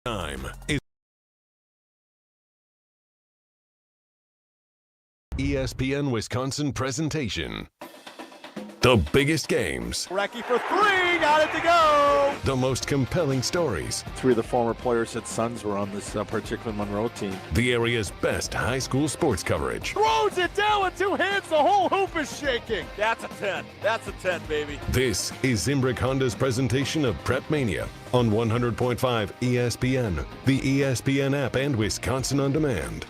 Time is ESPN Wisconsin presentation. The biggest games. Recky for three, got it to go. The most compelling stories. Three of the former players at Suns were on this particular Monroe team. The area's best high school sports coverage. Throws it down with two hands, the whole hoop is shaking. That's a 10, that's a 10, baby. This is ZIMBRICK Honda's presentation of PrepMania on 100.5 ESPN, the ESPN app, and Wisconsin On Demand.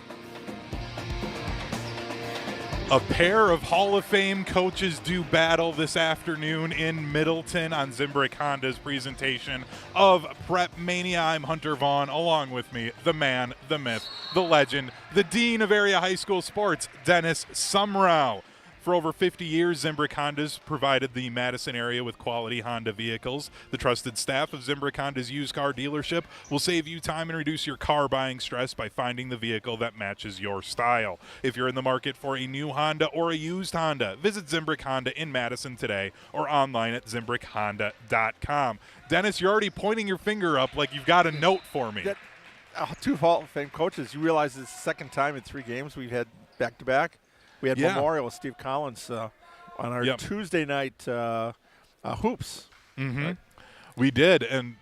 A pair of Hall of Fame coaches do battle this afternoon in Middleton on ZIMBRICK Honda's presentation of PrepMania. I'm Hunter Vaughn, along with me, the man, the myth, the legend, the dean of area high school sports, Dennis Sumrau. For over 50 years, ZIMBRICK Honda's provided the Madison area with quality Honda vehicles. The trusted staff of ZIMBRICK Honda's used car dealership will save you time and reduce your car buying stress by finding the vehicle that matches your style. If you're in the market for a new Honda or a used Honda, visit ZIMBRICK Honda in Madison today or online at ZIMBRICKHonda.com. Dennis, you're already pointing your finger up like you've got a note for me. Two Hall of Fame coaches. You realize it's the second time in 3 games we've had back-to-back. We had Memorial with Steve Collins on our Tuesday night hoops. Mm-hmm. Right? We did, and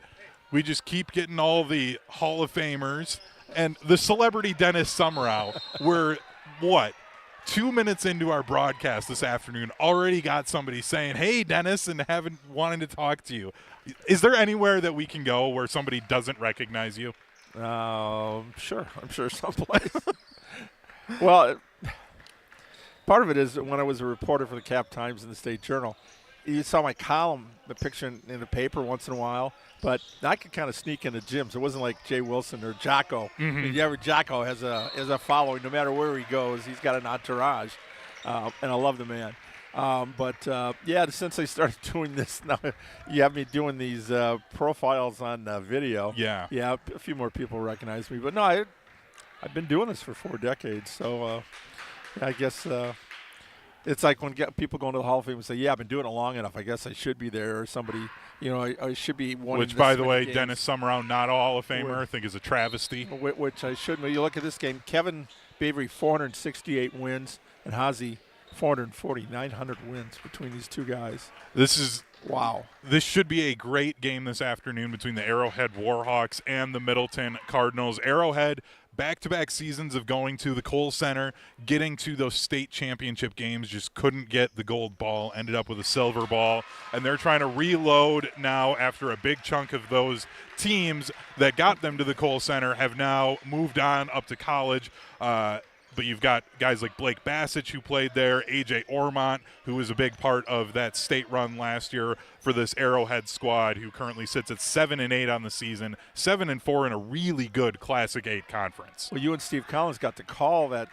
we just keep getting all the Hall of Famers. And the celebrity Dennis Sumrau, we're, 2 minutes into our broadcast this afternoon, already got somebody saying, hey, Dennis, and wanting to talk to you. Is there anywhere that we can go where somebody doesn't recognize you? Sure. I'm sure someplace. Well, part of it is when I was a reporter for the Cap Times and the State Journal, you saw my column, the picture in the paper once in a while, but I could kind of sneak into gyms. It wasn't like Jay Wilson or Jocko. Mm-hmm. Jocko has a following. No matter where he goes, he's got an entourage, and I love the man. Since I started doing this, now you have me doing these profiles on video. Yeah, a few more people recognize me. But no, I've been doing this for 4 decades, so I guess it's like when people go into the Hall of Fame and say, yeah, I've been doing it long enough, I guess I should be there, or somebody, I should be one. Which, by the way, games. Dennis Sumrau, not a Hall of Famer, I think is a travesty. Which I shouldn't. You look at this game, Kevin Bavery, 468 wins, and Hazy, 440, 900 wins between these two guys. Wow. This should be a great game this afternoon between the Arrowhead Warhawks and the Middleton Cardinals. Arrowhead, back-to-back seasons of going to the Kohl Center, getting to those state championship games, just couldn't get the gold ball, ended up with a silver ball, and they're trying to reload now after a big chunk of those teams that got them to the Kohl Center have now moved on up to college. But you've got guys like Blake Bassich who played there, A.J. Ormont, who was a big part of that state run last year for this Arrowhead squad, who currently sits at 7-8 on the season, 7-4 in a really good Classic 8 conference. Well, you and Steve Collins got to call that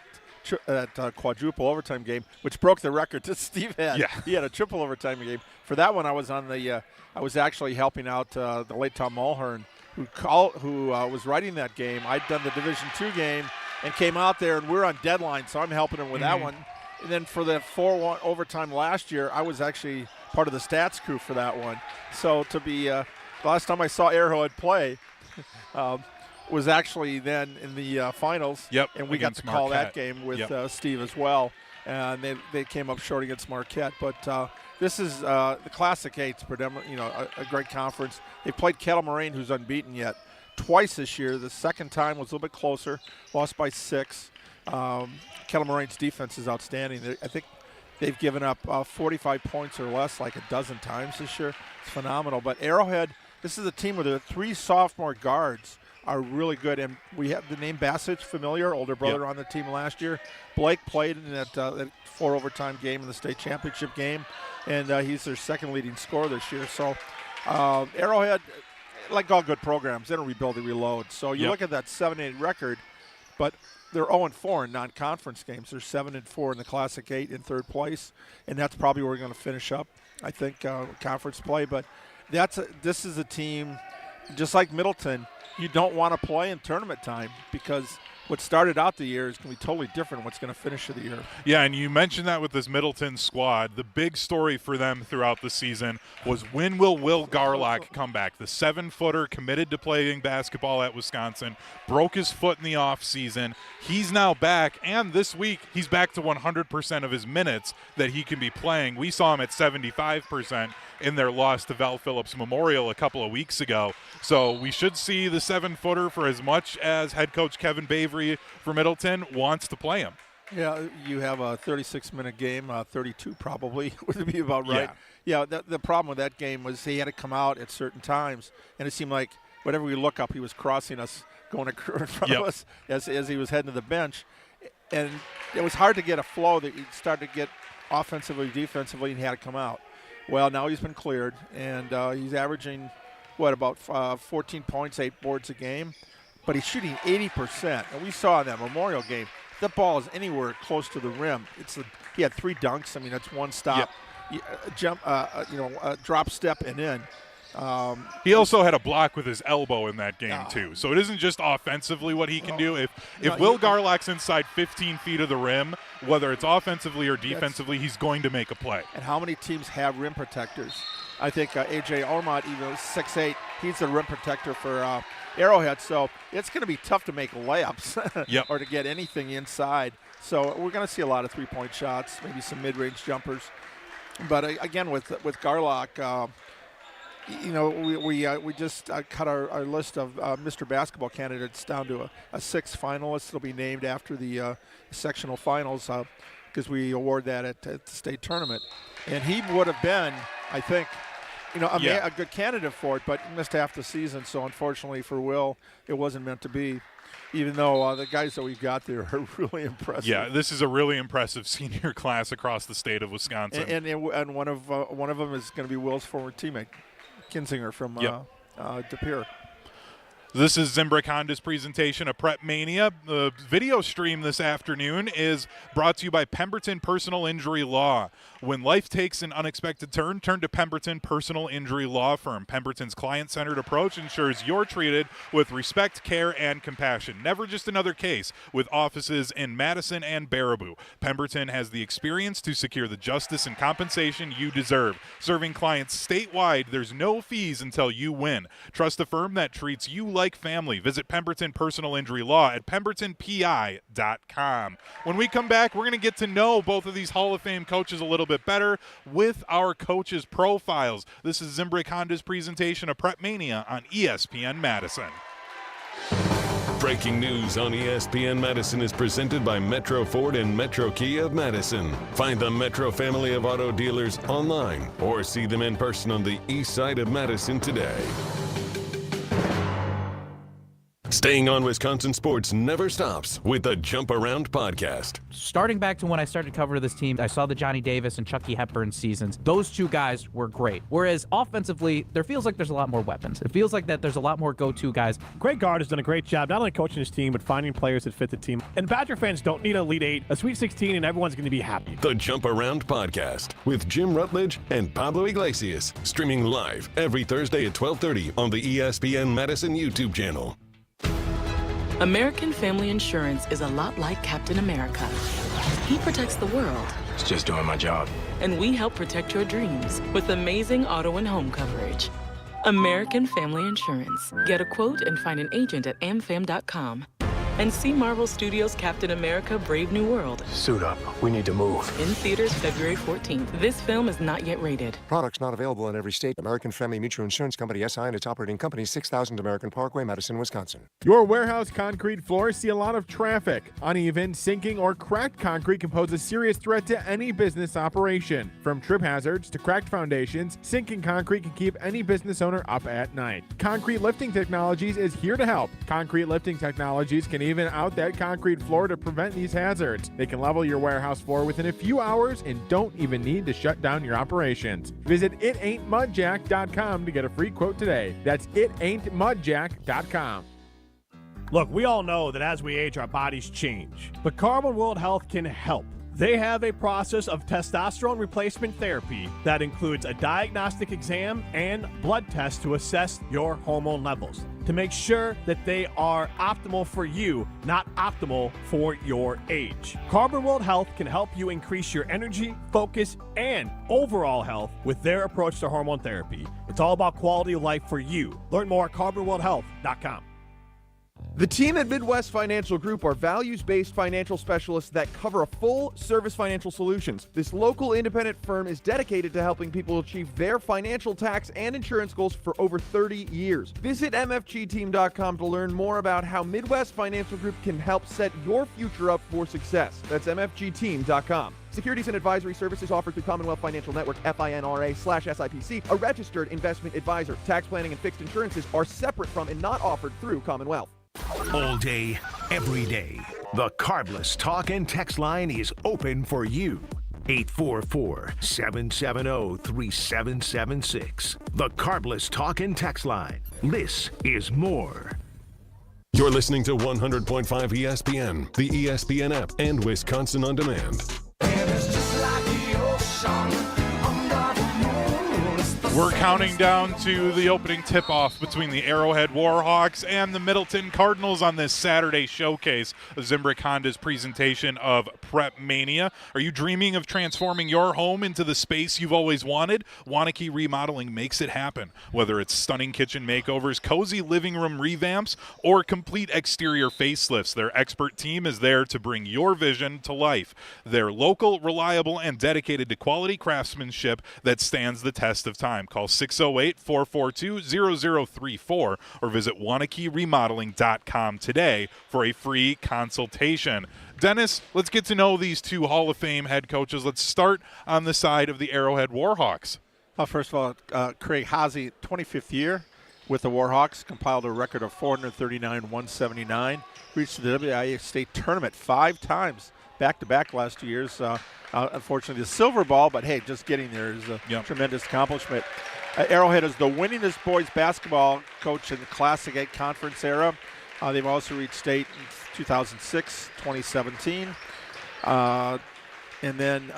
quadruple overtime game, which broke the record that Steve had. Yeah. He had a triple overtime game. For that one, I was on the I was actually helping out the late Tom Mulhern, who was writing that game. I'd done the Division II game and came out there, and we're on deadline, so I'm helping him with that one. And then for the 4-1 overtime last year, I was actually part of the stats crew for that one. So to be the last time I saw Arrowhead play was actually then in the finals. Yep. And we got to call that game with Steve as well. And they came up short against Marquette. But this is the Classic 8's predominantly, a great conference. They played Kettle Moraine, who's unbeaten yet, twice this year. The second time was a little bit closer, lost by 6. Kettle Moraine's defense is outstanding. I think they've given up 45 points or less like a dozen times this year. It's phenomenal. But Arrowhead, this is a team where the 3 sophomore guards are really good. And we have the name Bassich familiar, older brother on the team last year. Blake played in that 4 overtime game in the state championship game, and he's their second leading scorer this year. So Arrowhead, like all good programs, they don't rebuild, they reload. So you look at that 7-8 record, but they're 0-4 in non-conference games. They're 7-4 in the Classic 8 in 3rd place, and that's probably where we're going to finish up, I think, conference play. But this is a team, just like Middleton, you don't want to play in tournament time because what started out the year is going to be totally different what's going to finish the year. Yeah, and you mentioned that with this Middleton squad. The big story for them throughout the season was when will Will Garlock come back? The 7-footer committed to playing basketball at Wisconsin, broke his foot in the offseason. He's now back, and this week he's back to 100% of his minutes that he can be playing. We saw him at 75% in their loss to Val Phillips Memorial a couple of weeks ago. So we should see the 7-footer for as much as head coach Kevin Bavery for Middleton wants to play him. Yeah, you have a 36-minute game, 32 probably would be about right. Yeah, the problem with that game was he had to come out at certain times, and it seemed like whatever we look up, he was crossing us, going in front of us as he was heading to the bench. And it was hard to get a flow that you'd start to get offensively, defensively, and he had to come out. Well, now he's been cleared, and he's averaging, about 14 points, 8 boards a game. But he's shooting 80%. And we saw in that Memorial game, that ball is anywhere close to the rim. He had 3 dunks. I mean, that's one stop, drop step and in. He also had a block with his elbow in that game too. So it isn't just offensively what he can do. If Will Garlock's inside 15 feet of the rim, whether it's offensively or defensively, he's going to make a play. And how many teams have rim protectors? I think A.J. Ormond, even 6'8", he's the rim protector for Arrowhead. So it's going to be tough to make layups or to get anything inside. So we're going to see a lot of three-point shots, maybe some mid-range jumpers. But again, with Garlock, we just cut our list of Mr. Basketball candidates down to a 6 finalist. It'll be named after the sectional finals because we award that at the state tournament. And he would have been, I think, a good candidate for it, but missed half the season. So unfortunately for Will, it wasn't meant to be. Even though the guys that we've got there are really impressive. Yeah, this is a really impressive senior class across the state of Wisconsin. And one of them is going to be Will's former teammate, Kinzinger from De Pere. This is ZIMBRICK Honda's presentation of PrepMania. The video stream this afternoon is brought to you by Pemberton Personal Injury Law. When life takes an unexpected turn to Pemberton Personal Injury Law Firm. Pemberton's client-centered approach ensures you're treated with respect, care, and compassion. Never just another case, with offices in Madison and Baraboo. Pemberton has the experience to secure the justice and compensation you deserve. Serving clients statewide, there's no fees until you win. Trust a firm that treats you like family. Visit Pemberton Personal Injury Law at PembertonPI.com. When we come back, we're going to get to know both of these Hall of Fame coaches a little bit better with our coaches' profiles. This is ZIMBRICK Honda's presentation of PrepMania on ESPN Madison. Breaking news on ESPN Madison is presented by Metro Ford and Metro Kia of Madison. Find the Metro family of auto dealers online or see them in person on the east side of Madison today. Staying on Wisconsin sports never stops with the Jump Around podcast. Starting back to when I started covering this team, I saw the Johnny Davis and Chucky Hepburn seasons. Those two guys were great. Whereas offensively, there feels like there's a lot more weapons. It feels like that there's a lot more go-to guys. Greg Gard has done a great job not only coaching his team, but finding players that fit the team. And Badger fans don't need an Elite Eight, a Sweet 16, and everyone's going to be happy. The Jump Around podcast with Jim Rutledge and Pablo Iglesias. Streaming live every Thursday at 12:30 on the ESPN Madison YouTube channel. American Family Insurance is a lot like Captain America. He protects the world. It's just doing my job. And we help protect your dreams with amazing auto and home coverage. American Family Insurance. Get a quote and find an agent at amfam.com. And see Marvel Studios' Captain America: Brave New World. Suit up. We need to move. In theaters February 14th. This film is not yet rated. Products not available in every state. American Family Mutual Insurance Company, SI, and its operating company, 6000 American Parkway, Madison, Wisconsin. Your warehouse concrete floors see a lot of traffic. Uneven, sinking, or cracked concrete can pose a serious threat to any business operation. From trip hazards to cracked foundations, sinking concrete can keep any business owner up at night. Concrete Lifting Technologies is here to help. Concrete Lifting Technologies can even out that concrete floor to prevent these hazards. They can level your warehouse floor within a few hours and don't even need to shut down your operations. Visit itaintmudjack.com to get a free quote today. That's itaintmudjack.com. Look, we all know that as we age, our bodies change. But Carbon World Health can help. They have a process of testosterone replacement therapy that includes a diagnostic exam and blood tests to assess your hormone levels to make sure that they are optimal for you, not optimal for your age. Carbon World Health can help you increase your energy, focus, and overall health with their approach to hormone therapy. It's all about quality of life for you. Learn more at carbonworldhealth.com. The team at Midwest Financial Group are values-based financial specialists that cover a full-service financial solutions. This local independent firm is dedicated to helping people achieve their financial, tax, and insurance goals for over 30 years. Visit mfgteam.com to learn more about how Midwest Financial Group can help set your future up for success. That's mfgteam.com. Securities and advisory services offered through Commonwealth Financial Network, FINRA/SIPC, a registered investment advisor. Tax planning and fixed insurances are separate from and not offered through Commonwealth. All day, every day, the Cardless Talk and Text line is open for you. 844-770-3776. The Cardless Talk and Text line. This is more. You're listening to 100.5 ESPN, the ESPN app, and Wisconsin On Demand. We're counting down to the opening tip-off between the Arrowhead Warhawks and the Middleton Cardinals on this Saturday showcase of ZIMBRICK Honda's presentation of PrepMania. Are you dreaming of transforming your home into the space you've always wanted? Wanakee Remodeling makes it happen. Whether it's stunning kitchen makeovers, cozy living room revamps, or complete exterior facelifts, their expert team is there to bring your vision to life. They're local, reliable, and dedicated to quality craftsmanship that stands the test of time. Call 608-442-0034 or visit WanakeeRemodeling.com today for a free consultation. Dennis, let's get to know these two Hall of Fame head coaches. Let's start on the side of the Arrowhead Warhawks. First of all, Craig Haase, 25th year with the Warhawks, compiled a record of 439-179, reached the WIAA state tournament 5 times, back-to-back last 2 years. Unfortunately, the silver ball, but hey, just getting there is a tremendous accomplishment. Arrowhead is the winningest boys basketball coach in the Classic 8 conference era. They've also reached state in 2006, 2017. And then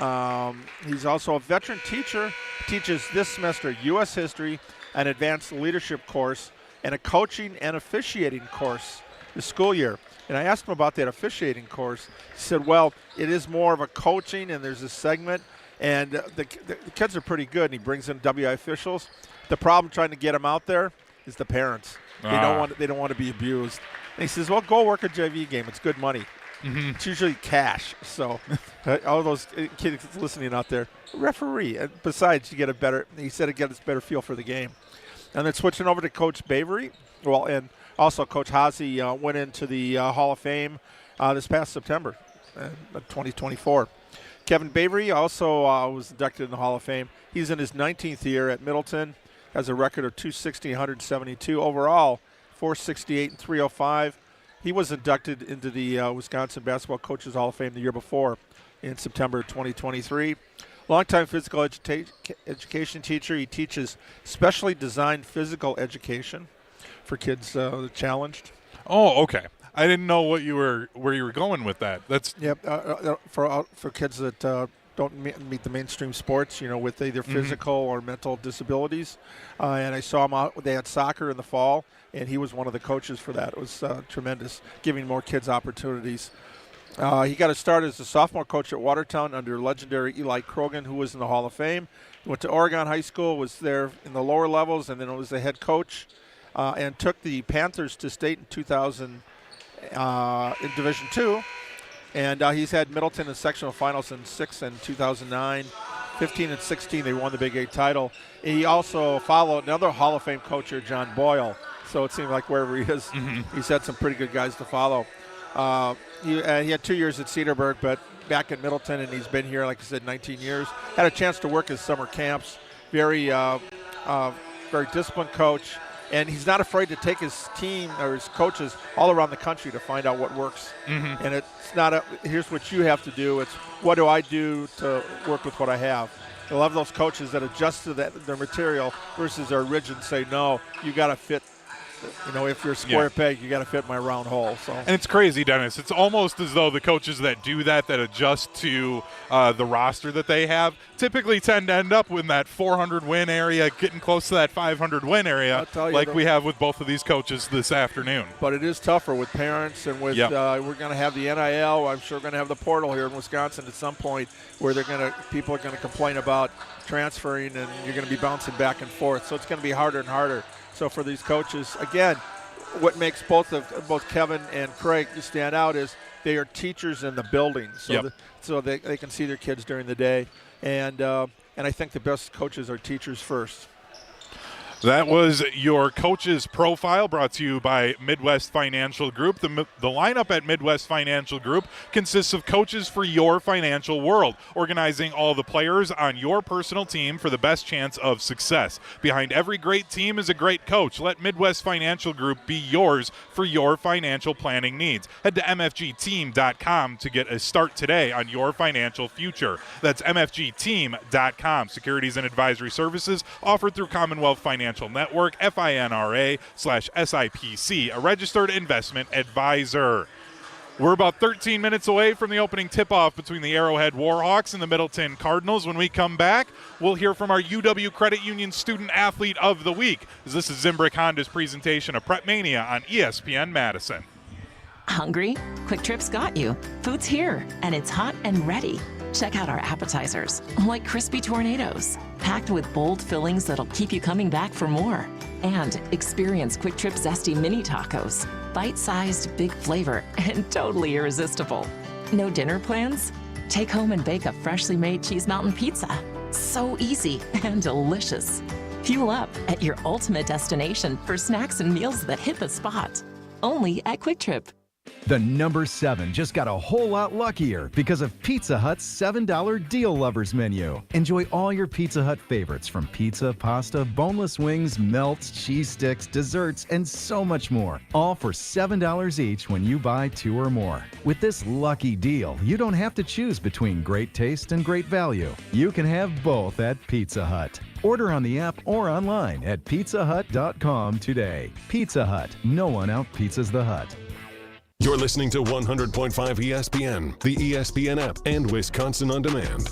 he's also a veteran teacher. Teaches this semester U.S. history, an advanced leadership course, and a coaching and officiating course this school year. And I asked him about that officiating course. He said, well, it is more of a coaching, and there's a segment, and the kids are pretty good, and he brings in WI officials. The problem trying to get them out there is the parents. They don't want to be abused. And he says, well, go work a JV game. It's good money. Mm-hmm. It's usually cash. So all those kids listening out there, referee. And besides, he said it gets a better feel for the game. And then switching over to Coach Bavery, and also Coach Haase went into the Hall of Fame this past September, 2024. Kevin Bavery also was inducted in the Hall of Fame. He's in his 19th year at Middleton, has a record of 260, 172. Overall, 468 and 305. He was inducted into the Wisconsin Basketball Coaches Hall of Fame the year before in September 2023. Longtime physical education teacher. He teaches specially designed physical education for kids challenged. Oh, okay. I didn't know where you were going with that. That's for kids that don't meet the mainstream sports, with either physical or mental disabilities. And I saw him out. They had soccer in the fall, and he was one of the coaches for that. It was tremendous, giving more kids opportunities. He got a start as a sophomore coach at Watertown under legendary Eli Krogan, who was in the Hall of Fame. He went to Oregon High School, was there in the lower levels, and then was the head coach, and took the Panthers to state in 2000 in Division II. And he's had Middleton in sectional finals in 6 and 2009. 15 and 16, they won the Big 8 title. He also followed another Hall of Fame coach here, John Boyle. So it seemed like wherever he is, he's had some pretty good guys to follow. He had 2 years at Cedarburg, but back in Middleton, and he's been here, like I said, 19 years. Had a chance to work his summer camps. Very disciplined coach. And he's not afraid to take his team or his coaches all around the country to find out what works. Mm-hmm. And it's not here's what you have to do. It's what do I do to work with what I have. I love those coaches that adjust to their material versus are rigid and say, no, you got to fit if you're a square peg, you got to fit my round hole. So. And it's crazy, Dennis. It's almost as though the coaches that do that adjust to the roster that they have, typically tend to end up in that 400 win area, getting close to that 500 win area, like we have with both of these coaches this afternoon. But it is tougher with parents and with we're going to have the NIL. I'm sure we're going to have the portal here in Wisconsin at some point where people are going to complain about transferring, and you're going to be bouncing back and forth. So it's going to be harder and harder. So for these coaches, again, what makes both Kevin and Craig stand out is they are teachers in the building, so they can see their kids during the day, and I think the best coaches are teachers first. That was your coach's profile, brought to you by Midwest Financial Group. The lineup at Midwest Financial Group consists of coaches for your financial world, organizing all the players on your personal team for the best chance of success. Behind every great team is a great coach. Let Midwest Financial Group be yours for your financial planning needs. Head to mfgteam.com to get a start today on your financial future. That's mfgteam.com. Securities and advisory services offered through Commonwealth Financial Network, FINRA/SIPC, a registered investment advisor. We're about 13 minutes away from the opening tip-off between the Arrowhead Warhawks and the Middleton Cardinals. When we come back, we'll hear from our UW Credit Union Student Athlete of the Week. This is ZIMBRICK Honda's presentation of PrepMania on ESPN Madison. Hungry? Quick Trip's got you. Food's here, and it's hot and ready. Check out our appetizers, like crispy tornadoes, packed with bold fillings that'll keep you coming back for more. And experience Quick Trip Zesty Mini Tacos, bite-sized, big flavor, and totally irresistible. No dinner plans? Take home and bake a freshly made Cheese Mountain Pizza. So easy and delicious. Fuel up at your ultimate destination for snacks and meals that hit the spot. Only at Quick Trip. The number 7 just got a whole lot luckier because of Pizza Hut's $7 Deal Lovers menu. Enjoy all your Pizza Hut favorites from pizza, pasta, boneless wings, melts, cheese sticks, desserts, and so much more. All for $7 each when you buy 2 or more. With this lucky deal, you don't have to choose between great taste and great value. You can have both at Pizza Hut. Order on the app or online at pizzahut.com today. Pizza Hut. No one out-pizzas the Hut. You're listening to 100.5 ESPN, the ESPN app, and Wisconsin On Demand.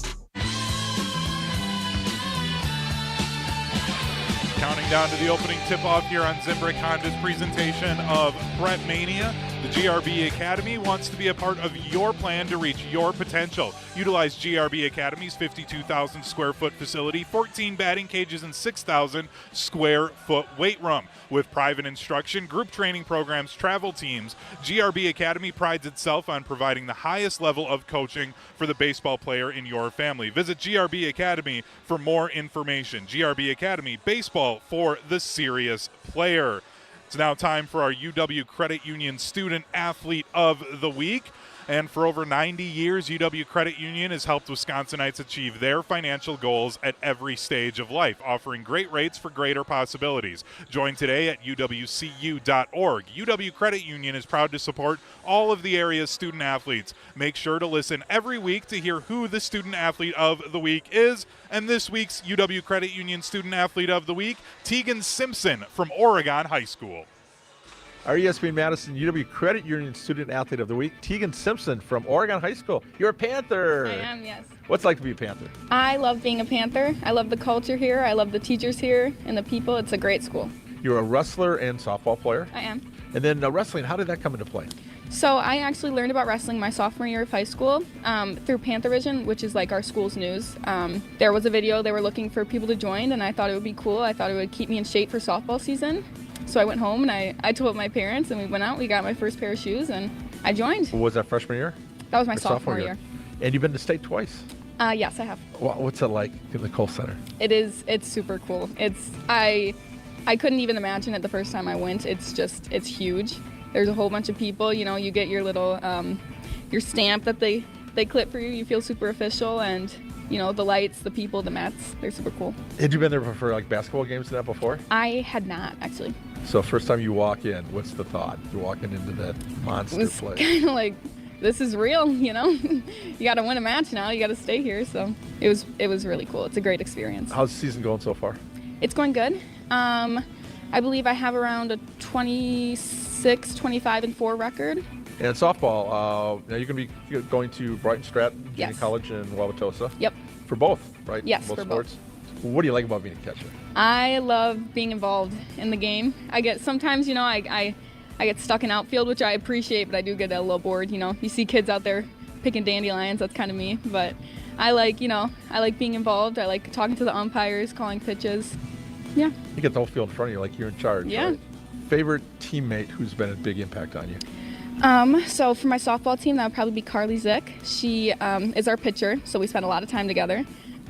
Counting down to the opening tip-off here on ZIMBRICK Honda's presentation of PrepMania. The GRB Academy wants to be a part of your plan to reach your potential. Utilize GRB Academy's 52,000 square foot facility, 14 batting cages, and 6,000 square foot weight room. With private instruction, group training programs, travel teams, GRB Academy prides itself on providing the highest level of coaching for the baseball player in your family. Visit GRB Academy for more information. GRB Academy, baseball for the serious player. It's now time for our UW Credit Union Student Athlete of the Week. And for over 90 years, UW Credit Union has helped Wisconsinites achieve their financial goals at every stage of life, offering great rates for greater possibilities. Join today at uwcu.org. UW Credit Union is proud to support all of the area's student athletes. Make sure to listen every week to hear who the Student Athlete of the Week is. And this week's UW Credit Union Student Athlete of the Week, Tegan Simpson from Oregon High School. Our ESPN Madison UW Credit Union Student Athlete of the Week, Tegan Simpson from Oregon High School. You're a Panther. I am, yes. What's it like to be a Panther? I love being a Panther. I love the culture here. I love the teachers here and the people. It's a great school. You're a wrestler and softball player. I am. And then wrestling, how did that come into play? So I actually learned about wrestling my sophomore year of high school through Panthervision, which is like our school's news. There was a video. They were looking for people to join, and I thought it would be cool. I thought it would keep me in shape for softball season. So I went home and I told my parents, and we went out. We got my first pair of shoes, and I joined. Was that freshman year? That was my sophomore year. And you've been to state twice? Yes, I have. What's it like in the Kohl Center? It's super cool. I couldn't even imagine it the first time I went. It's huge. There's a whole bunch of people. You know, you get your little your stamp that they clip for you. You feel super official, and you know, the lights, the people, the mats, they're super cool. Had you been there for like basketball games and that before? I had not, actually. So first time you walk in, what's the thought? You're walking into that monster place. Kind of like, this is real, you know? You got to win a match now. You got to stay here. So it was really cool. It's a great experience. How's the season going so far? It's going good. I believe I have around a 26, 25-4 record. And softball, now you're going to be going to Brighton Stratton Junior Yes. College in Wauwatosa. Yep. For both, right? Yes, both for sports. What do you like about being a catcher? I love being involved in the game. Sometimes, I get stuck in outfield, which I appreciate, but I do get a little bored. You see kids out there picking dandelions. That's kind of me. But I like being involved. I like talking to the umpires, calling pitches. Yeah. You get the whole field in front of you, like you're in charge. Yeah. Right? Favorite teammate who's been a big impact on you? So for my softball team, that would probably be Carly Zick. She is our pitcher, so we spend a lot of time together.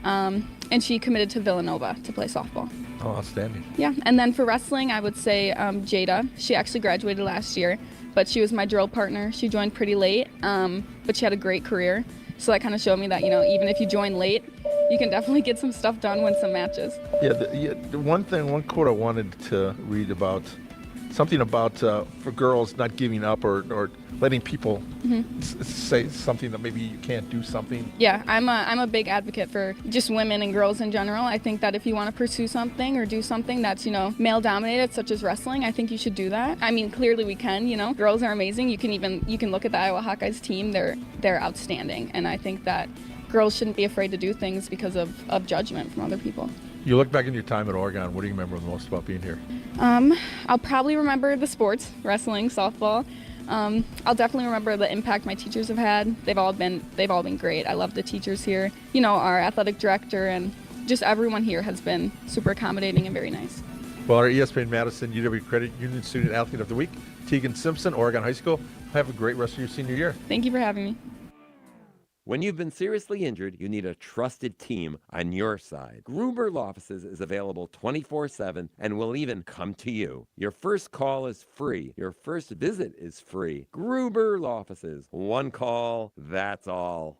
And she committed to Villanova to play softball. Oh, outstanding. Yeah, and then for wrestling, I would say Jada. She actually graduated last year, but she was my drill partner. She joined pretty late, but she had a great career. So that kind of showed me that, even if you join late, you can definitely get some stuff done, win some matches. Yeah, the one quote I wanted to read about, something about for girls not giving up or letting people say something that maybe you can't do something. Yeah, I'm a big advocate for just women and girls in general. I think that if you want to pursue something or do something that's, male dominated, such as wrestling, I think you should do that. I mean, clearly we can, girls are amazing. You can look at the Iowa Hawkeyes team. They're outstanding. And I think that girls shouldn't be afraid to do things because of judgment from other people. You look back in your time at Oregon, what do you remember the most about being here? I'll probably remember the sports, wrestling, softball. I'll definitely remember the impact my teachers have had. They've all been great. I love the teachers here. Our athletic director and just everyone here has been super accommodating and very nice. Well, our ESPN Madison UW Credit Union Student Athlete of the Week, Tegan Simpson, Oregon High School. Have a great rest of your senior year. Thank you for having me. When you've been seriously injured, you need a trusted team on your side. Gruber Law Offices is available 24/7 and will even come to you. Your first call is free. Your first visit is free. Gruber Law Offices. One call, that's all.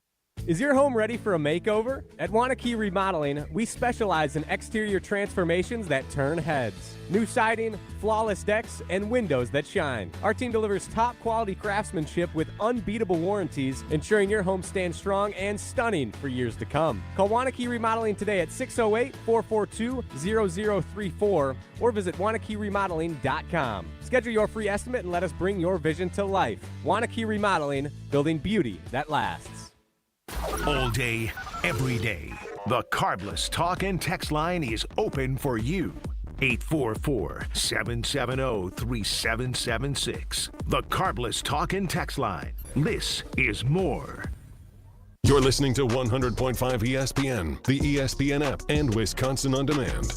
Is your home ready for a makeover? At Wanakee Remodeling, we specialize in exterior transformations that turn heads. New siding, flawless decks, and windows that shine. Our team delivers top quality craftsmanship with unbeatable warranties, ensuring your home stands strong and stunning for years to come. Call Wanakee Remodeling today at 608-442-0034 or visit WanakeeRemodeling.com. Schedule your free estimate and let us bring your vision to life. Wanakee Remodeling, building beauty that lasts. All day, every day. The Carbless Talk and Text line is open for you. 844-770-3776. The Carbless Talk and Text line. This is more. You're listening to 100.5 ESPN, the ESPN app, and Wisconsin On Demand.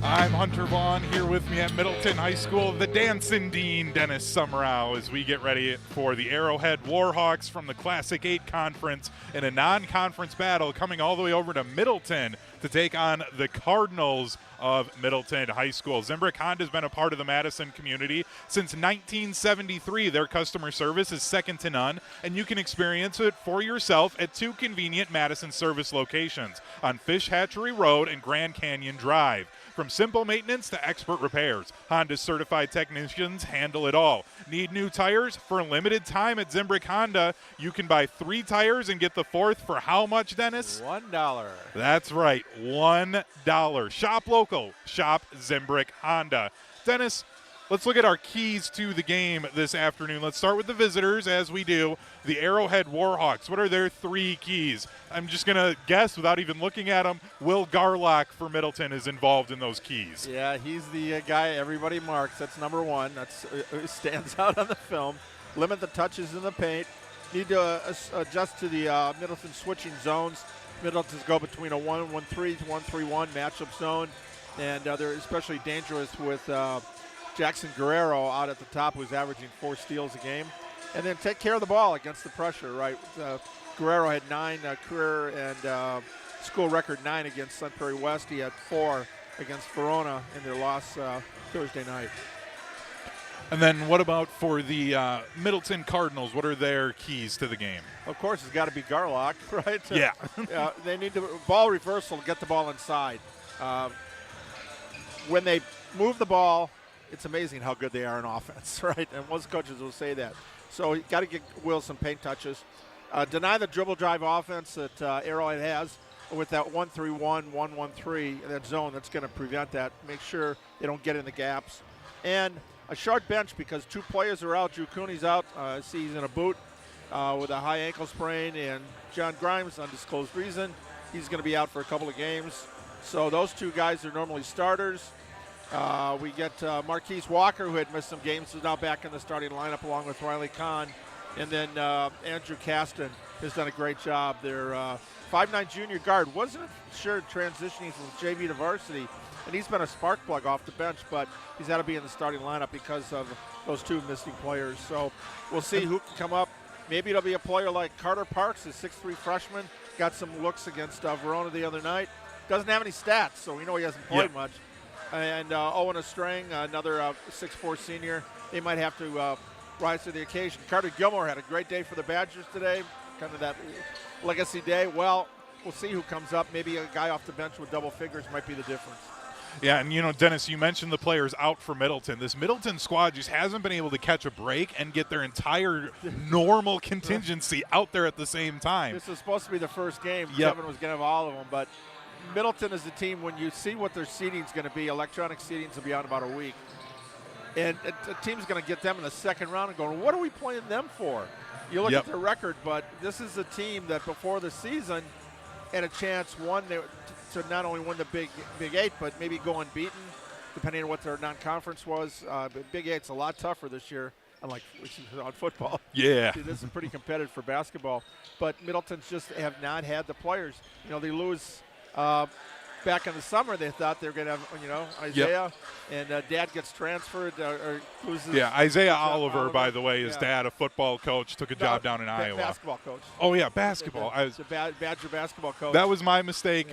I'm Hunter Vaughn, here with me at Middleton High School, the Dancing Dean, Dennis Summerow, as we get ready for the Arrowhead Warhawks from the Classic 8 Conference in a non-conference battle coming all the way over to Middleton to take on the Cardinals of Middleton High School. ZIMBRICK Honda has been a part of the Madison community since 1973. Their customer service is second to none, and you can experience it for yourself at two convenient Madison service locations on Fish Hatchery Road and Grand Canyon Drive. From simple maintenance to expert repairs, Honda's certified technicians handle it all. Need new tires? For a limited time at ZIMBRICK Honda, you can buy 3 tires and get the 4th for how much, Dennis? $1. That's right, $1. Shop local, shop ZIMBRICK Honda. Dennis, let's look at our keys to the game this afternoon. Let's start with the visitors, as we do. The Arrowhead Warhawks. What are their 3 keys? I'm just going to guess without even looking at them. Will Garlock for Middleton is involved in those keys. Yeah, he's the guy everybody marks. That's number 1. That's stands out on the film. Limit the touches in the paint. Need to adjust to the Middleton switching zones. Middleton's go between a 1-1-3 to 1-3-1 matchup zone. And they're especially dangerous with Jackson Guerrero out at the top, who's averaging 4 steals a game. And then take care of the ball against the pressure, right? Guerrero had 9 career and school record 9 against Sun Prairie West. He had 4 against Verona in their loss Thursday night. And then what about for the Middleton Cardinals? What are their keys to the game? Of course, it's got to be Garlock, right? Yeah. They need to ball reversal, get the ball inside. When they move the ball, it's amazing how good they are in offense, right? And most coaches will say that. So you got to get Will some paint touches. deny the dribble drive offense that Arrowhead has with that 1-3-1, 1-1-3, that zone that's going to prevent that. Make sure they don't get in the gaps. And a short bench because 2 players are out. Drew Cooney's out. See, he's in a boot with a high ankle sprain. And John Grimes, undisclosed reason, he's going to be out for a couple of games. So those 2 guys are normally starters. We get Marquise Walker, who had missed some games, is now back in the starting lineup along with Riley Kahn. And then Andrew Caston has done a great job. Their 5'9" junior guard wasn't sure transitioning from JV to varsity, and he's been a spark plug off the bench, but he's had to be in the starting lineup because of those 2 missing players. So we'll see who can come up. Maybe it'll be a player like Carter Parks, a 6'3" freshman, got some looks against Verona the other night. Doesn't have any stats, so we know he hasn't played much. And Owen Estrang, another 6'4" senior. They might have to rise to the occasion. Carter Gilmore had a great day for the Badgers today, kind of that legacy day. Well, we'll see who comes up. Maybe a guy off the bench with double figures might be the difference. Yeah, and Dennis, you mentioned the players out for Middleton. This Middleton squad just hasn't been able to catch a break and get their entire normal contingency out there at the same time. This is supposed to be the first game. Kevin was going to have all of them, but Middleton is a team, when you see what their seeding is going to be, electronic seedings will be out in about a week. And a team's going to get them in the second round and going, what are we playing them for? You look at their record, but this is a team that before the season had a chance, to not only win the Big 8, but maybe go unbeaten, depending on what their non-conference was. But Big 8's a lot tougher this year, unlike on football. Yeah. See, this is pretty competitive for basketball. But Middleton's just have not had the players. They lose back in the summer. They thought they were going to have, Isaiah, and Dad gets transferred or loses. Yeah, Isaiah Oliver, by the way, his dad, a football coach, took a job down in Iowa. Basketball coach. Oh, yeah, basketball. The Badger basketball coach. That was my mistake.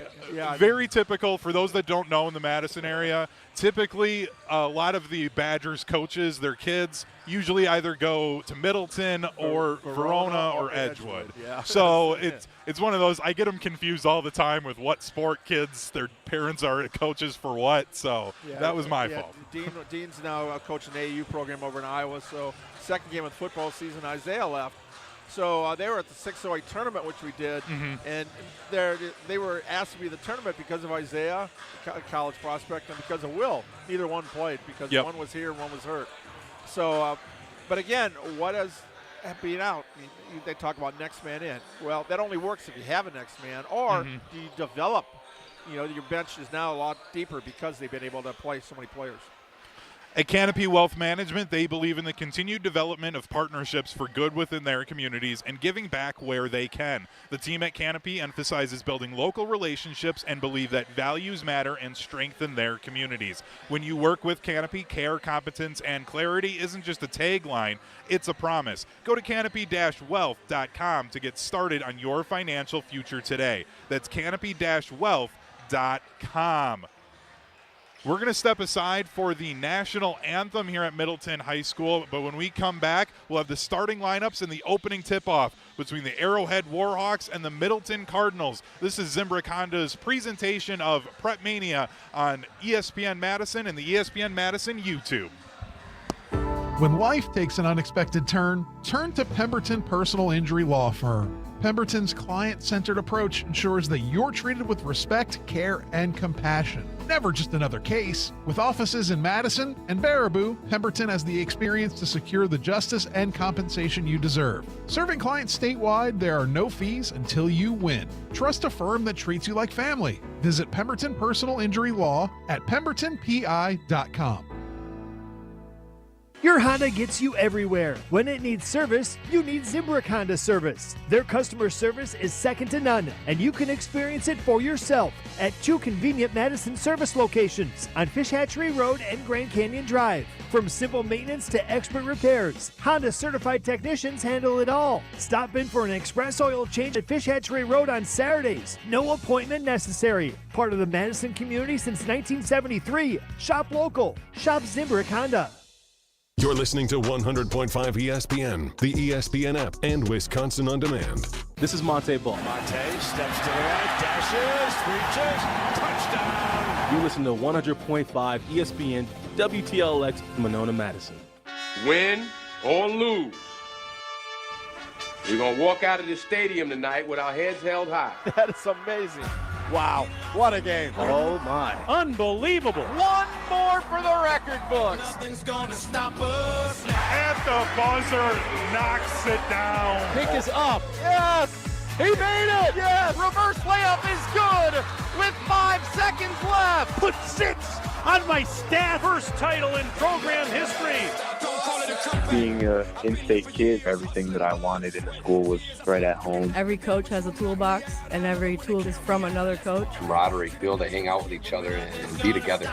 Very typical for those that don't know in the Madison area. Typically, a lot of the Badgers coaches, their kids, usually either go to Middleton or Verona or Edgewood. Yeah. So it's one of those, I get them confused all the time with what sport kids, their parents are coaches for what. So that was my fault. Dean's now coaching an AAU program over in Iowa. So second game of the football season, Isaiah left. So they were at the 608 tournament, which we did, and they were asked to be the tournament because of Isaiah, a college prospect, and because of Will. Neither one played because one was here and one was hurt. So, but again, what is being out? They talk about next man in. Well, that only works if you have a next man, or do you develop? Your bench is now a lot deeper because they've been able to play so many players. At Canopy Wealth Management, they believe in the continued development of partnerships for good within their communities and giving back where they can. The team at Canopy emphasizes building local relationships and believe that values matter and strengthen their communities. When you work with Canopy, care, competence, and clarity isn't just a tagline, it's a promise. Go to canopy-wealth.com to get started on your financial future today. That's canopy-wealth.com. We're going to step aside for the national anthem here at Middleton High School, but when we come back, we'll have the starting lineups and the opening tip-off between the Arrowhead Warhawks and the Middleton Cardinals. This is ZIMBRICK Honda's presentation of PrepMania on ESPN Madison and the ESPN Madison YouTube. When life takes an unexpected turn to Pemberton Personal Injury Law Firm. Pemberton's client-centered approach ensures that you're treated with respect, care, and compassion. Never just another case. With offices in Madison and Baraboo, Pemberton has the experience to secure the justice and compensation you deserve. Serving clients statewide, there are no fees until you win. Trust a firm that treats you like family. Visit Pemberton Personal Injury Law at pembertonpi.com. Your Honda gets you everywhere. When it needs service, you need ZIMBRICK Honda service. Their customer service is second to none, and you can experience it for yourself at 2 convenient Madison service locations on Fish Hatchery Road and Grand Canyon Drive. From simple maintenance to expert repairs, Honda certified technicians handle it all. Stop in for an express oil change at Fish Hatchery Road on Saturdays. No appointment necessary. Part of the Madison community since 1973. Shop local. Shop ZIMBRICK Honda. You're listening to 100.5 ESPN, the ESPN app, and Wisconsin On Demand. This is Monte Ball. Monte steps to the right, dashes, reaches, touchdown. You listen to 100.5 ESPN, WTLX, Monona, Madison. Win or lose, We're going to walk out of this stadium tonight with our heads held high. That is amazing. Wow, what a game. Oh, my. Unbelievable. One more for the record books. Nothing's going to stop us now. At the buzzer, knocks it down. Pick is up. Yes. He made it. Yes. Reverse layup is good with 5 seconds left. Put 6 on my stat. First title in program history. Being an in-state kid, everything that I wanted in school was right at home. Every coach has a toolbox, and every tool is from another coach. Camaraderie, be able to hang out with each other and be together.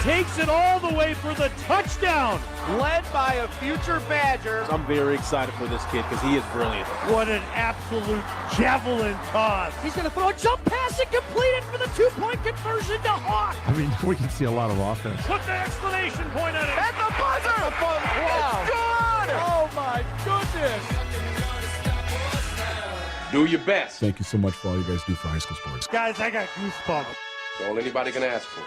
Takes it all the way for the touchdown, led by a future Badger. I'm very excited for this kid because he is brilliant. What an absolute javelin toss. He's going to throw a jump pass and complete it for the 2-point conversion to Hawk. I mean, we can see a lot of offense. Put the exclamation point on it. At the buzzer. Wow. It's good. Oh, my goodness. Do your best. Thank you so much for all you guys do for high school sports. Guys, I got goosebumps. That's all anybody can ask for.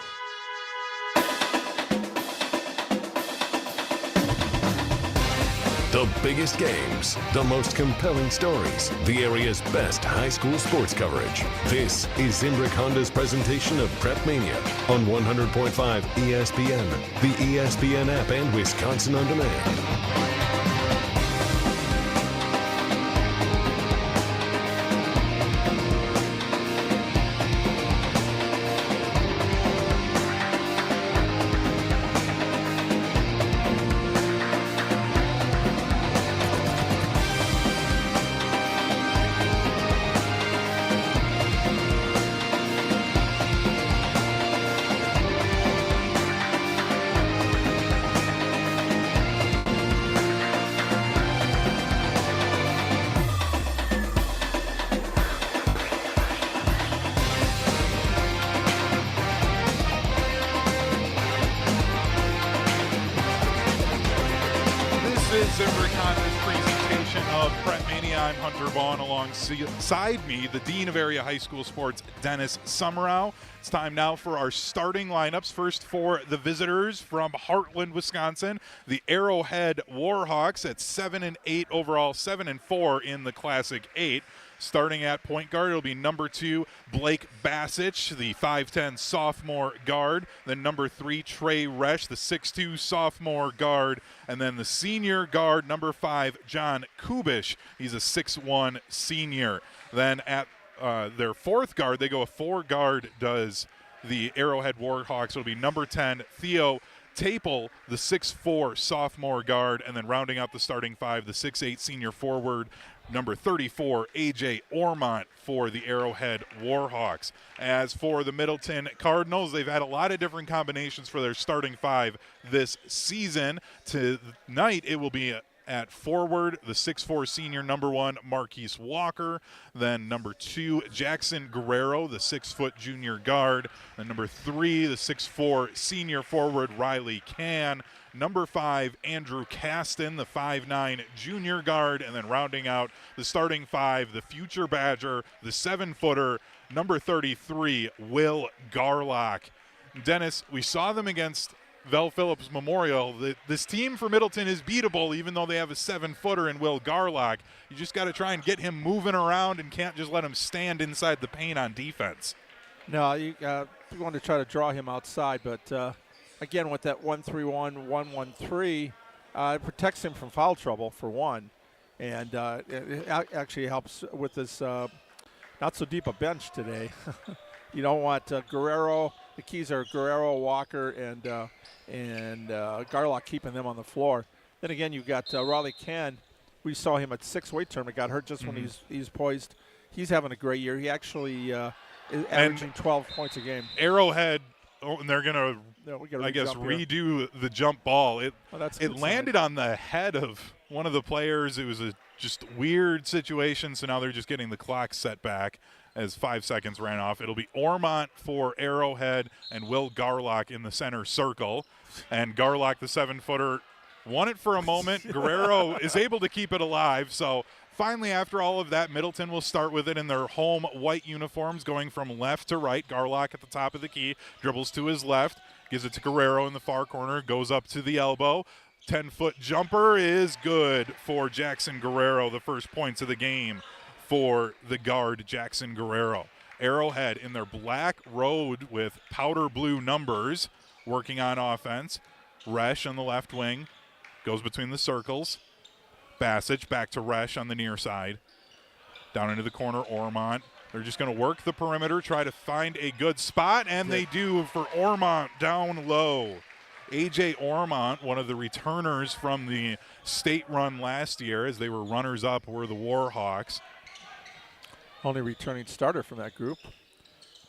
The biggest games, the most compelling stories, the area's best high school sports coverage. This is ZIMBRICK Honda's presentation of PrepMania on 100.5 ESPN, the ESPN app, and Wisconsin On Demand. Alongside me, the Dean of Area High School Sports, Dennis Summerow. It's time now for our starting lineups. First for the visitors from Heartland, Wisconsin, the Arrowhead Warhawks at 7-8 overall, 7-4 in the Classic 8. Starting at point guard, it'll be number 2, Blake Bassich, the 5'10 sophomore guard. Then number 3, Trey Resch, the 6'2 sophomore guard. And then the senior guard, number 5, John Kubish. He's a 6'1 senior. Then at their fourth guard, they go a 4-guard, does the Arrowhead Warhawks. It'll be number 10, Theo Taple, the 6'4 sophomore guard. And then rounding out the starting 5, the 6'8 senior forward, number 34, A.J. Ormont for the Arrowhead Warhawks. As for the Middleton Cardinals, they've had a lot of different combinations for their starting 5 this season. Tonight, it will be at forward, the 6'4 senior, number 1, Marquise Walker. Then number 2, Jackson Guerrero, the 6' junior guard. Then number 3, the 6'4 senior forward, Riley Can. Number 5, Andrew Caston, the 5'9 junior guard. And then rounding out the starting 5, the future Badger, the 7-footer, number 33, Will Garlock. Dennis, we saw them against Vel Phillips Memorial. This team for Middleton is beatable, even though they have a 7-footer in Will Garlock. You just got to try and get him moving around and can't just let him stand inside the paint on defense. No, you want to try to draw him outside, but again, with that 1-3-1, 1-1-3, it protects him from foul trouble, for one. And it actually helps with this not so deep a bench today. You don't want Guerrero. The keys are Guerrero, Walker, and Garlock, keeping them on the floor. Then again, you've got Riley Ken. We saw him at 6-weight tournament, got hurt just when he's poised. He's having a great year. He actually is averaging 12 points a game. Arrowhead, and they're going to, I guess, redo the jump ball. It landed on the head of one of the players. It was a just weird situation, so now they're just getting the clock set back as 5 seconds ran off. It'll be Ormont for Arrowhead and Will Garlock in the center circle. And Garlock, the 7-footer, won it for a moment. Guerrero is able to keep it alive. So finally, after all of that, Middleton will start with it in their home white uniforms, going from left to right. Garlock at the top of the key, dribbles to his left, gives it to Guerrero in the far corner, goes up to the elbow, 10-foot jumper is good for Jackson Guerrero, the first points of the game for the guard, Jackson Guerrero. Arrowhead in their black road with powder blue numbers working on offense. Resch on the left wing goes between the circles. Bassich back to Resch on the near side. Down into the corner, Ormont. They're just going to work the perimeter, try to find a good spot, and they do for Ormont down low. A.J. Ormont, one of the returners from the state run last year as they were runners-up, were the Warhawks. Only returning starter from that group.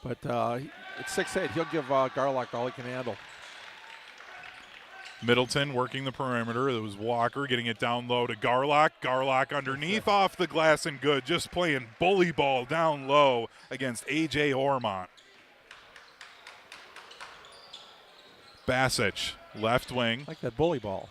But at 6'8", he'll give Garlock all he can handle. Middleton working the perimeter. It was Walker getting it down low to Garlock. Garlock underneath off the glass and good. Just playing bully ball down low against A.J. Ormont. Bassich, left wing. Like that bully ball.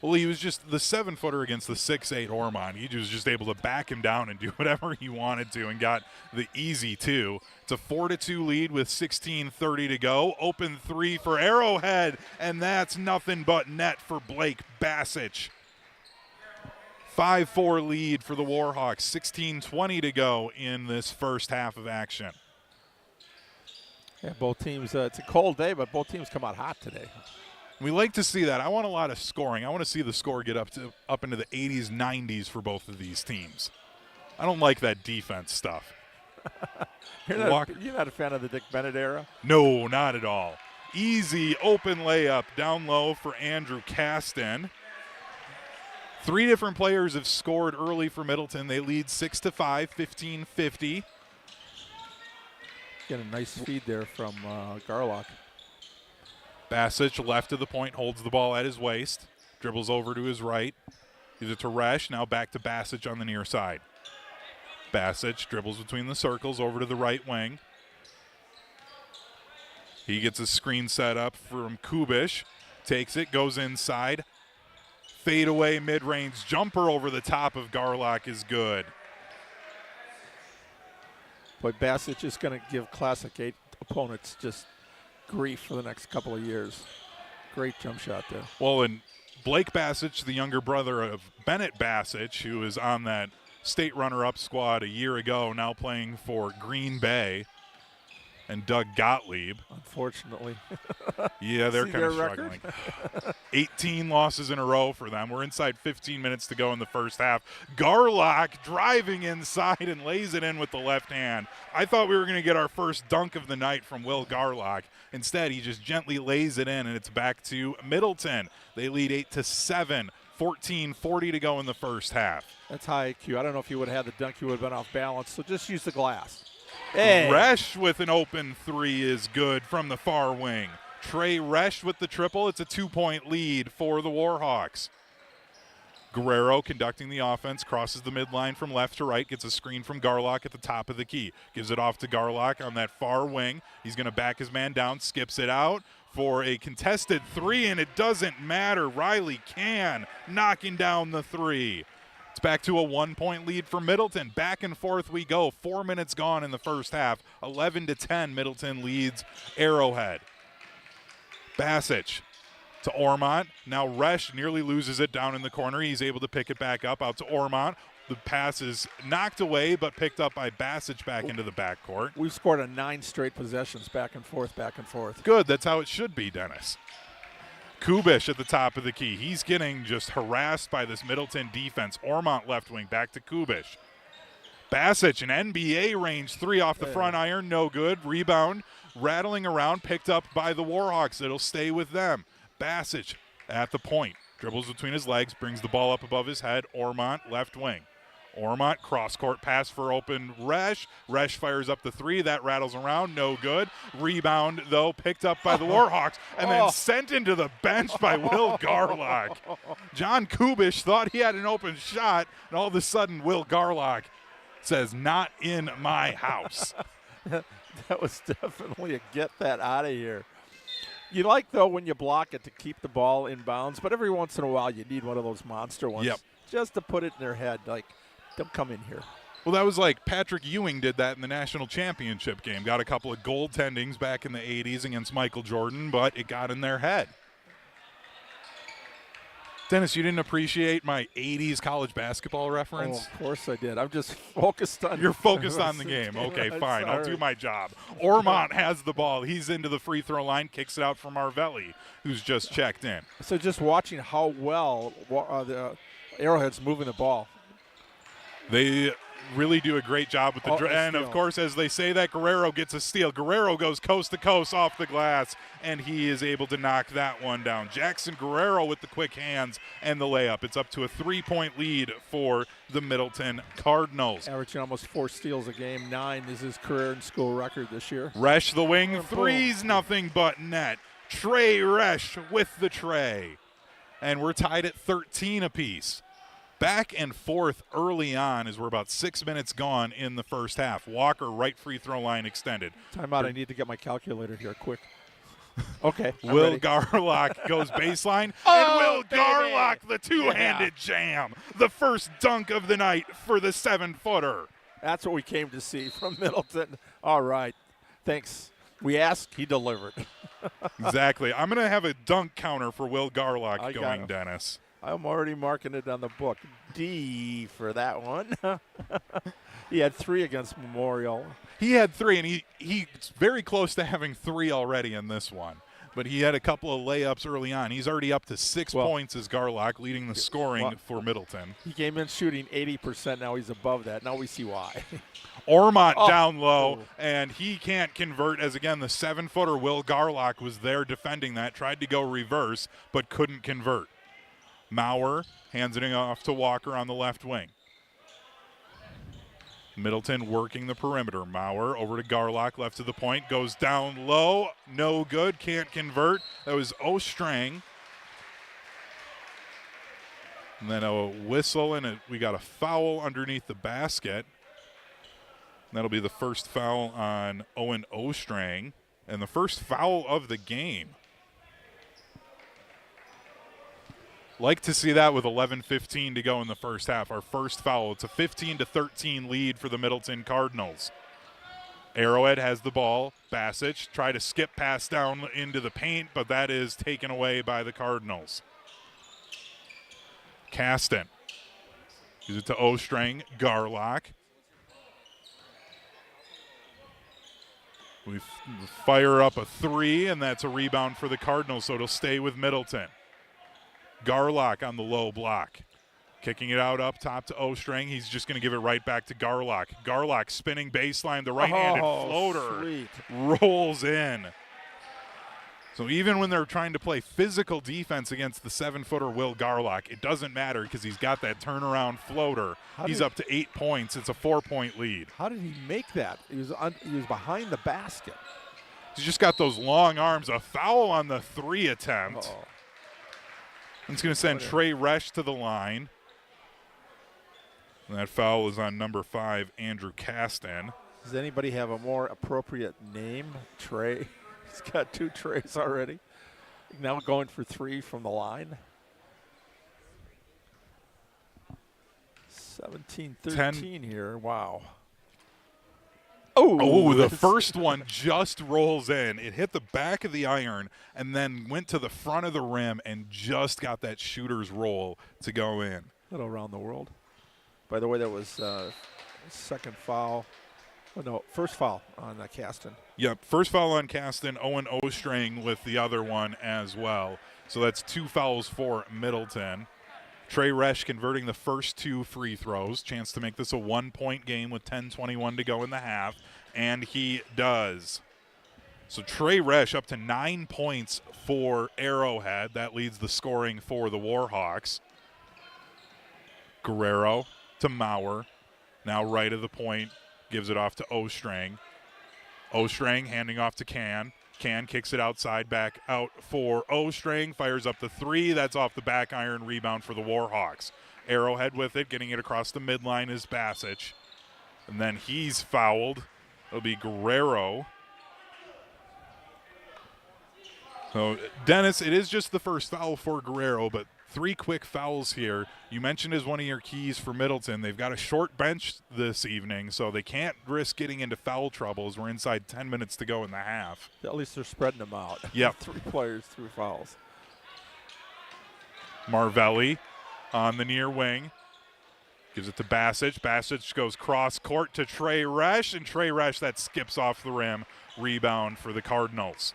Well, he was just the 7-footer against the 6'8" Ormont. He was just able to back him down and do whatever he wanted to and got the easy 2. It's a 4-2 lead with 16:30 to go. Open 3 for Arrowhead, and that's nothing but net for Blake Bassich. 5-4 lead for the Warhawks. 16:20 to go in this first half of action. Yeah, both teams, it's a cold day, but both teams come out hot today. We like to see that. I want a lot of scoring. I want to see the score get up into the 80s, 90s for both of these teams. I don't like that defense stuff. You're not a fan of the Dick Bennett era? No, not at all. Easy open layup down low for Andrew Caston. 3 different players have scored early for Middleton. They lead 6-5, 15-50. Get a nice feed there from Garlock. Bassich, left of the point, holds the ball at his waist. Dribbles over to his right. Gives it to Resch. Now back to Bassich on the near side. Bassich dribbles between the circles over to the right wing. He gets a screen set up from Kubish. Takes it, goes inside. Fadeaway mid-range jumper over the top of Garlock is good. Boy, Bassich is going to give Classic 8 opponents just grief for the next couple of years. Great jump shot there. Well, and Blake Bassich, the younger brother of Bennett Bassich, who was on that state runner-up squad a year ago, now playing for Green Bay, and Doug Gottlieb. Unfortunately. Yeah, they're kind of struggling. 18 losses in a row for them. We're inside 15 minutes to go in the first half. Garlock driving inside and lays it in with the left hand. I thought we were going to get our first dunk of the night from Will Garlock. Instead, he just gently lays it in, and it's back to Middleton. They lead 8-7. 14:40 to go in the first half. That's high IQ. I don't know if you would have had the dunk, you would have been off balance, so just use the glass. Hey. Resch with an open 3 is good from the far wing. Trey Resch with the triple. It's a 2-point lead for the Warhawks. Guerrero conducting the offense, crosses the midline from left to right, gets a screen from Garlock at the top of the key. Gives it off to Garlock on that far wing. He's going to back his man down, skips it out for a contested 3, and it doesn't matter. Riley Can knocking down the 3. It's back to a 1-point lead for Middleton. Back and forth we go. 4 minutes gone in the first half. 11-10, Middleton leads Arrowhead. Bassich to Ormont. Now Resch nearly loses it down in the corner. He's able to pick it back up out to Ormont. The pass is knocked away but picked up by Bassich back into the backcourt. We've scored on 9 straight possessions, back and forth, back and forth. Good. That's how it should be, Dennis. Kubish at the top of the key. He's getting just harassed by this Middleton defense. Ormont left wing, back to Kubish. Bassich, an NBA range 3 off the front iron, no good. Rebound, rattling around, picked up by the Warhawks. It'll stay with them. Bassich at the point. Dribbles between his legs, brings the ball up above his head. Ormont left wing. Ormont, cross-court pass for open Resch. Resch fires up the 3. That rattles around. No good. Rebound, though, picked up by the Warhawks and then sent into the bench by Will Garlock. John Kubish thought he had an open shot, and all of a sudden Will Garlock says, "Not in my house." That was definitely a get that out of here. You like, though, when you block it to keep the ball in bounds, but every once in a while you need one of those monster ones just to put it in their head, like, don't come in here. Well, that was like Patrick Ewing did that in the national championship game. Got a couple of goaltendings back in the 80s against Michael Jordan, but it got in their head. Dennis, you didn't appreciate my 80s college basketball reference? Oh, of course I did. I'm just focused on. You're focused on the game. Okay, fine. I'll do my job. Ormont has the ball. He's into the free throw line, kicks it out from Arvelli, who's just checked in. So just watching how well the Arrowhead's moving the ball. They really do a great job with the and of course, as they say that, Guerrero gets a steal. Guerrero goes coast to coast off the glass, and he is able to knock that one down. Jackson Guerrero with the quick hands and the layup. It's up to a 3-point lead for the Middleton Cardinals. Averaging almost 4 steals a game. 9 is his career and school record this year. Resch the wing, threes, nothing but net. Trey Resch with the tray. And we're tied at 13 apiece. Back and forth early on as we're about 6 minutes gone in the first half. Walker, right free throw line extended. Timeout. I need to get my calculator here quick. Okay. Will Garlock goes baseline. And Will Garlock, the two-handed jam. The first dunk of the night for the 7-footer. That's what we came to see from Middleton. All right. Thanks. We asked, he delivered. Exactly. I'm going to have a dunk counter for Will Garlock going, Dennis. I'm already marking it on the book. D for that one. He had 3 against Memorial. He had 3, and he's very close to having 3 already in this one. But he had a couple of layups early on. He's already up to 6 points as Garlock, leading the scoring for Middleton. He came in shooting 80%. Now he's above that. Now we see why. Ormont down low, and he can't convert as, again, the 7-footer Will Garlock was there defending that, tried to go reverse, but couldn't convert. Maurer hands it off to Walker on the left wing. Middleton working the perimeter. Maurer over to Garlock, left to the point, goes down low, no good, can't convert. That was Ostrang. And then a whistle, and we got a foul underneath the basket. And that'll be the first foul on Owen Ostrang, and the first foul of the game. Like to see that with 11:15 to go in the first half. Our first foul. It's a 15-13 lead for the Middleton Cardinals. Arrowhead has the ball. Bassich try to skip pass down into the paint, but that is taken away by the Cardinals. Caston gives it to Ostrang. Garlock. We fire up a 3, and that's a rebound for the Cardinals, so it'll stay with Middleton. Garlock on the low block. Kicking it out up top to Ostrang. He's just going to give it right back to Garlock. Garlock spinning baseline. The right-handed floater rolls in. So even when they're trying to play physical defense against the 7-footer Will Garlock, it doesn't matter because he's got that turnaround floater. He's up to 8 points. It's a 4-point lead. How did he make that? He was behind the basket. He's just got those long arms. A foul on the 3 attempt. It's going to send Trey Resch to the line. And that foul is on number 5, Andrew Caston. Does anybody have a more appropriate name? Trey. He's got 2 Treys already. Now going for 3 from the line. 17-13 here. Wow. Oh, the first one just rolls in. It hit the back of the iron and then went to the front of the rim and just got that shooter's roll to go in. Little around the world. By the way, that was second foul. Oh, no, first foul on Caston. Yep, first foul on Caston. Owen Ostrang with the other one as well. So that's 2 fouls for Middleton. Trey Resch converting the first 2 free throws. Chance to make this a 1-point game with 10:21 to go in the half. And he does. So Trey Resch up to 9 points for Arrowhead. That leads the scoring for the Warhawks. Guerrero to Maurer. Now right of the point. Gives it off to Ostrang. Ostrang handing off to Can. Can kicks it outside, back out for Ostrang. Fires up the 3. That's off the back iron. Rebound for the Warhawks. Arrowhead with it. Getting it across the midline is Bassich. And then he's fouled. It'll be Guerrero. So, Dennis, it is just the first foul for Guerrero, but 3 quick fouls here. You mentioned as one of your keys for Middleton. They've got a short bench this evening, so they can't risk getting into foul trouble as we're inside 10 minutes to go in the half. At least they're spreading them out. Yep. 3 players, 3 fouls. Marvelli on the near wing. Gives it to Basic. Basic goes cross court to Trey Resch, and Trey Resch that skips off the rim. Rebound for the Cardinals.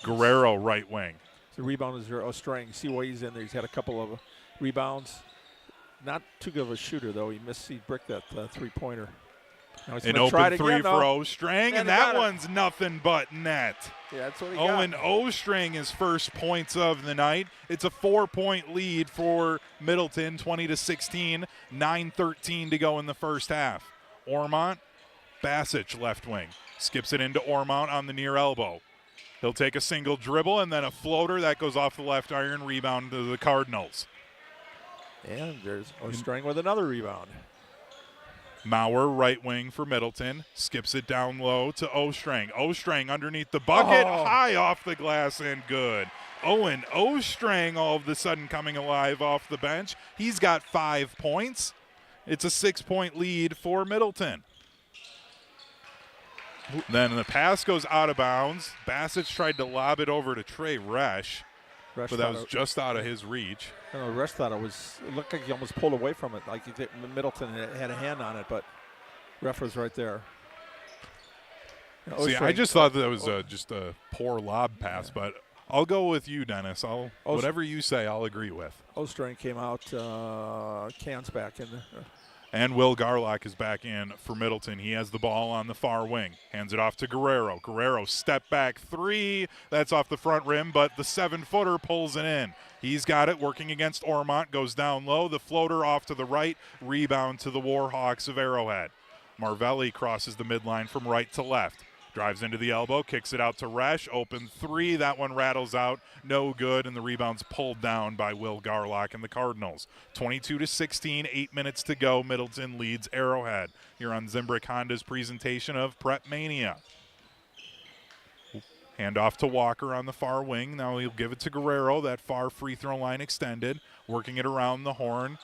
Guerrero right wing. The rebound is Ostrang. See why he's in there. He's had a couple of rebounds. Not too good of a shooter, though. He bricked that three-pointer. An open three for Ostrang, and that one's nothing but net. Yeah, that's what he Owen got. Ostrang, his first points of the night. It's a 4-point lead for Middleton, 20-16, 9:13 to go in the first half. Ormont, Basic left wing. Skips it into Ormont on the near elbow. He'll take a single dribble and then a floater that goes off the left iron, rebound to the Cardinals. And there's Ostrang with another rebound. Maurer, right wing for Middleton, skips it down low to Ostrang. Ostrang underneath the bucket, high off the glass and good. Owen Ostrang all of a sudden coming alive off the bench. He's got 5 points. It's a 6-point lead for Middleton. Then the pass goes out of bounds. Basic tried to lob it over to Trey Resch, but that was just out of his reach. I don't know, Resch thought it looked like he almost pulled away from it, like Middleton had a hand on it, but ref was right there. See, I just thought that was just a poor lob pass, but I'll go with you, Dennis. Whatever you say, I'll agree with. Ostrang came out, Can's back in there. And Will Garlock is back in for Middleton. He has the ball on the far wing. Hands it off to Guerrero. Guerrero step back three. That's off the front rim, but the 7-footer pulls it in. He's got it working against Ormont. Goes down low. The floater off to the right. Rebound to the Warhawks of Arrowhead. Marvelli crosses the midline from right to left. Drives into the elbow, kicks it out to Resch. Open three. That one rattles out. No good, and the rebound's pulled down by Will Garlock and the Cardinals. 22-16, 8 minutes to go. Middleton leads Arrowhead. Here on ZIMBRICK Honda's presentation of PrepMania. Hand off to Walker on the far wing. Now he'll give it to Guerrero. That far free throw line extended. Working it around the horn.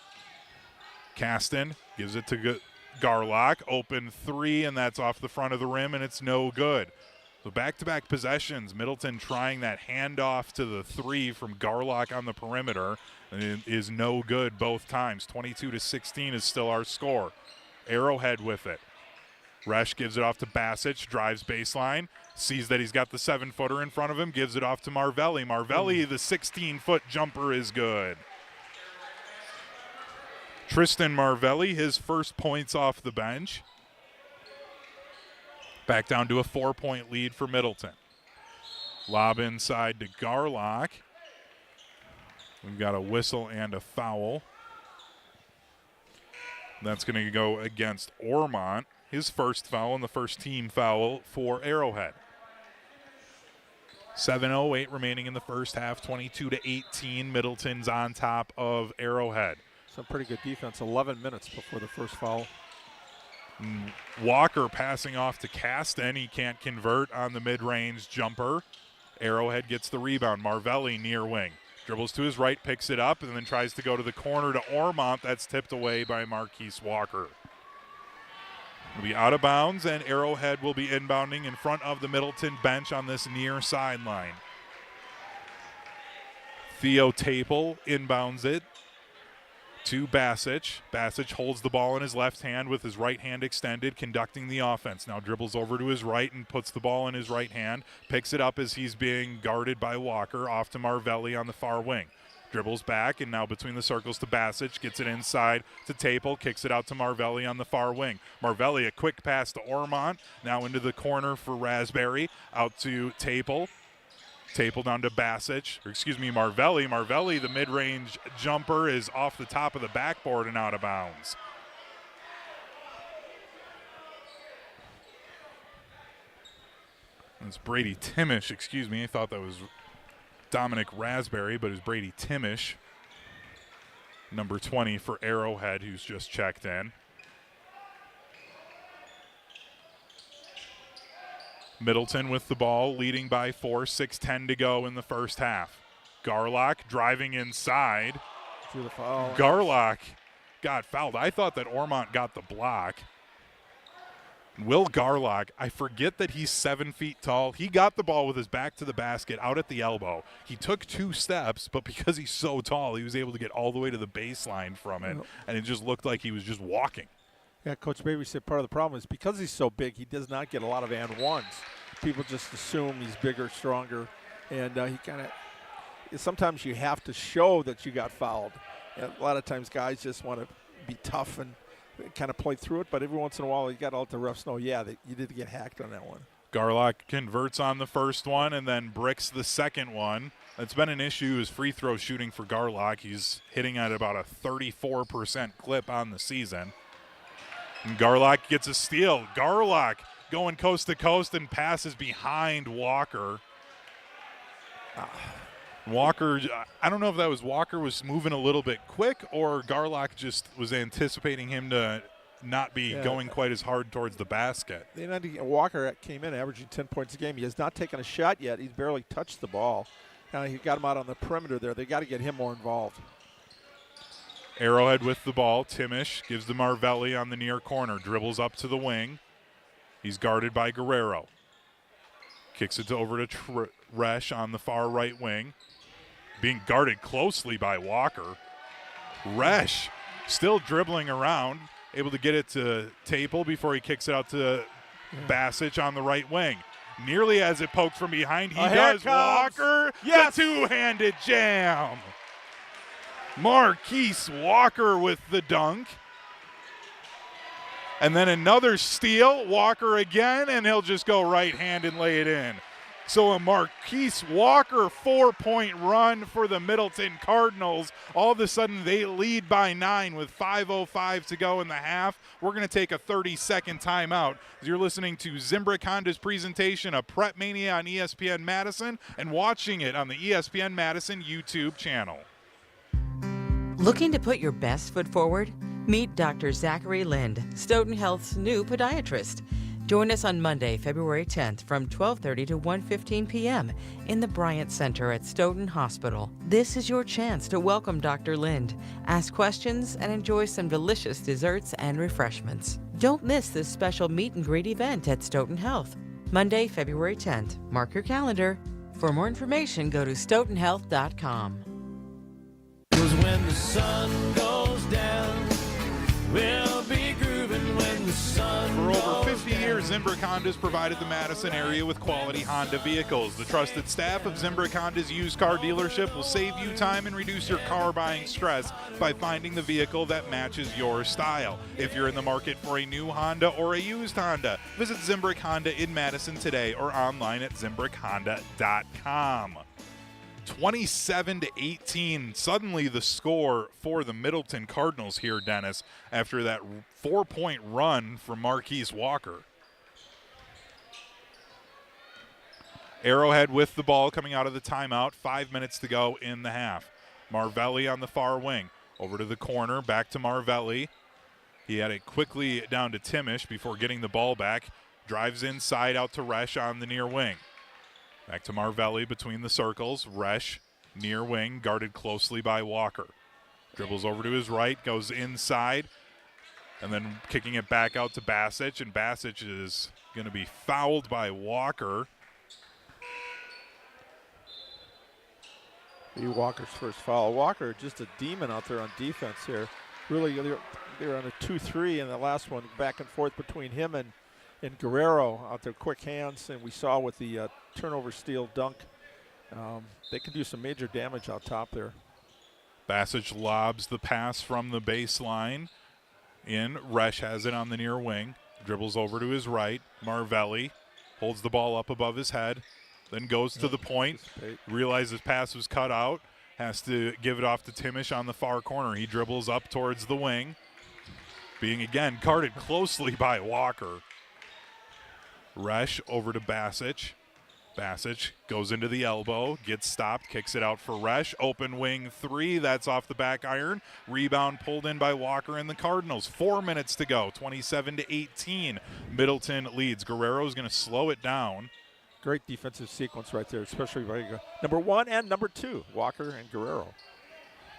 Caston gives it to Garlock, open three, and that's off the front of the rim, and it's no good. So back-to-back possessions, Middleton trying that handoff to the three from Garlock on the perimeter, and it is no good both times. 22-16 is still our score. Arrowhead with it. Resch gives it off to Basic, drives baseline, sees that he's got the 7-footer in front of him, gives it off to Marvelli. Marvelli, the 16-foot jumper is good. Tristan Marvelli, his first points off the bench. Back down to a 4-point lead for Middleton. Lob inside to Garlock. We've got a whistle and a foul. That's going to go against Ormont. His first foul and the first team foul for Arrowhead. 7:08 remaining in the first half, 22-18. Middleton's on top of Arrowhead. Some pretty good defense. 11 minutes before the first foul. Walker passing off to Caston. He can't convert on the mid-range jumper. Arrowhead gets the rebound. Marvelli near wing. Dribbles to his right, picks it up, and then tries to go to the corner to Ormont. That's tipped away by Marquise Walker. Will be out of bounds, and Arrowhead will be inbounding in front of the Middleton bench on this near sideline. Theo Taple inbounds it to Basic. Basic holds the ball in his left hand with his right hand extended, conducting the offense. Now dribbles over to his right and puts the ball in his right hand. Picks it up as he's being guarded by Walker. Off to Marvelli on the far wing. Dribbles back and now between the circles to Basic. Gets it inside to Taple. Kicks it out to Marvelli on the far wing. Marvelli, a quick pass to Ormont. Now into the corner for Raspberry. Out to Taple. Taple down to Marvelli. Marvelli, the mid-range jumper is off the top of the backboard and out of bounds. It's Brady Timish, I thought that was Dominic Raspberry, but it's Brady Timish, number 20 for Arrowhead, who's just checked in. Middleton with the ball, leading by 4, 6:10 to go in the first half. Garlock driving inside. Through the foul. Garlock got fouled. I thought that Ormont got the block. Will Garlock, I forget that he's 7 feet tall. He got the ball with his back to the basket out at the elbow. He took 2 steps, but because he's so tall, he was able to get all the way to the baseline from it, and it just looked like he was just walking. Yeah, Coach Baby said part of the problem is because he's so big, he does not get a lot of and ones. People just assume he's bigger, stronger, and he kind of – sometimes you have to show that you got fouled. And a lot of times guys just want to be tough and kind of play through it, but every once in a while you got to let the refs know, yeah, that you did get hacked on that one. Garlock converts on the first one and then bricks the second one. It's been an issue is free throw shooting for Garlock. He's hitting at about a 34% clip on the season. And Garlock gets a steal. Garlock going coast to coast and passes behind Walker. Walker, I don't know if that was Walker was moving a little bit quick or Garlock just was anticipating him to not be going quite as hard towards the basket. Walker came in averaging 10 points a game. He has not taken a shot yet. He's barely touched the ball. He got him out on the perimeter there. They got to get him more involved. Arrowhead with the ball. Timish gives to Marvelli on the near corner. Dribbles up to the wing. He's guarded by Guerrero. Kicks it over to Resch on the far right wing. Being guarded closely by Walker. Resch still dribbling around. Able to get it to Taple before he kicks it out to Basic on the right wing. Nearly as it poked from behind. He does. Walker, the two-handed jam. Marquise Walker with the dunk. And then another steal. Walker again, and he'll just go right hand and lay it in. So a Marquise Walker 4-point run for the Middleton Cardinals. All of a sudden they lead by 9 with 5:05 to go in the half. We're going to take a 30-second timeout. You're listening to ZIMBRICK Honda's presentation of PrepMania on ESPN Madison and watching it on the ESPN Madison YouTube channel. Looking to put your best foot forward? Meet Dr. Zachary Lind, Stoughton Health's new podiatrist. Join us on Monday, February 10th from 12:30 to 1:15 p.m. in the Bryant Center at Stoughton Hospital. This is your chance to welcome Dr. Lind, ask questions, and enjoy some delicious desserts and refreshments. Don't miss this special meet and greet event at Stoughton Health, Monday, February 10th. Mark your calendar. For more information, go to stoughtonhealth.com. 'Cause when the sun goes down, we'll be grooving when the sun For goes over 50 down. years, ZIMBRICK Honda's provided the Madison area with quality Honda vehicles. The trusted staff of ZIMBRICK Honda's used car dealership will save you time and reduce your car buying stress by finding the vehicle that matches your style. If you're in the market for a new Honda or a used Honda, visit ZIMBRICK Honda in Madison today or online at ZIMBRICKHonda.com. 27-18, suddenly the score for the Middleton Cardinals here, Dennis, after that 4-point run from Marquise Walker. Arrowhead with the ball coming out of the timeout, 5 minutes to go in the half. Marvelli on the far wing, over to the corner, back to Marvelli. He had it quickly down to Timish before getting the ball back, drives inside out to Resch on the near wing. Back to Marvelli between the circles. Resch, near wing, guarded closely by Walker. Dribbles over to his right, goes inside, and then kicking it back out to Basic, and Basic is going to be fouled by Walker. Walker's first foul. Walker just a demon out there on defense here. Really, they're on a 2-3 in the last one, back and forth between him and Guerrero out there, quick hands, and we saw with the turnover steal dunk, they can do some major damage out top there. Basic lobs the pass from the baseline in. Resch has it on the near wing, dribbles over to his right. Marvelli holds the ball up above his head, then goes to the point, realizes pass was cut out, has to give it off to Timish on the far corner. He dribbles up towards the wing, being again guarded closely by Walker. Resch over to Basic. Basic goes into the elbow, gets stopped, kicks it out for Resch. Open wing 3, that's off the back iron. Rebound pulled in by Walker and the Cardinals. 4 minutes to go, 27-18. Middleton leads. Guerrero's going to slow it down. Great defensive sequence right there, especially by number 1 and number 2, Walker and Guerrero.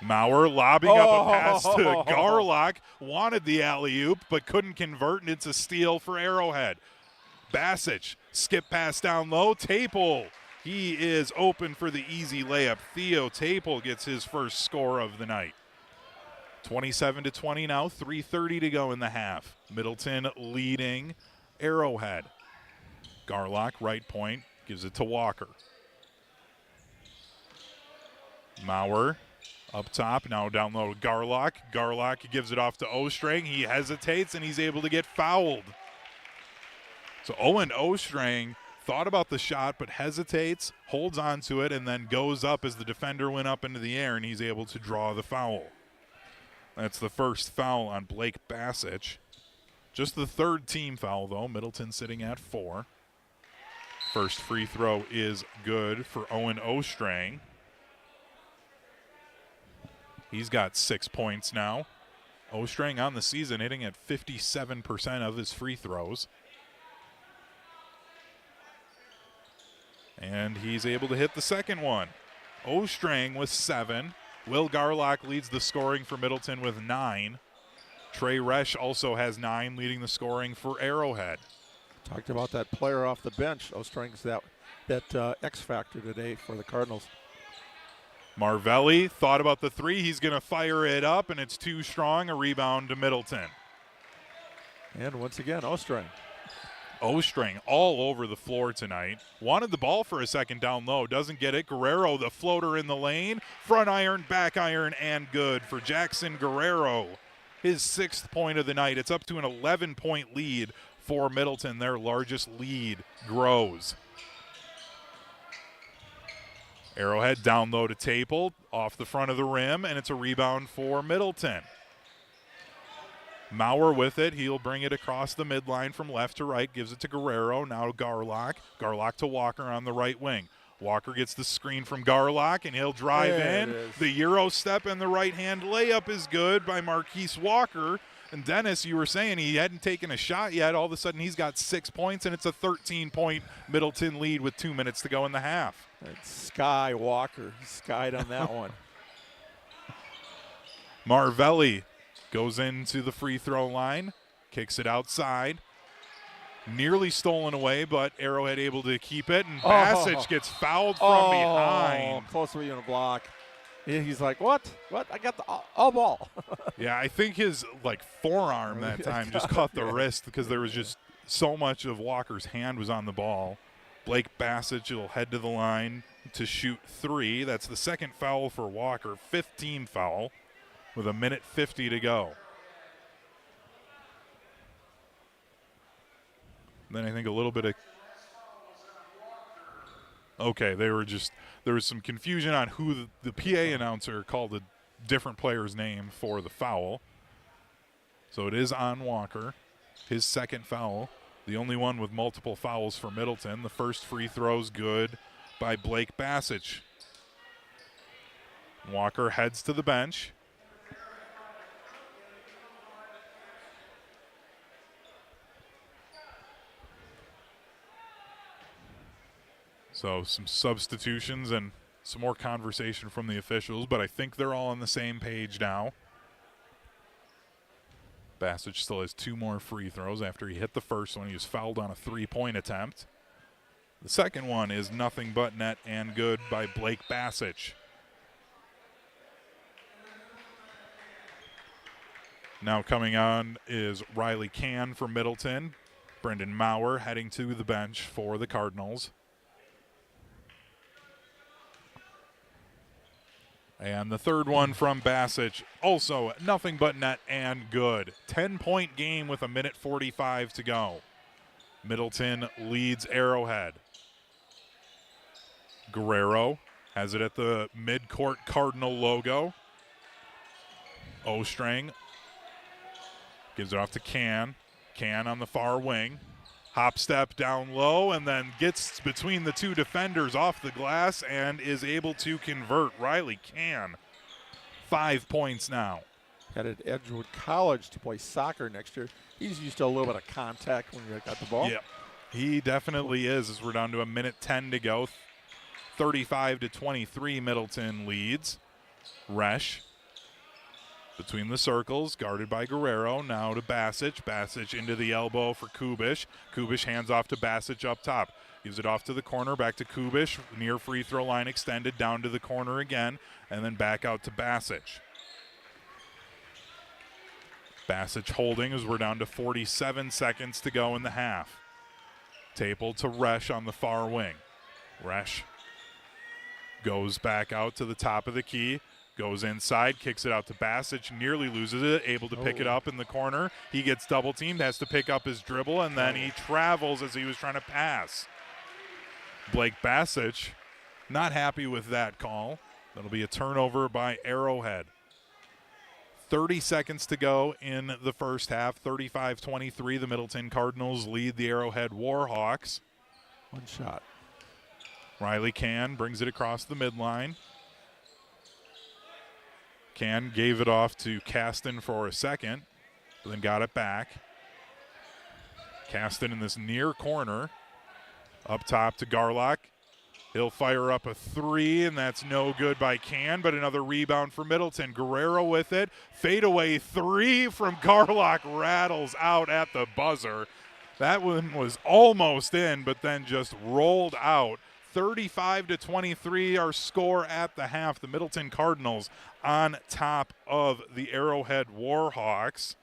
Maurer lobbing up a pass to Garlock. Wanted the alley-oop, but couldn't convert, and it's a steal for Arrowhead. Bassich, skip pass down low. Taple, he is open for the easy layup. Theo Taple gets his first score of the night. 27-20 now, 3:30 to go in the half. Middleton leading Arrowhead. Garlock, right point, gives it to Walker. Maurer up top, now down low to Garlock. Garlock gives it off to Ostrang. He hesitates, and he's able to get fouled. So Owen Ostrang thought about the shot, but hesitates, holds on to it, and then goes up as the defender went up into the air, and he's able to draw the foul. That's the first foul on Blake Bassich. Just the third team foul, though. Middleton sitting at 4. First free throw is good for Owen Ostrang. He's got 6 points now. Ostrang on the season hitting at 57% of his free throws. And he's able to hit the second one. Ostrang with 7. Will Garlock leads the scoring for Middleton with 9. Trey Resch also has 9, leading the scoring for Arrowhead. Talked about that player off the bench. Ostrang's that X factor today for the Cardinals. Marvelli thought about the 3. He's going to fire it up, and it's too strong. A rebound to Middleton. And once again, Ostrang. Ostrang all over the floor tonight. Wanted the ball for a second down low. Doesn't get it. Guerrero, the floater in the lane. Front iron, back iron, and good for Jackson Guerrero. His 6th point of the night. It's up to an 11-point lead for Middleton. Their largest lead grows. Arrowhead down low to Taple, off the front of the rim, and it's a rebound for Middleton. Maurer with it. He'll bring it across the midline from left to right, gives it to Guerrero, now to Garlock. Garlock to Walker on the right wing. Walker gets the screen from Garlock, and he'll drive in. The Euro step and the right-hand layup is good by Marquise Walker. And Dennis, you were saying he hadn't taken a shot yet. All of a sudden, he's got 6 points, and it's a 13-point Middleton lead with 2 minutes to go in the half. It's Sky Walker. He skied on that one. Marvelli goes into the free throw line, kicks it outside. Nearly stolen away, but Arrowhead able to keep it, and Bassich gets fouled from behind. Close to being a block. He's like, what? I got the all ball. Yeah, I think his forearm that time just caught the wrist because there was just so much of Walker's hand was on the ball. Blake Bassich will head to the line to shoot 3. That's the second foul for Walker, 5th team foul with 1:50 to go. Then I think a little bit of there was some confusion on who the PA announcer called a different player's name for the foul. So it is on Walker, his second foul, the only one with multiple fouls for Middleton. The first free throw's good by Blake Bassich. Walker heads to the bench. So some substitutions and some more conversation from the officials, but I think they're all on the same page now. Bassich still has 2 more free throws after he hit the first one. He was fouled on a 3-point attempt. The second one is nothing but net and good by Blake Bassich. Now coming on is Riley Cann for Middleton. Brendan Maurer heading to the bench for the Cardinals. And the third one from Bassich, also nothing but net and good. 10-point game with 1:45 to go. Middleton leads Arrowhead. Guerrero has it at the midcourt Cardinal logo. Ostrang gives it off to Cann. Cann on the far wing. Hop step down low and then gets between the 2 defenders off the glass and is able to convert. Riley Cann, 5 points now. Headed to Edgewood College to play soccer next year. He's used to a little bit of contact when you got the ball. Yep, he definitely is, as we're down to 1:10 to go. 35-23 Middleton leads. Resch Between the circles, guarded by Guerrero, now to Basic. Basic into the elbow for Kubish. Kubish hands off to Basic up top. Gives it off to the corner, back to Kubish. Near free throw line extended, down to the corner again, and then back out to Basic. Basic holding as we're down to 47 seconds to go in the half. Tapel to Resch on the far wing. Resch goes back out to the top of the key. Goes inside, kicks it out to Basic, nearly loses it, able to pick it up in the corner. He gets double teamed, has to pick up his dribble, and then he travels as he was trying to pass. Blake Basic not happy with that call. That'll be a turnover by Arrowhead. 30 seconds to go in the first half. 35-23, the Middleton Cardinals lead the Arrowhead Warhawks. One shot. Riley Can brings it across the midline. Can gave it off to Caston for a second, but then got it back. Caston in this near corner. Up top to Garlock. He'll fire up a three, and that's no good by Can, but another rebound for Middleton. Guerrero with it. Fadeaway three from Garlock rattles out at the buzzer. That one was almost in, but then just rolled out. 35-23, our score at the half. The Middleton Cardinals on top of the Arrowhead Warhawks.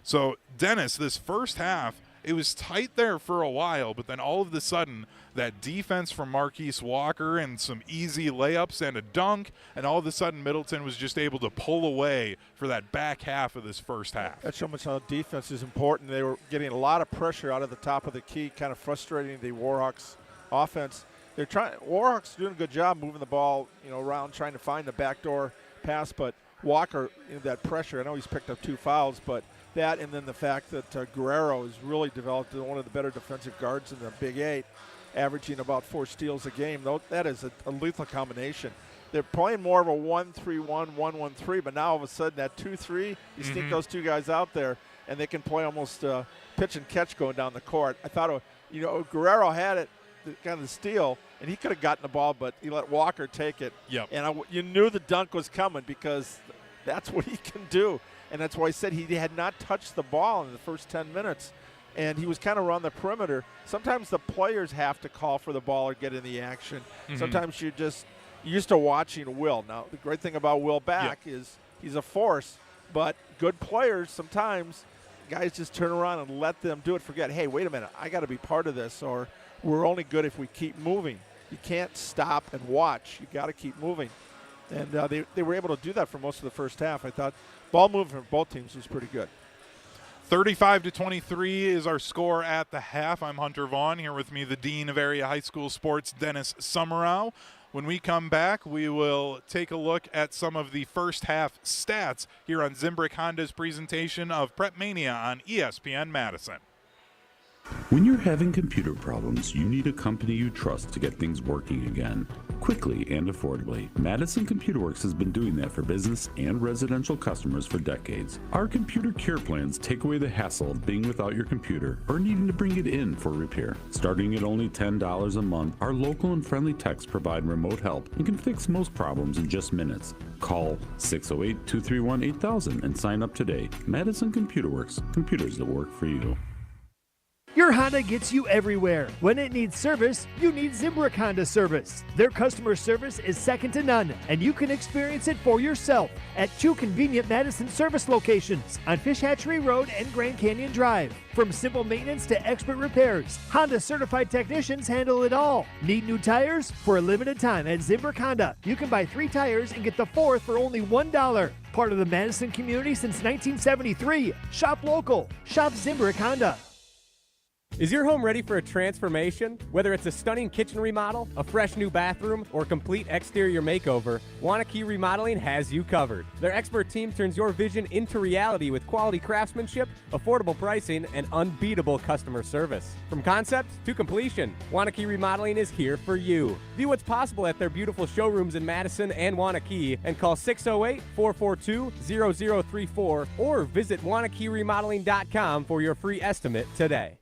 So, Dennis, this first half, it was tight there for a while, but then all of a sudden, that defense from Marquise Walker and some easy layups and a dunk, and all of a sudden Middleton was just able to pull away for that back half of this first half. That's so much how defense is important. They were getting a lot of pressure out of the top of the key, kind of frustrating the Warhawks offense. They're trying. Warhawks doing a good job moving the ball, around, trying to find the backdoor pass. But Walker, that pressure. I know he's picked up 2 fouls, but that, and then the fact that Guerrero has really developed one of the better defensive guards in the Big 8, averaging about 4 steals a game. That is a lethal combination. They're playing more of a 1-3-1, 1-1-3, but now all of a sudden that 2-3, you sneak those 2 guys out there, and they can play almost pitch and catch going down the court. I thought, Guerrero had it. Kind of the steal, and he could have gotten the ball, but he let Walker take it. Yep. And you knew the dunk was coming because that's what he can do. And that's why I said he had not touched the ball in the first 10 minutes, and he was kind of around the perimeter. Sometimes the players have to call for the ball or get in the action. Sometimes you're used to watching Will. Now, the great thing about Will back is he's a force, but good players sometimes, guys just turn around and let them do it. Forget, hey, wait a minute, I got to be part of this, or we're only good if we keep moving. You can't stop and watch. You got to keep moving. And they were able to do that for most of the first half. I thought ball movement from both teams was pretty good. 35-23 is our score at the half. I'm Hunter Vaughn, here with me, the Dean of Area High School Sports, Dennis Summerow. When we come back, we will take a look at some of the first half stats here on ZIMBRICK Honda's presentation of PrepMania on ESPN Madison. When you're having computer problems, you need a company you trust to get things working again, quickly and affordably. Madison Computer Works has been doing that for business and residential customers for decades. Our computer care plans take away the hassle of being without your computer or needing to bring it in for repair. Starting at only $10 a month, our local and friendly techs provide remote help and can fix most problems in just minutes. Call 608-231-8000 and sign up today. Madison Computer Works, computers that work for you. Your Honda gets you everywhere. When it needs service, you need ZIMBRICK Honda service. Their customer service is second to none, and you can experience it for yourself at 2 convenient Madison service locations on Fish Hatchery Road and Grand Canyon Drive. From simple maintenance to expert repairs, Honda certified technicians handle it all. Need new tires? For a limited time at ZIMBRICK Honda, you can buy 3 tires and get the 4th for only $1. Part of the Madison community since 1973. Shop local. Shop ZIMBRICK Honda. Is your home ready for a transformation? Whether it's a stunning kitchen remodel, a fresh new bathroom, or complete exterior makeover, WIAA Remodeling has you covered. Their expert team turns your vision into reality with quality craftsmanship, affordable pricing, and unbeatable customer service. From concept to completion, WIAA Remodeling is here for you. View what's possible at their beautiful showrooms in Madison and Wanakee and call 608-442-0034 or visit WanakeeRemodeling.com for your free estimate today.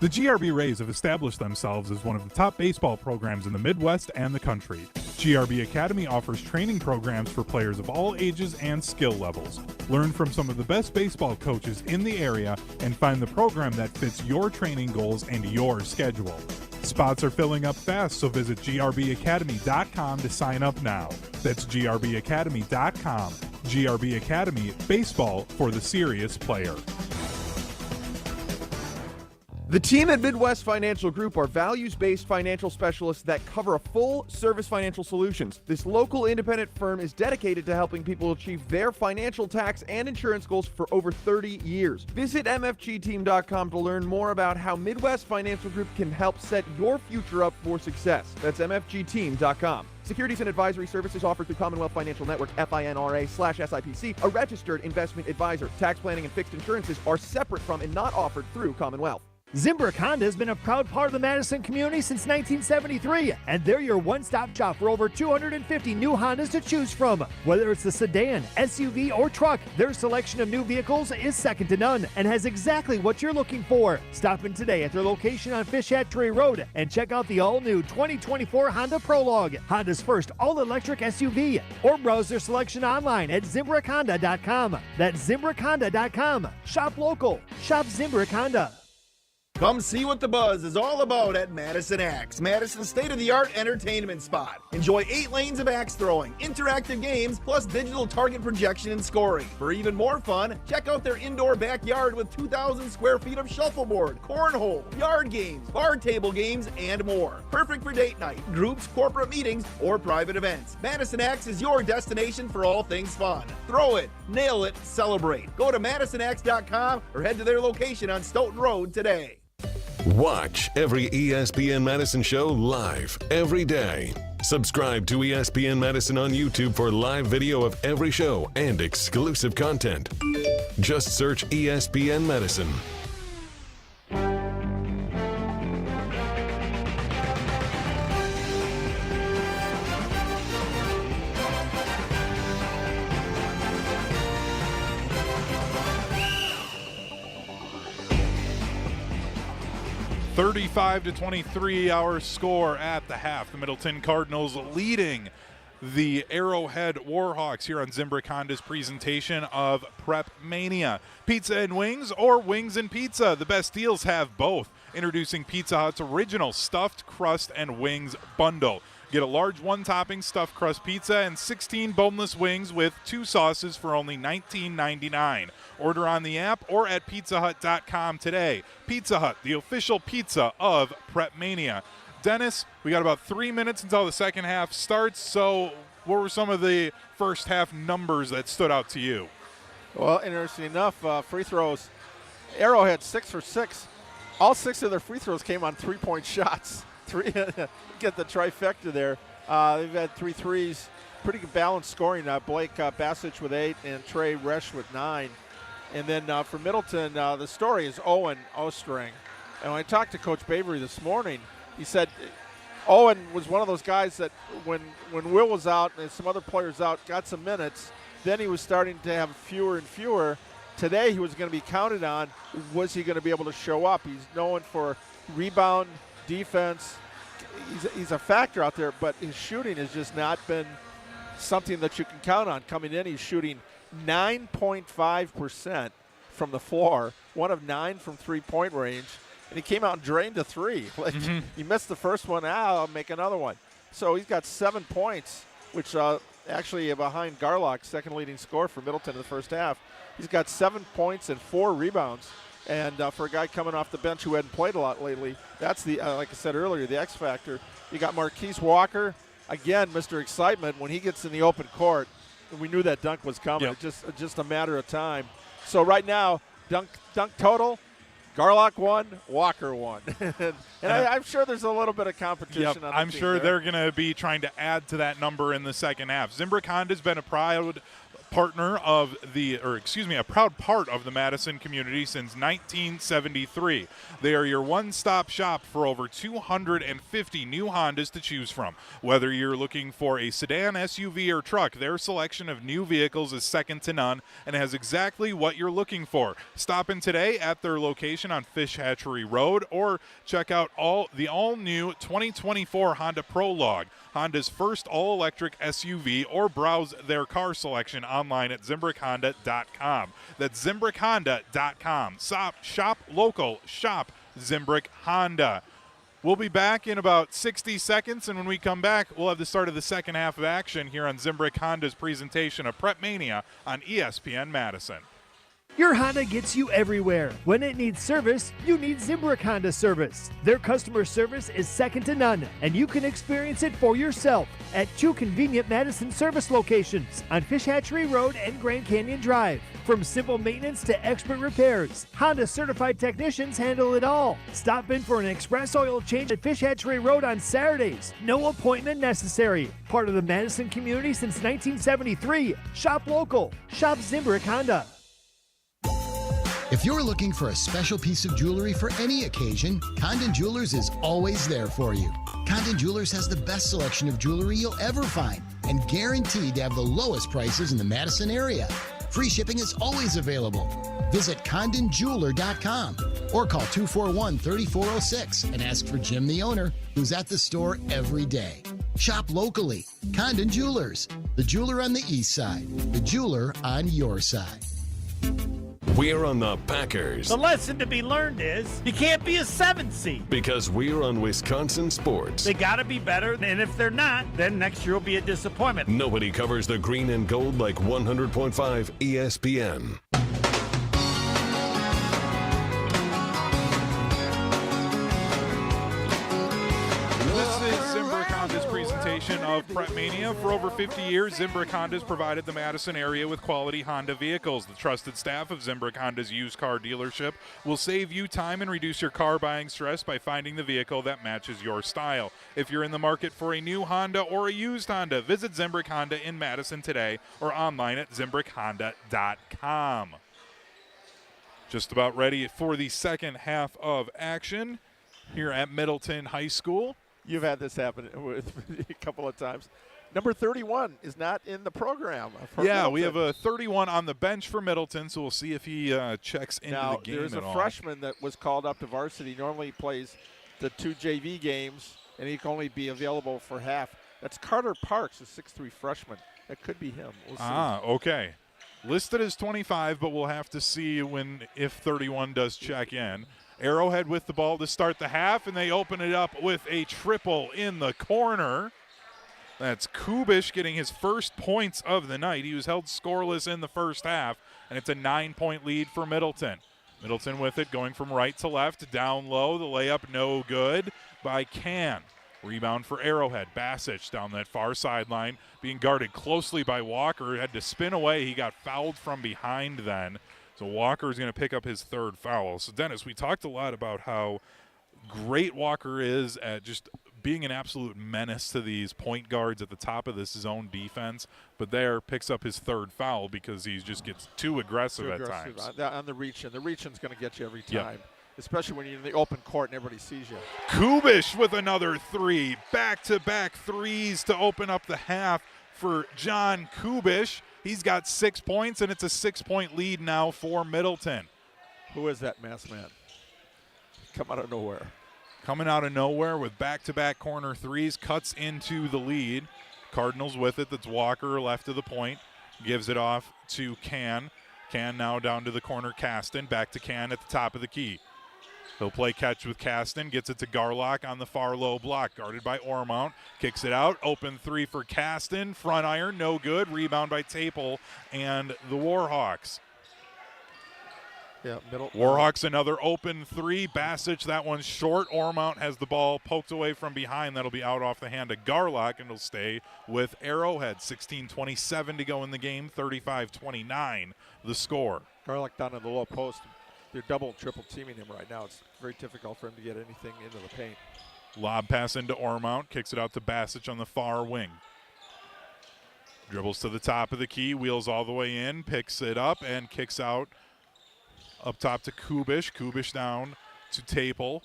The GRB Rays have established themselves as one of the top baseball programs in the Midwest and the country. GRB Academy offers training programs for players of all ages and skill levels. Learn from some of the best baseball coaches in the area and find the program that fits your training goals and your schedule. Spots are filling up fast, so visit grbacademy.com to sign up now. That's grbacademy.com. GRB Academy, baseball for the serious player. The team at Midwest Financial Group are values-based financial specialists that cover a full-service financial solutions. This local independent firm is dedicated to helping people achieve their financial, tax, and insurance goals for over 30 years. Visit mfgteam.com to learn more about how Midwest Financial Group can help set your future up for success. That's mfgteam.com. Securities and advisory services offered through Commonwealth Financial Network, FINRA/SIPC, a registered investment advisor. Tax planning and fixed insurances are separate from and not offered through Commonwealth. ZIMBRICK Honda has been a proud part of the Madison community since 1973, and they're your one-stop shop for over 250 new Hondas to choose from. Whether it's the sedan, SUV, or truck, their selection of new vehicles is second to none and has exactly what you're looking for. Stop in today at their location on Fish Hatchery Road and check out the all-new 2024 Honda Prologue, Honda's first all-electric SUV, or browse their selection online at ZIMBRICKHonda.com. That's ZIMBRICKHonda.com. Shop local. Shop ZIMBRICK Honda. Come see what the buzz is all about at Madison Axe, Madison's state-of-the-art entertainment spot. Enjoy 8 lanes of axe throwing, interactive games, plus digital target projection and scoring. For even more fun, check out their indoor backyard with 2,000 square feet of shuffleboard, cornhole, yard games, bar table games, and more. Perfect for date night, groups, corporate meetings, or private events. Madison Axe is your destination for all things fun. Throw it, nail it, celebrate. Go to MadisonAxe.com or head to their location on Stoughton Road today. Watch every ESPN Madison show live every day. Subscribe to ESPN Madison on YouTube for live video of every show and exclusive content. Just search ESPN Madison. (35-23) our score at the half. The Middleton Cardinals leading the Arrowhead Warhawks here on ZIMBRICK Honda's presentation of PrepMania. Pizza and wings or wings and pizza? The best deals have both. Introducing Pizza Hut's original stuffed crust and wings bundle. Get a large one-topping stuffed crust pizza and 16 boneless wings with 2 sauces for only $19.99. Order on the app or at pizzahut.com today. Pizza Hut, the official pizza of PrepMania. Dennis, we got about 3 minutes until the second half starts, so what were some of the first half numbers that stood out to you? Well, interesting enough, free throws. Arrowhead 6 for 6. All 6 of their free throws came on three-point shots. Get the trifecta there. They've had 3 threes. Pretty balanced scoring. Blake Bassich with 8 and Trey Resch with 9. And then for Middleton, the story is Owen Ostring. And when I talked to Coach Bavery this morning, he said Owen was one of those guys that when Will was out and some other players out, got some minutes, then he was starting to have fewer and fewer. Today he was going to be counted on. Was he going to be able to show up? He's known for rebound, defense. He's a factor out there, but his shooting has just not been something that you can count on. Coming in, he's shooting 9.5% from the floor, 1 of 9 from three-point range, and he came out and drained a 3. He missed the first one. I'll make another one. So he's got 7 points, which actually behind Garlock, second leading scorer for Middleton in the first half. He's got 7 points and 4 rebounds. And for a guy coming off the bench who hadn't played a lot lately, that's the, like I said earlier, the X factor. You got Marquise Walker, again, Mr. Excitement. When he gets in the open court, we knew that dunk was coming. Yep. It's just a matter of time. So right now, dunk total, Garlock 1, Walker 1. I'm sure there's a little bit of competition on the I'm team sure there. they're going to be trying to add to that number in the second half. ZIMBRICK Honda's been a proud partner of a proud part of the Madison community since 1973. They are your one-stop shop for over 250 new Hondas to choose from. Whether you're looking for a sedan, SUV, or truck, their selection of new vehicles is second to none and has exactly what you're looking for. Stop in today at their location on Fish Hatchery Road or check out the all-new 2024 Honda Prologue, Honda's first all-electric SUV, or browse their car selection online at ZIMBRICKHonda.com. That's ZIMBRICKHonda.com. Shop local. Shop ZIMBRICK Honda. We'll be back in about 60 seconds, and when we come back, we'll have the start of the second half of action here on ZIMBRICK Honda's presentation of PrepMania on ESPN Madison. Your Honda gets you everywhere. When it needs service, you need ZIMBRICK Honda service. Their customer service is second to none, and you can experience it for yourself at 2 convenient Madison service locations on Fish Hatchery Road and Grand Canyon Drive. From simple maintenance to expert repairs, Honda certified technicians handle it all. Stop in for an express oil change at Fish Hatchery Road on Saturdays. No appointment necessary. Part of the Madison community since 1973. Shop local. Shop ZIMBRICK Honda. If you're looking for a special piece of jewelry for any occasion, Condon Jewelers is always there for you. Condon Jewelers has the best selection of jewelry you'll ever find and guaranteed to have the lowest prices in the Madison area. Free shipping is always available. Visit CondonJeweler.com or call 241-3406 and ask for Jim, the owner, who's at the store every day. Shop locally. Condon Jewelers, the jeweler on the east side, the jeweler on your side. We're on the Packers. The lesson to be learned is you can't be a 7th seed. Because we're on Wisconsin sports. They got to be better, and if they're not, then next year will be a disappointment. Nobody covers the green and gold like 100.5 ESPN. Of PrepMania. For over 50 years, ZIMBRICK Honda has provided the Madison area with quality Honda vehicles. The trusted staff of ZIMBRICK Honda's used car dealership will save you time and reduce your car buying stress by finding the vehicle that matches your style. If you're in the market for a new Honda or a used Honda, visit ZIMBRICK Honda in Madison today or online at ZIMBRICKHonda.com. Just about ready for the second half of action here at Middleton High School. You've had this happen with a couple of times. Number 31 is not in the program. Yeah, Middleton. We have a 31 on the bench for Middleton, so we'll see if he checks into the game there's a freshman that was called up to varsity. Normally he plays the 2 JV games, and he can only be available for half. That's Carter Parks, a 6'3 freshman. That could be him. We'll see. Okay. Listed as 25, but we'll have to see if 31 does check in. Arrowhead with the ball to start the half, and they open it up with a triple in the corner. That's Kubish getting his first points of the night. He was held scoreless in the first half, and it's a 9-point lead for Middleton. Middleton with it, going from right to left, down low. The layup no good by Can. Rebound for Arrowhead. Basic down that far sideline, being guarded closely by Walker. Had to spin away. He got fouled from behind then. So Walker is going to pick up his third foul. So, Dennis, we talked a lot about how great Walker is at just being an absolute menace to these point guards at the top of this zone defense. But there picks up his third foul because he just gets too aggressive at times. On the reach, and the reaching's going to get you every time, especially when you're in the open court and everybody sees you. Kubish with another 3. Back-to-back threes to open up the half for John Kubish. He's got 6 points, and it's a 6-point lead now for Middleton. Who is that masked man? Come out of nowhere. Coming out of nowhere with back-to-back corner threes, cuts into the lead. Cardinals with it. That's Walker left of the point. Gives it off to Can. Can now down to the corner. Caston back to Can at the top of the key. He'll play catch with Caston, gets it to Garlock on the far low block, guarded by Ormount, kicks it out, open 3 for Caston, front iron, no good, rebound by Taple and the Warhawks. Yeah, Warhawks another open 3, Basic, that one's short, Ormount has the ball poked away from behind, that'll be out off the hand of Garlock, and it'll stay with Arrowhead. 16:27 to go in the game, 35-29 the score. Garlock down in the low post. They're double and triple teaming him right now. It's very difficult for him to get anything into the paint. Lob pass into Ormount, kicks it out to Basic on the far wing. Dribbles to the top of the key, wheels all the way in, picks it up, and kicks out up top to Kubish. Kubish down to Taple.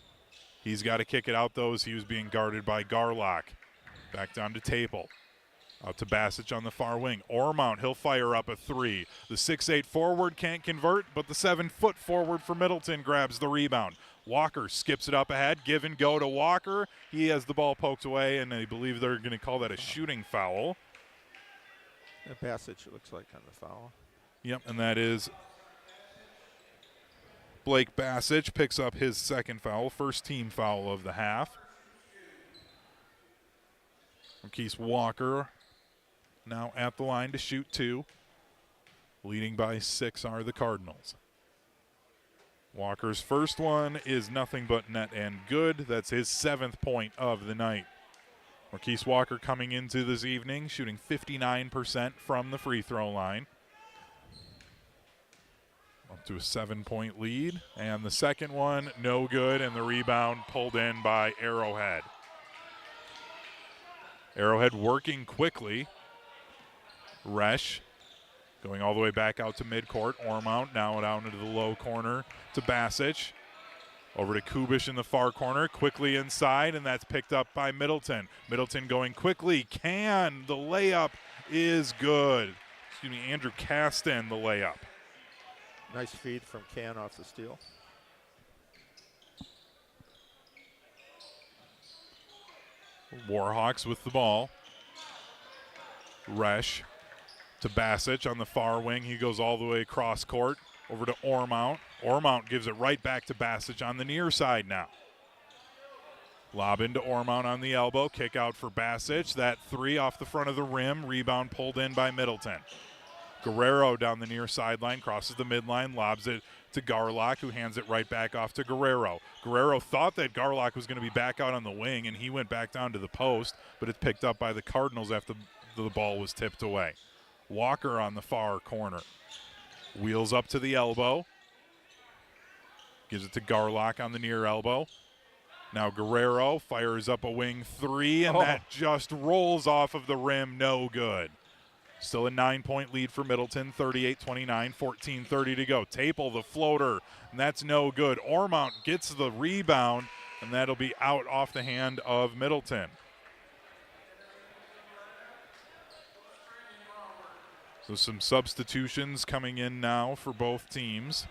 He's got to kick it out, though, as he was being guarded by Garlock. Back down to Taple. Out to Basic on the far wing. Ormont, he'll fire up a 3. The 6'8 forward can't convert, but the 7-foot forward for Middleton grabs the rebound. Walker skips it up ahead. Give and go to Walker. He has the ball poked away, and I believe they're going to call that a shooting foul. Basic, it looks like, on the foul. Yep, and that is Blake Basic picks up his second foul, first team foul of the half. Marquise Walker now at the line to shoot 2. Leading by 6 are the Cardinals. Walker's first one is nothing but net and good. That's his 7th point of the night. Marquise Walker coming into this evening, shooting 59% from the free throw line. Up to a 7-point lead. And the second one, no good, and the rebound pulled in by Arrowhead. Arrowhead working quickly. Resch going all the way back out to midcourt. Ormont now down into the low corner to Basic. Over to Kubish in the far corner, quickly inside, and that's picked up by Middleton. Middleton going quickly, the layup is good. Excuse me, Andrew Caston, the layup. Nice feed from Can off the steal. Warhawks with the ball. Resch to Basic on the far wing. He goes all the way across court over to Ormont. Ormont gives it right back to Basic on the near side now. Lob into Ormont on the elbow. Kick out for Basic. That 3 off the front of the rim. Rebound pulled in by Middleton. Guerrero down the near sideline, crosses the midline, lobs it to Garlock, who hands it right back off to Guerrero. Guerrero thought that Garlock was going to be back out on the wing, and he went back down to the post, but it's picked up by the Cardinals after the ball was tipped away. Walker on the far corner. Wheels up to the elbow. Gives it to Garlock on the near elbow. Now Guerrero fires up a wing 3, and that just rolls off of the rim, no good. Still a 9-point lead for Middleton, 38-29, 14:30 to go. Taple the floater, and that's no good. Ormont gets the rebound, and that'll be out off the hand of Middleton. So some substitutions coming in now for both teams.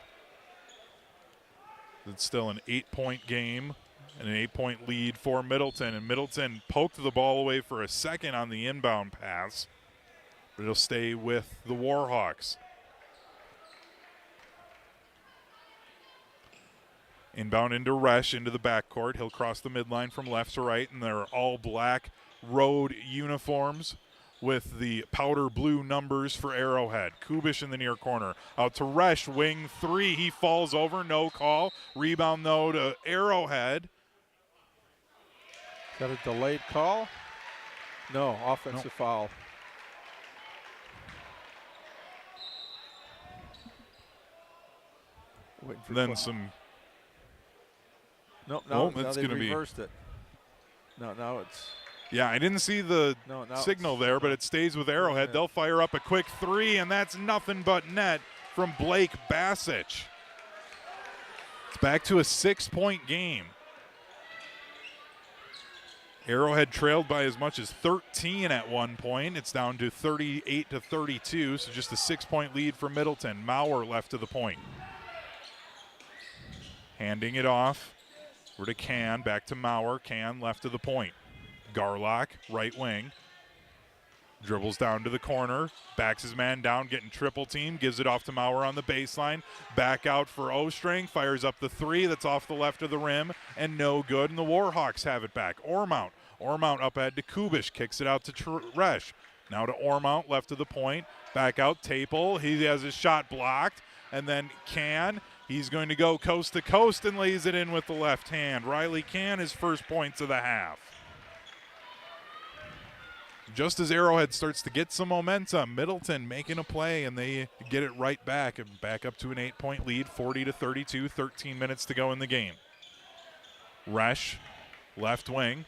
It's still an 8-point game and an 8-point lead for Middleton. And Middleton poked the ball away for a second on the inbound pass, but it'll stay with the Warhawks. Inbound into Resch into the backcourt. He'll cross the midline from left to right, and they're all black road uniforms with the powder blue numbers for Arrowhead. Kubish in the near corner. Out to Resch, wing 3. He falls over, no call. Rebound, though, to Arrowhead. Got a delayed call? No, offensive foul. Then some. No, it's going to be. Reversed it. No, now it's. Yeah, I didn't see the signal there, but it stays with Arrowhead. They'll fire up a quick 3, and that's nothing but net from Blake Basic. It's back to a 6-point game. Arrowhead trailed by as much as 13 at one point. It's down to 38-32, so just a 6-point lead for Middleton. Maurer left to the point. Handing it off. Over to Can, back to Maurer. Can left to the point. Garlock, right wing. Dribbles down to the corner. Backs his man down, getting triple team. Gives it off to Maurer on the baseline. Back out for Ostring. Fires up the 3. That's off the left of the rim. And no good. And the Warhawks have it back. Ormont. Ormont up ahead to Kubish. Kicks it out to Resch. Now to Ormont, left to the point. Back out, Taple. He has his shot blocked. And then Can. He's going to go coast to coast and lays it in with the left hand. Riley Can, his first points of the half. Just as Arrowhead starts to get some momentum, Middleton making a play, and they get it right back and back up to an 8-point lead, 40-32, 13 minutes to go in the game. Resch, left wing,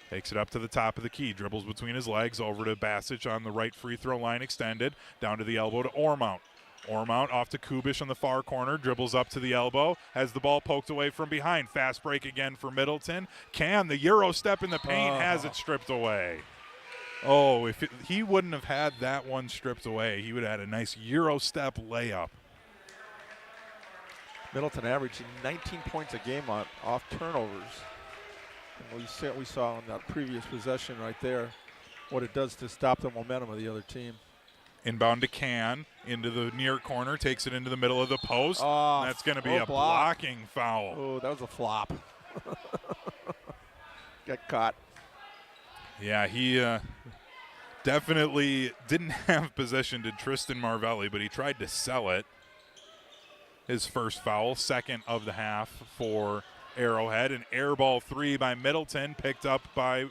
takes it up to the top of the key, dribbles between his legs over to Basic on the right free throw line extended, down to the elbow to Ormont. Ormont off to Kubish on the far corner, dribbles up to the elbow, has the ball poked away from behind. Fast break again for Middleton. Can, the Euro step in the paint, has it stripped away. Oh, if he wouldn't have had that one stripped away, he would have had a nice Euro step layup. Middleton averaging 19 points a game off turnovers. And we saw on that previous possession right there what it does to stop the momentum of the other team. Inbound to Can, into the near corner, takes it into the middle of the post. That's going to be a blocking foul. Oh, that was a flop. Got caught. Yeah, he definitely didn't have possession to Tristan Marvelli, but he tried to sell it. His first foul, second of the half for Arrowhead. An air ball three by Middleton, picked up by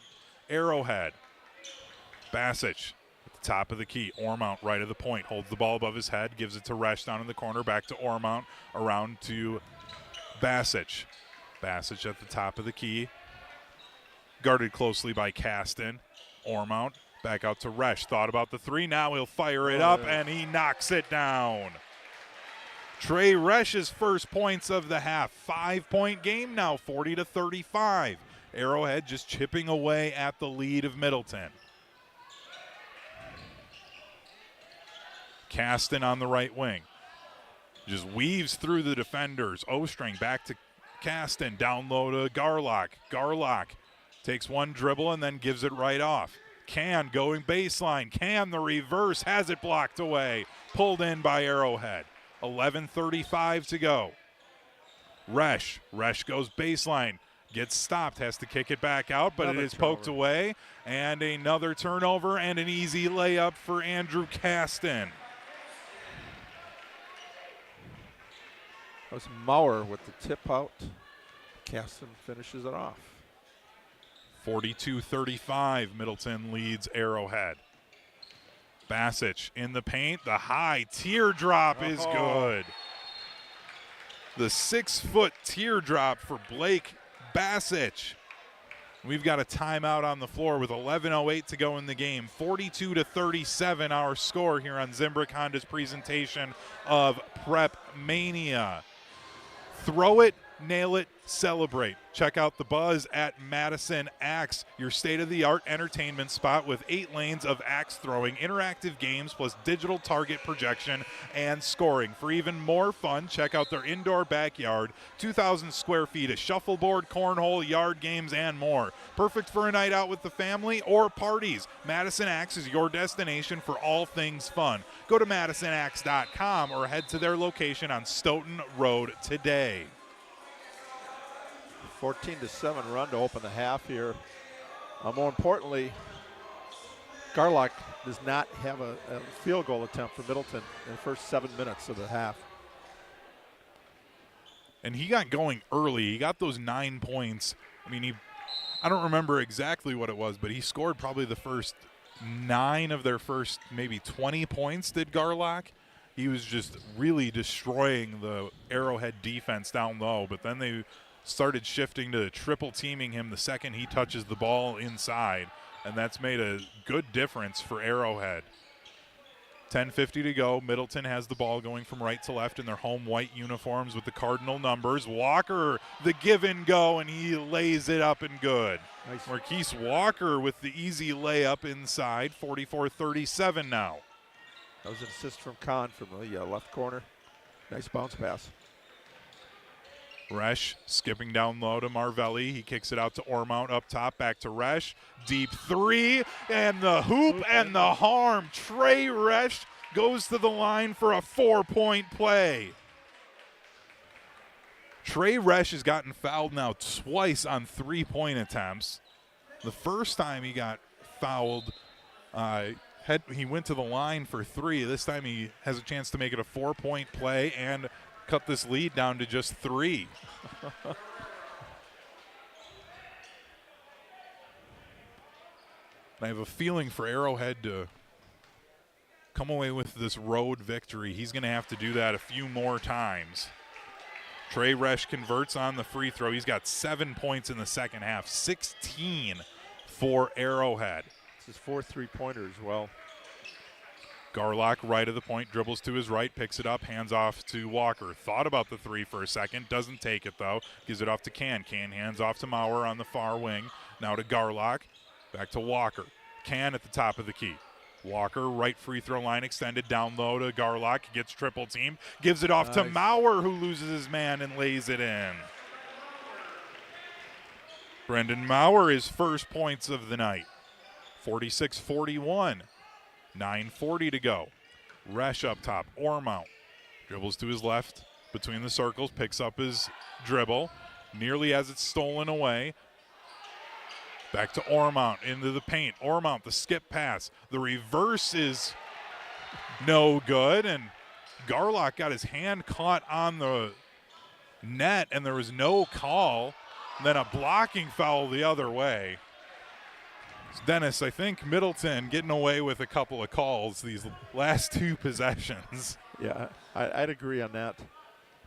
Arrowhead. Bassich at the top of the key. Ormont right of the point, holds the ball above his head, gives it to Resch down in the corner, back to Ormont, around to Bassich. Bassich at the top of the key, guarded closely by Caston. Ormont back out to Resch. Thought about the three. Now he'll fire it up, and he knocks it down. Trey Resch's first points of the half. 5-point game now, 40-35. Arrowhead just chipping away at the lead of Middleton. Caston on the right wing. Just weaves through the defenders. O-string back to Caston. Down low to Garlock. Garlock takes one dribble and then gives it right off. Can going baseline. Can the reverse. Has it blocked away. Pulled in by Arrowhead. 11:35 to go. Resch. Resch goes baseline. Gets stopped. Has to kick it back out, but it is poked away. And another turnover and an easy layup for Andrew Caston. That was Maurer with the tip out. Caston finishes it off. 42-35, Middleton leads Arrowhead. Bassich in the paint. The high teardrop is good. The 6-foot teardrop for Blake Bassich. We've got a timeout on the floor with 11:08 to go in the game. 42-37 our score here on ZIMBRICK Honda's presentation of PrepMania. Throw it, nail it, celebrate. Check out the buzz at Madison Axe, your state-of-the-art entertainment spot with 8 lanes of axe throwing, interactive games, plus digital target projection and scoring. For even more fun, check out their indoor backyard, 2,000 square feet of shuffleboard, cornhole, yard games, and more. Perfect for a night out with the family or parties. Madison Axe is your destination for all things fun. Go to MadisonAxe.com or head to their location on Stoughton Road today. 14-7 run to open the half here. More importantly, Garlock does not have a field goal attempt for Middleton in the first 7 minutes of the half. And he got going early. He got those 9 points. I mean, I don't remember exactly what it was, but he scored probably the first 9 of their first maybe 20 points, did Garlock. He was just really destroying the Arrowhead defense down low, but then they started shifting to triple teaming him the second he touches the ball inside, and that's made a good difference for Arrowhead. 10:50 to go. Middleton has the ball going from right to left in their home white uniforms with the Cardinal numbers. Walker, the give and go, and he lays it up and good. Nice. Marquise Walker with the easy layup inside. 44-37 now. That was an assist from Kahn from the left corner. Nice bounce pass. Resch skipping down low to Marvelli. He kicks it out to Ormont up top, back to Resch. Deep three, and the hoop and the harm. Trey Resch goes to the line for a 4-point play. Trey Resch has gotten fouled now twice on 3-point attempts. The first time he got fouled, he went to the line for 3. This time he has a chance to make it a 4-point play and cut this lead down to just 3. I have a feeling for Arrowhead to come away with this road victory. He's going to have to do that a few more times. Trey Resch converts on the free throw. He's got 7 points in the second half, 16 for Arrowhead. This is 4 3-pointer as well. Garlock right of the point, dribbles to his right, picks it up, hands off to Walker. Thought about the 3 for a second, doesn't take it though. Gives it off to Can. Can hands off to Maurer on the far wing. Now to Garlock, back to Walker. Can at the top of the key. Walker, right free throw line extended, down low to Garlock, gets triple teamed, gives it off to Maurer, who loses his man and lays it in. Brendan Maurer, his first points of the night. 46-41, 9:40 to go. Resch up top, Ormont dribbles to his left between the circles, picks up his dribble, nearly has it stolen away. Back to Ormont into the paint. Ormont, the skip pass. The reverse is no good, and Garlock got his hand caught on the net, and there was no call. Then a blocking foul the other way. Dennis, I think Middleton getting away with a couple of calls these last two possessions. Yeah, I'd agree on that.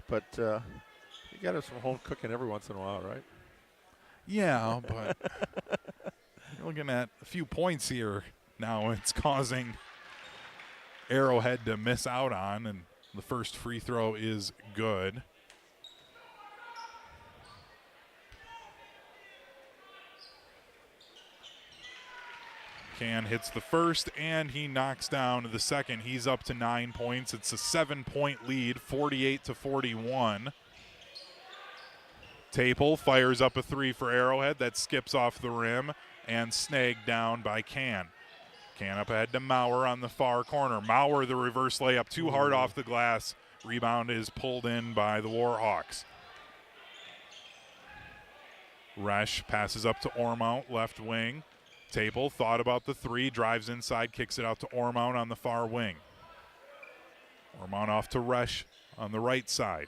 But you got to have some home cooking every once in a while, right? Yeah, but you're looking at a few points here now. It's causing Arrowhead to miss out on, and the first free throw is good. Can hits the first, and he knocks down the second. He's up to 9 points. It's a 7-point lead, 48-41. Taple fires up a three for Arrowhead. That skips off the rim and snagged down by Can. Can up ahead to Maurer on the far corner. Maurer, the reverse layup, too hard off the glass. Rebound is pulled in by the Warhawks. Resch passes up to Ormont, left wing. Taple thought about the three, drives inside, kicks it out to Ormont on the far wing. Ormont off to Resch on the right side.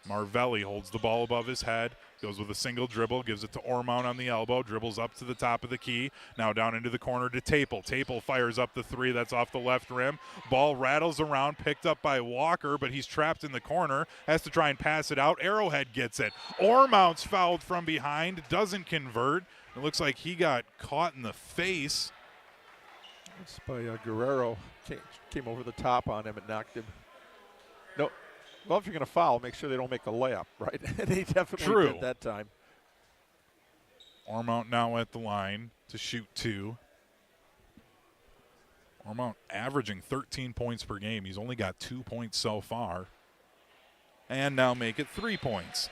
Marvelli holds the ball above his head, goes with a single dribble, gives it to Ormont on the elbow, dribbles up to the top of the key, now down into the corner to Taple. Taple fires up the three, that's off the left rim. Ball rattles around, picked up by Walker, but he's trapped in the corner, has to try and pass it out. Arrowhead gets it. Ormont's fouled from behind, doesn't convert. It looks like he got caught in the face. It's by Guerrero. Came over the top on him and knocked him. No. Well, if you're going to foul, make sure they don't make the layup, right? And he definitely did that time. Ormont now at the line to shoot two. Ormont averaging 13 points per game. He's only got 2 points so far. And now make it 3 points.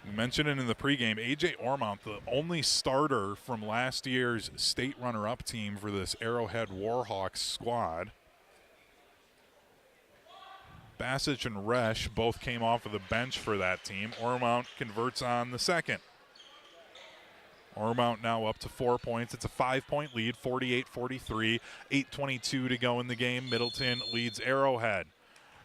We mentioned it in the pregame. A.J. Ormont, the only starter from last year's state runner-up team for this Arrowhead Warhawks squad. Bassich and Resch both came off of the bench for that team. Ormont converts on the second. Ormont now up to 4 points. It's a 5-point lead, 48-43. 8:22 to go in the game. Middleton leads Arrowhead.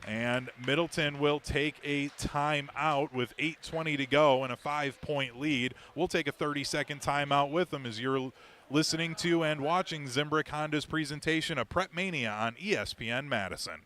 And Middleton will take a timeout with 8:20 to go and a 5-point lead. We'll take a 30-second timeout with them as you're listening to and watching ZIMBRICK Honda's presentation of PrepMania on ESPN Madison.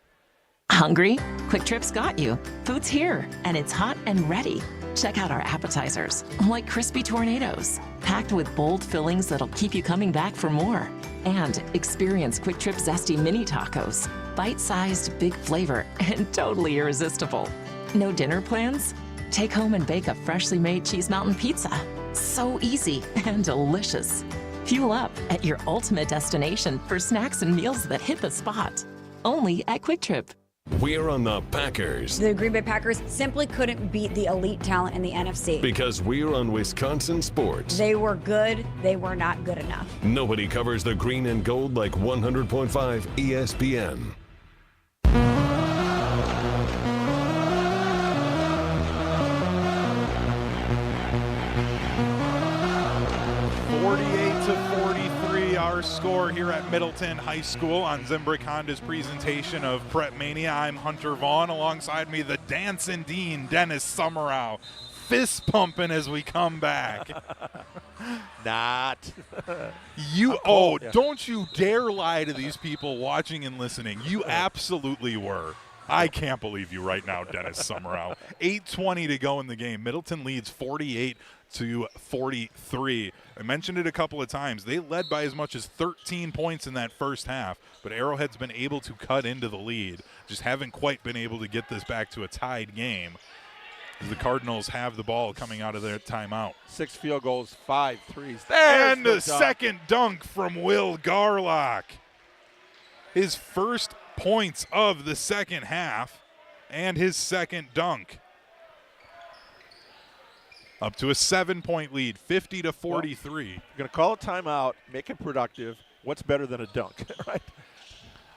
Hungry? Quick Trip's got you. Food's here, and it's hot and ready. Check out our appetizers, like crispy tornadoes, packed with bold fillings that'll keep you coming back for more. And experience Quick Trip Zesty Mini Tacos. Bite-sized, big flavor, and totally irresistible. No dinner plans? Take home and bake a freshly made Cheese Mountain Pizza. So easy and delicious. Fuel up at your ultimate destination for snacks and meals that hit the spot. Only at Quick Trip. We're on the Packers. The Green Bay Packers simply couldn't beat the elite talent in the NFC. Because we're on Wisconsin sports. They were good. They were not good enough. Nobody covers the green and gold like 100.5 ESPN. Our score here at Middleton High School on ZIMBRICK Honda's presentation of PrepMania. I'm Hunter Vaughn. Alongside me, the dancing dean, Dennis Summerow. Fist pumping as we come back. Not. Don't you dare lie to these people watching and listening. You absolutely were. I can't believe you right now, Dennis Summerow. 8:20 to go in the game. Middleton leads 48-43. I mentioned it a couple of times. They led by as much as 13 points in that first half, but Arrowhead's been able to cut into the lead. Just haven't quite been able to get this back to a tied game. The Cardinals have the ball coming out of their timeout. 6 field goals, 5 threes. And a second dunk from Will Garlock. His first points of the second half and his second dunk. Up to a 7-point lead, 50-43. Well, you're going to call a timeout, make it productive. What's better than a dunk, right?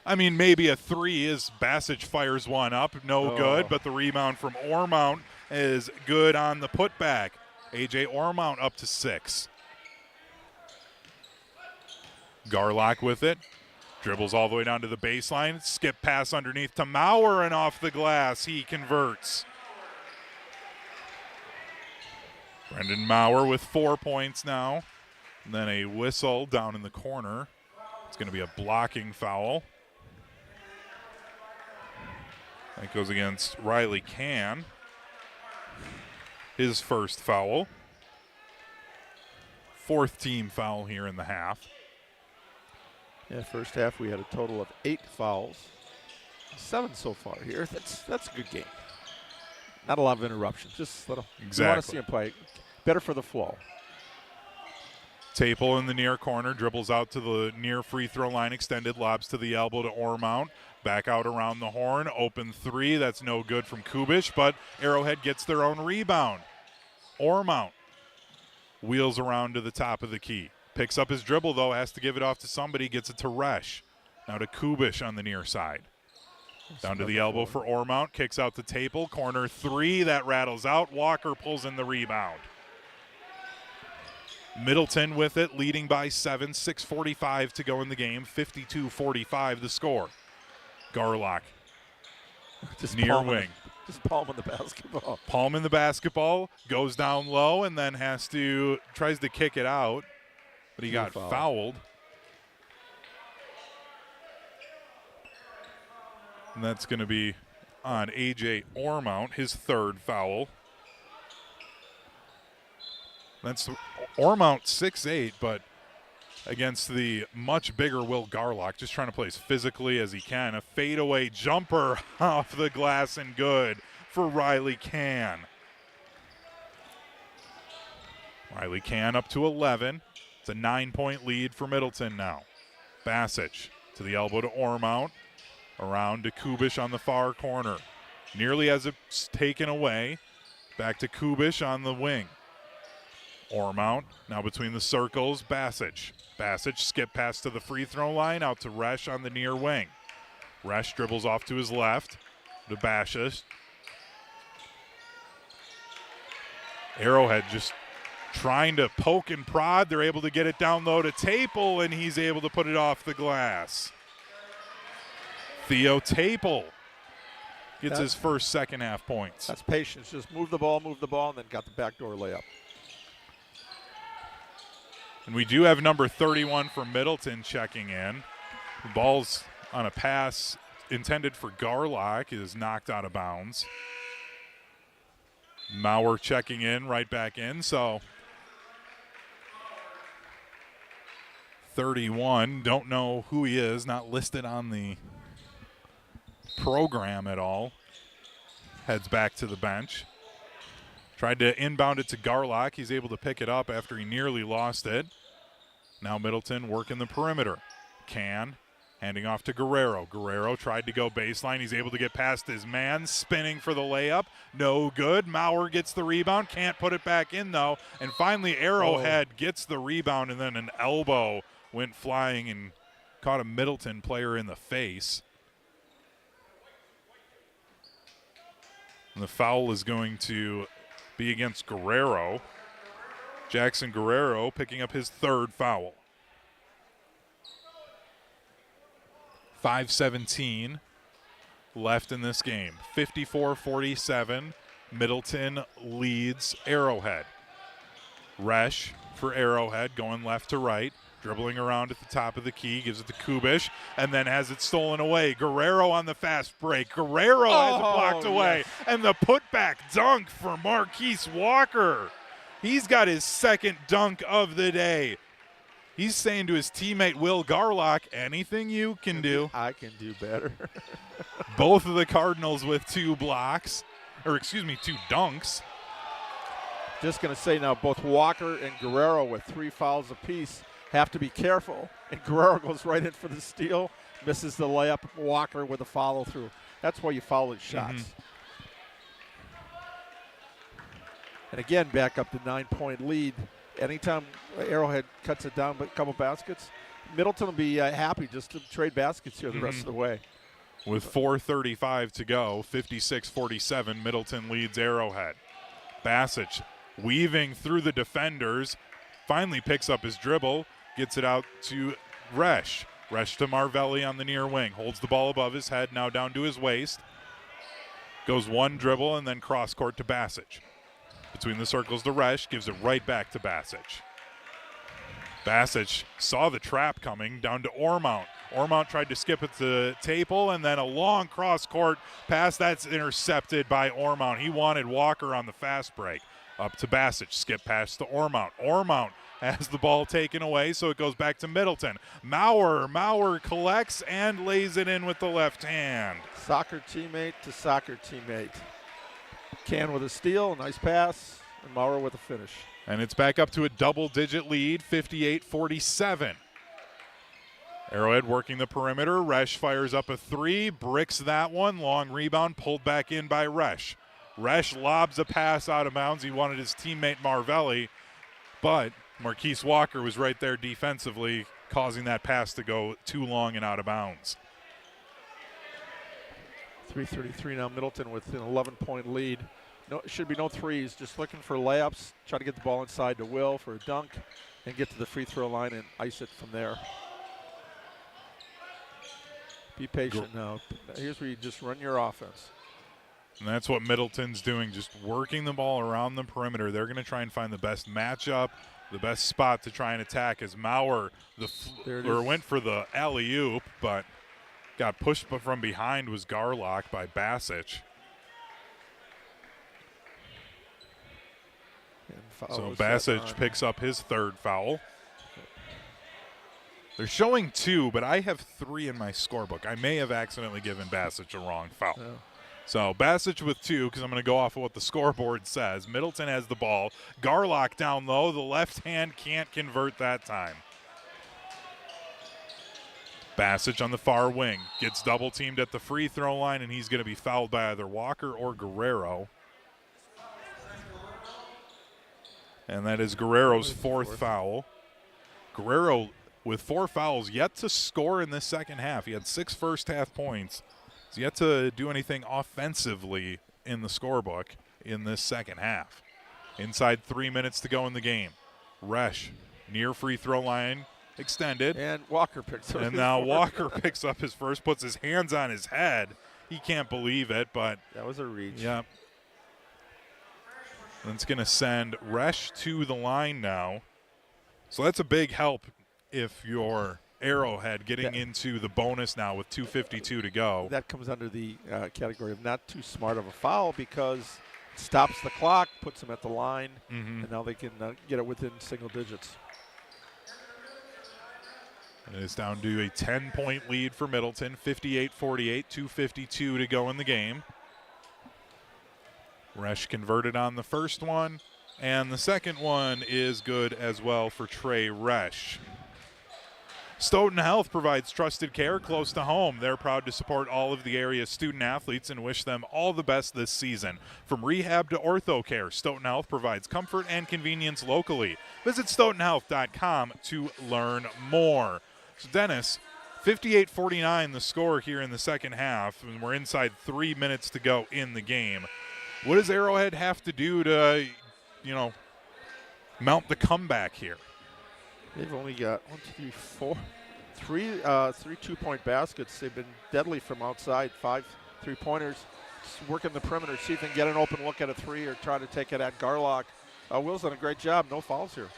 I mean, maybe a 3 is Basic fires one up, no good, but the rebound from Ormount is good on the putback. A.J. Ormount up to 6. Garlock with it. Dribbles all the way down to the baseline. Skip pass underneath to Maurer, and off the glass he converts. Brendan Maurer with 4 points now. And then a whistle down in the corner. It's going to be a blocking foul. That goes against Riley Cann. His first foul. 4th team foul here in the half. Yeah, first half we had a total of 8 fouls. 7 so far here. That's a good game. Not a lot of interruptions. Just little. Exactly. You want to see him play. Better for the flow. Taple in the near corner, dribbles out to the near free throw line, extended, lobs to the elbow to Ormount. Back out around the horn, open 3. That's no good from Kubish, but Arrowhead gets their own rebound. Ormount wheels around to the top of the key. Picks up his dribble, though, has to give it off to somebody, gets it to Resch. Now to Kubish on the near side. Down to the elbow for Ormount, kicks out to Taple. Corner 3, that rattles out. Walker pulls in the rebound. Middleton with it, leading by 7, 6:45 to go in the game, 52-45 the score. Garlock, just near wing. Just palm in the basketball. Palm in the basketball, goes down low, and then tries to kick it out, but he got fouled. And that's going to be on A.J. Ormount, his 3rd foul. That's Ormount 6'8", but against the much bigger Will Garlock, just trying to play as physically as he can. A fadeaway jumper off the glass and good for Riley Cann. Riley Cann up to 11. It's a 9-point lead for Middleton now. Basic to the elbow to Ormount. Around to Kubish on the far corner. Nearly has it taken away. Back to Kubish on the wing. Ormount now between the circles. Basic skip pass to the free throw line, out to Resch on the near wing. Resch dribbles off to his left to Basic. Arrowhead just trying to poke and prod. They're able to get it down low to Taple, and he's able to put it off the glass. Theo Taple gets his first second half points. That's patience. Just move the ball, and then got the backdoor layup. And we do have number 31 for Middleton checking in. The ball's on a pass intended for Garlock, is knocked out of bounds. Maurer checking in, right back in. So 31, don't know who he is, not listed on the program at all. Heads back to the bench. Tried to inbound it to Garlock. He's able to pick it up after he nearly lost it. Now Middleton working the perimeter. Cann handing off to Guerrero. Guerrero tried to go baseline. He's able to get past his man, spinning for the layup. No good. Maurer gets the rebound. Can't put it back in, though. And finally, Arrowhead gets the rebound, and then an elbow went flying and caught a Middleton player in the face. And the foul is going to be against Guerrero. Jackson Guerrero picking up his 3rd foul. 5:17 left in this game. 54-47. Middleton leads Arrowhead. Resch for Arrowhead going left to right. Dribbling around at the top of the key, gives it to Kubish, and then has it stolen away. Guerrero on the fast break. Guerrero has it blocked away. Yes. And the putback dunk for Marquise Walker. He's got his 2nd dunk of the day. He's saying to his teammate Will Garlock, anything you can do. I can do better. Both of the Cardinals with 2 blocks. two dunks. Just going to say now, both Walker and Guerrero with 3 fouls apiece have to be careful. And Guerrero goes right in for the steal, misses the layup. Walker with a follow-through. That's why you foul his shots. And again, back up to 9-point lead. Anytime Arrowhead cuts it down by a couple baskets, Middleton will be happy just to trade baskets here the rest of the way. With 4:35 to go, 56-47, Middleton leads Arrowhead. Bassett weaving through the defenders, finally picks up his dribble, gets it out to Resch. Resch to Marvelli on the near wing, holds the ball above his head, now down to his waist. Goes one dribble and then cross court to Bassett. Between the circles to Resch, gives it right back to Bassett. Bassett saw the trap coming, down to Ormount. Ormount tried to skip it to Taple, and then a long cross-court pass that's intercepted by Ormount. He wanted Walker on the fast break. Up to Bassett, skip pass to Ormount. Ormount has the ball taken away, so it goes back to Middleton. Maurer collects and lays it in with the left hand. Soccer teammate to soccer teammate. Can with a steal, nice pass, and Maurer with a finish. And it's back up to a double-digit lead, 58-47. Arrowhead working the perimeter. Resch fires up a 3, bricks that one. Long rebound, pulled back in by Resch. Resch lobs a pass out of bounds. He wanted his teammate Marvelli, but Marquise Walker was right there defensively, causing that pass to go too long and out of bounds. 3:33 now, Middleton with an 11-point lead. No, should be no threes, just looking for layups, try to get the ball inside to Will for a dunk, and get to the free throw line and ice it from there. Be patient now. Here's where you just run your offense. And that's what Middleton's doing, just working the ball around the perimeter. They're going to try and find the best matchup, the best spot to try and attack as Maurer went for the alley-oop, but got pushed from behind was Garlock by Bassett. So Bassett picks up his 3rd foul. They're showing 2, but I have 3 in my scorebook. I may have accidentally given Bassett a wrong foul. Yeah. So Bassett with 2, because I'm going to go off of what the scoreboard says. Middleton has the ball. Garlock down low. The left hand can't convert that time. Bassett on the far wing. Gets double teamed at the free throw line, and he's going to be fouled by either Walker or Guerrero. And that is Guerrero's 4th foul. Guerrero with 4 fouls, yet to score in this second half. He had 6 first-half points. He's yet to do anything offensively in the scorebook in this second half. Inside 3 minutes to go in the game. Resch, near free throw line, extended. And Walker picks up. And now Walker picks up his first, puts his hands on his head. He can't believe it, but. That was a reach. Yeah. That's going to send Resch to the line now. So that's a big help if you're Arrowhead getting into the bonus now with 2:52 to go. That comes under the category of not too smart of a foul because it stops the clock, puts them at the line, and now they can get it within single digits. And it's down to a 10-point lead for Middleton, 58-48, 2:52 to go in the game. Resch converted on the first one, and the second one is good as well for Trey Resch. Stoughton Health provides trusted care close to home. They're proud to support all of the area's student athletes and wish them all the best this season. From rehab to ortho care, Stoughton Health provides comfort and convenience locally. Visit stoughtonhealth.com to learn more. So Dennis, 58-49 the score here in the second half, and we're inside 3 minutes to go in the game. What does Arrowhead have to do to, mount the comeback here? They've only got 3 2-point baskets. They've been deadly from outside, 5 3-pointers. Just working the perimeter, see if they can get an open look at a 3 or try to take it at Garlock. Will's done a great job. No fouls here.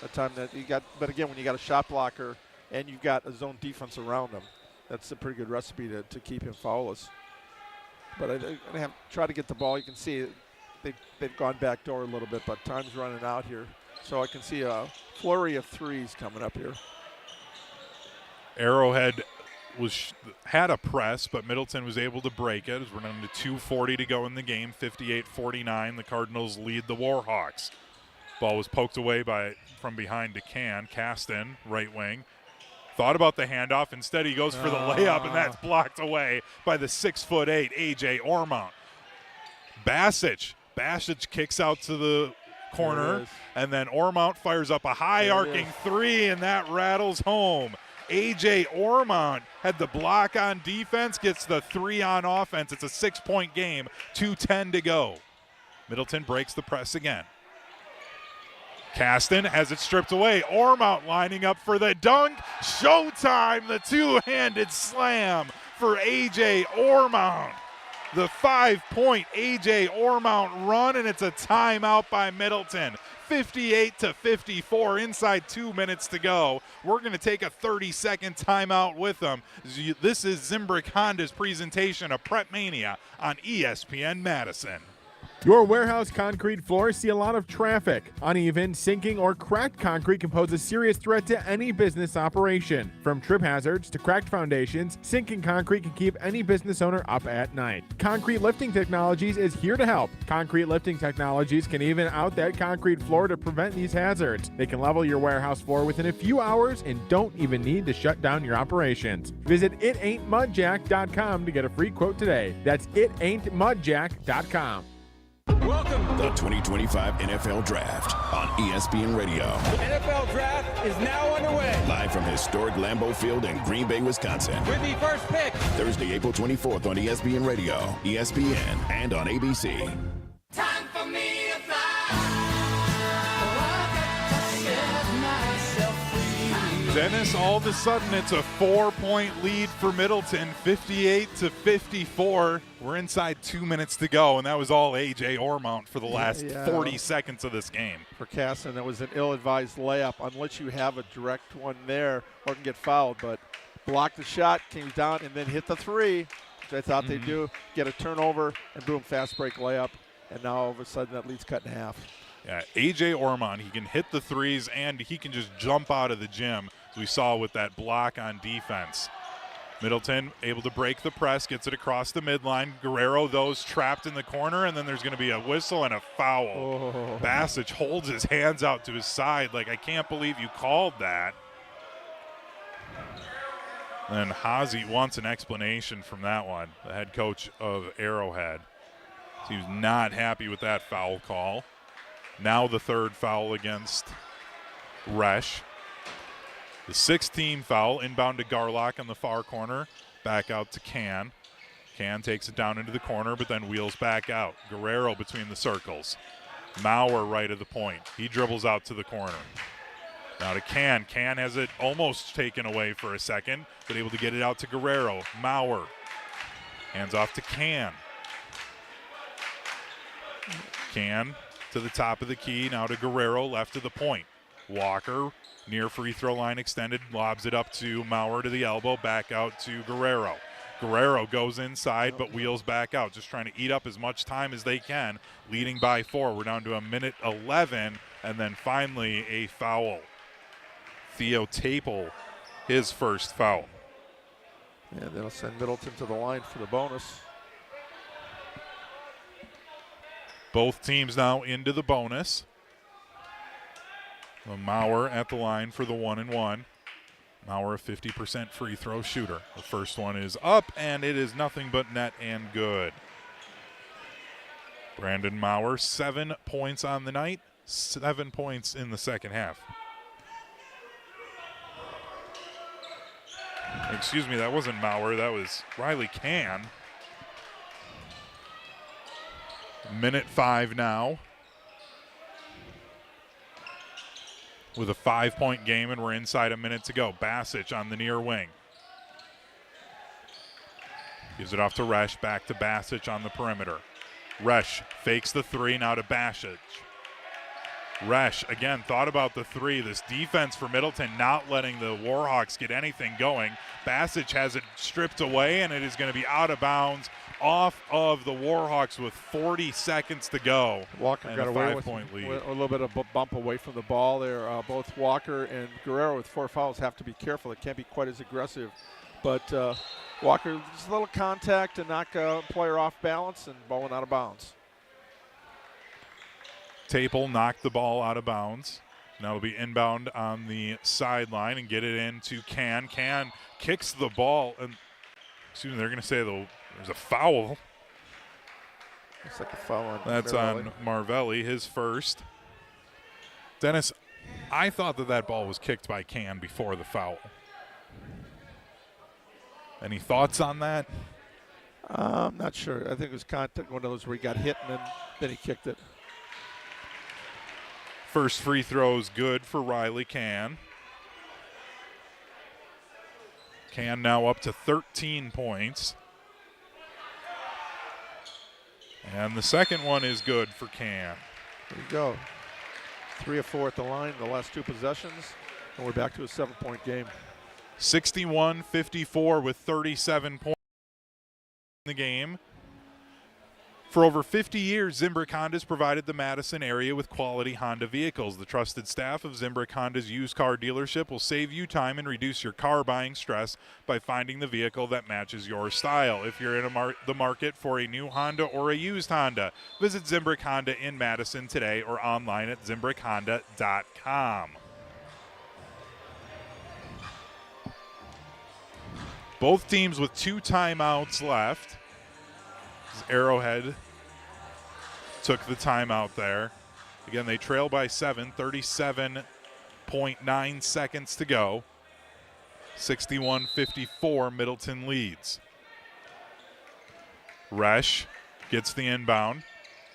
That time that you got, but again, when you got a shot blocker and you've got a zone defense around him, that's a pretty good recipe to keep him foul-less. But I have tried to get the ball. You can see they've gone back door a little bit, but time's running out here. So I can see a flurry of 3s coming up here. Arrowhead had a press, but Middleton was able to break it as we're down to 2:40 to go in the game. 58-49. The Cardinals lead the Warhawks. Ball was poked away from behind to Caston, right wing. Thought about the handoff. Instead, he goes for the layup, and that's blocked away by the 6'8" A.J. Ormont. Basic kicks out to the corner, and then Ormont fires up a high arcing three, and that rattles home. A.J. Ormont had the block on defense, gets the three on offense. It's a 6-point game, 2:10 to go. Middleton breaks the press again. Caston has it stripped away. Ormont lining up for the dunk. Showtime, the two-handed slam for A.J. Ormont. The 5-point A.J. Ormont run, and it's a timeout by Middleton. 58-54, inside 2 minutes to go. We're going to take a 30-second timeout with them. This is ZIMBRICK Honda's presentation of PrepMania on ESPN Madison. Your warehouse concrete floors see a lot of traffic. Uneven, sinking, or cracked concrete can pose a serious threat to any business operation. From trip hazards to cracked foundations, sinking concrete can keep any business owner up at night. Concrete Lifting Technologies is here to help. Concrete Lifting Technologies can even out that concrete floor to prevent these hazards. They can level your warehouse floor within a few hours and don't even need to shut down your operations. Visit itaintmudjack.com to get a free quote today. That's itaintmudjack.com. Welcome. The 2025 NFL Draft on ESPN Radio. The NFL Draft is now underway. Live from historic Lambeau Field in Green Bay, Wisconsin. With the first pick. Thursday, April 24th on ESPN Radio, ESPN, and on ABC. Time for me to fly. Dennis, all of a sudden it's a 4-point lead for Middleton, 58-54. We're inside 2 minutes to go, and that was all A.J. Ormont for the last 40 seconds of this game. For Caston, that was an ill-advised layup, unless you have a direct one there or can get fouled. But blocked the shot, came down, and then hit the three, which I thought they'd do, get a turnover, and boom, fast break layup. And now all of a sudden that lead's cut in half. Yeah, A.J. Ormont, he can hit the threes, and he can just jump out of the gym, as we saw with that block on defense. Middleton able to break the press, gets it across the midline. Guerrero, those trapped in the corner, and then there's going to be a whistle and a foul. Basic holds his hands out to his side like, I can't believe you called that. And Hazy wants an explanation from that one, the head coach of Arrowhead. So he was not happy with that foul call. Now the third foul against Resch. The 6th-team foul, inbound to Garlock on the far corner, back out to Can. Can takes it down into the corner, but then wheels back out. Guerrero between the circles. Maurer right of the point. He dribbles out to the corner. Now to Can. Can has it almost taken away for a second, but able to get it out to Guerrero. Maurer. Hands off to Can. Can to the top of the key, now to Guerrero, left of the point. Walker, near free throw line extended, lobs it up to Maurer to the elbow, back out to Guerrero. Guerrero goes inside but wheels back out, just trying to eat up as much time as they can, leading by 4. We're down to a minute 11, and then finally a foul. Theo Taple, his first foul. And that'll send Middleton to the line for the bonus. Both teams now into the bonus. Maurer at the line for the 1-and-1. Maurer, a 50% free throw shooter. The first one is up, and it is nothing but net and good. Brandon Maurer, 7 points on the night, 7 points in the second half. Excuse me, that wasn't Maurer, that was Riley Can. Minute 5 now. With a 5-point game, and we're inside a minute to go. Basic on the near wing. Gives it off to Resch, back to Basic on the perimeter. Resch fakes the three, now to Basic. Resch, again, thought about the three. This defense for Middleton not letting the Warhawks get anything going. Basic has it stripped away, and it is going to be out of bounds off of the Warhawks with 40 seconds to go. Walker got away with a little bit of a bump away from the ball there. Both Walker and Guerrero with 4 fouls have to be careful. It can't be quite as aggressive. But Walker, just a little contact to knock a player off balance and ball went out of bounds. Taple knocked the ball out of bounds. Now it'll be inbound on the sideline and get it into Can. Can kicks the ball, and they're going to say there's a foul. Looks like a foul on That's Marvelli. on Marvelli, his first. Dennis, I thought that ball was kicked by Can before the foul. Any thoughts on that? I'm not sure. I think it was contact, one of those where he got hit and then he kicked it. First free throw is good for Riley Can. Can now up to 13 points. And the second one is good for Can. There you go. 3 of 4 at the line, the last 2 possessions, and we're back to a 7-point game. 61-54 with 37 points in the game. For over 50 years, ZIMBRICK Honda's provided the Madison area with quality Honda vehicles. The trusted staff of ZIMBRICK Honda's used car dealership will save you time and reduce your car buying stress by finding the vehicle that matches your style. If you're in the market for a new Honda or a used Honda, visit ZIMBRICK Honda in Madison today or online at ZIMBRICKHonda.com. Both teams with 2 timeouts left. Arrowhead took the timeout there. Again, they trail by 7, 37.9 seconds to go. 61-54, Middleton leads. Resch gets the inbound.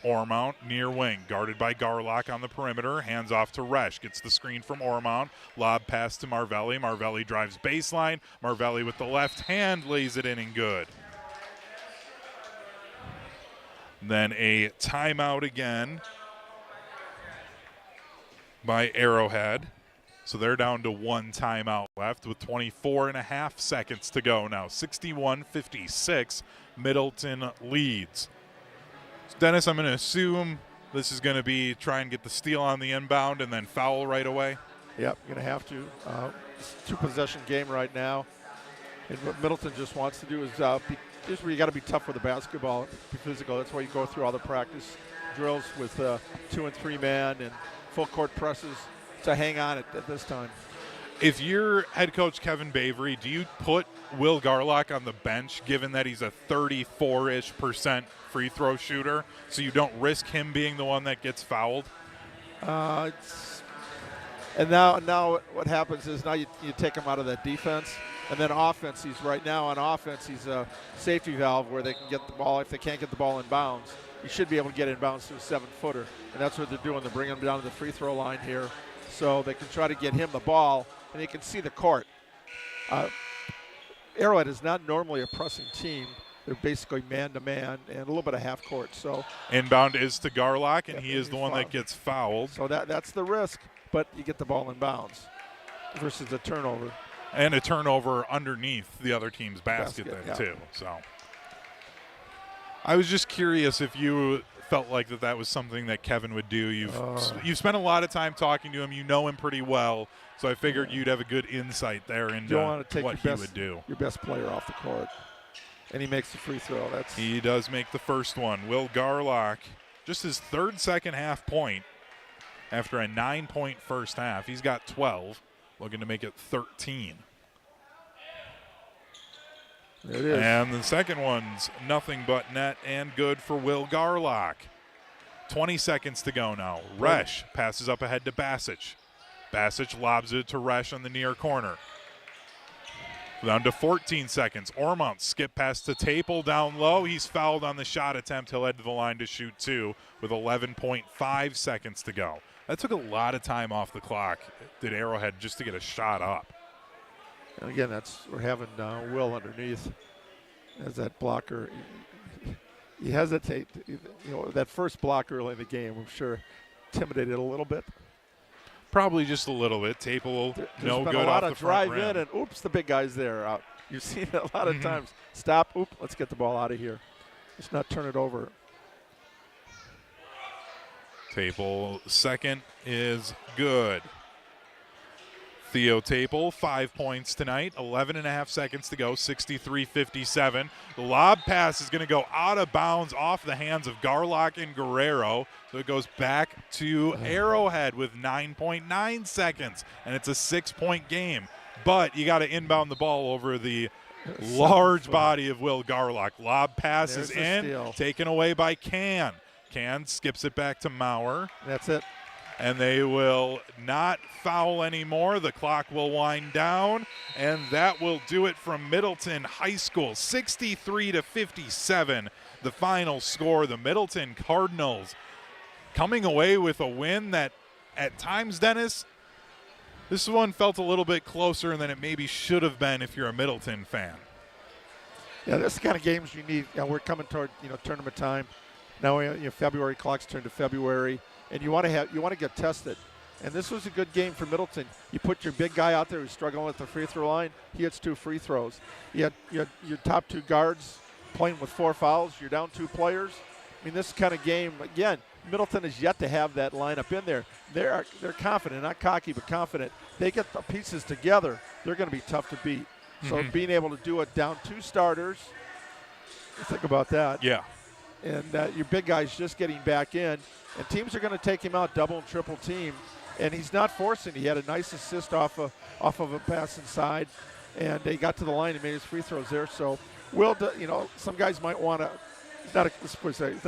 Ormont near wing, guarded by Garlock on the perimeter. Hands off to Resch, gets the screen from Ormont. Lob pass to Marvelli. Marvelli drives baseline. Marvelli with the left hand lays it in and good. Then a timeout again by Arrowhead. So they're down to 1 timeout left with 24.5 seconds to go now. 61-56, Middleton leads. So Dennis, I'm going to assume this is going to be try and get the steal on the inbound and then foul right away. Yep, you're going to have to. It's a 2-possession game right now. And what Middleton just wants to do is here's where you got to be tough with the basketball, be physical. That's why you go through all the practice drills with 2 and 3 man and full court presses to hang on at this time. If you're head coach Kevin Bavery, do you put Will Garlock on the bench given that he's a 34-ish% free throw shooter so you don't risk him being the one that gets fouled? And now what happens is now you take him out of that defense. And then offense, he's right now on offense, he's a safety valve where they can get the ball. If they can't get the ball in bounds, he should be able to get in bounds to a 7-footer. And that's what they're doing. They're bringing him down to the free throw line here so they can try to get him the ball and he can see the court. Arrowhead is not normally a pressing team. They're basically man-to-man and a little bit of half court. So inbound is to Garlock, and he is the one that gets fouled. So that's the risk, but you get the ball in bounds versus a turnover. And a turnover underneath the other team's basket then, too. So I was just curious if you felt like that was something that Kevin would do. You've spent a lot of time talking to him. You know him pretty well. So I figured you'd have a good insight there into what he would do. Your best player off the court. And he makes the free throw. He does make the first one. Will Garlock, just his 3rd second-half point after a 9-point first half. He's got 12. Looking to make it 13. There it is. And the second one's nothing but net and good for Will Garlock. 20 seconds to go now. Resch passes up ahead to Basic. Basic lobs it to Resch on the near corner. Down to 14 seconds. Ormont skip pass to Taple down low. He's fouled on the shot attempt. He'll head to the line to shoot 2 with 11.5 seconds to go. That took a lot of time off the clock, did Arrowhead, just to get a shot up. And again, we're having Will underneath as that blocker. He hesitates. That first block early in the game, I'm sure, intimidated a little bit. Probably just a little bit. Taple no good off the front rim. There's been a lot of drive in and oops, the big guy's there. You've seen it a lot of times. Stop, let's get the ball out of here. Let's not turn it over. Taple second is good. Theo Tapel, 5 points tonight, 11.5 seconds to go, 63-57. The lob pass is going to go out of bounds off the hands of Garlock and Guerrero. So it goes back to Arrowhead with 9.9 seconds, and it's a 6-point game. But you got to inbound the ball over the large body of Will Garlock. Lob passes in, taken away by Can. Can skips it back to Maurer. That's it. And they will not foul anymore. The clock will wind down, and that will do it from Middleton High School. 63-57, the final score. The Middleton Cardinals coming away with a win that at times, Dennis, this one felt a little bit closer than it maybe should have been if you're a Middleton fan. Yeah, that's the kind of games you need. We're coming toward tournament time. Now February clocks turn to February, and you want to get tested. And this was a good game for Middleton. You put your big guy out there who's struggling with the free throw line. He hits 2 free throws. You had your top 2 guards playing with 4 fouls. You're down 2 players. I mean, this kind of game again. Middleton is yet to have that lineup in there. They're confident, not cocky, but confident. They get the pieces together. They're going to be tough to beat. So being able to do it down 2 starters, think about that. Yeah. And your big guy's just getting back in, and teams are going to take him out double and triple team, and he's not forcing. He had a nice assist off of a pass inside, and they got to the line and made his free throws there. So Will, some guys might want to. He's not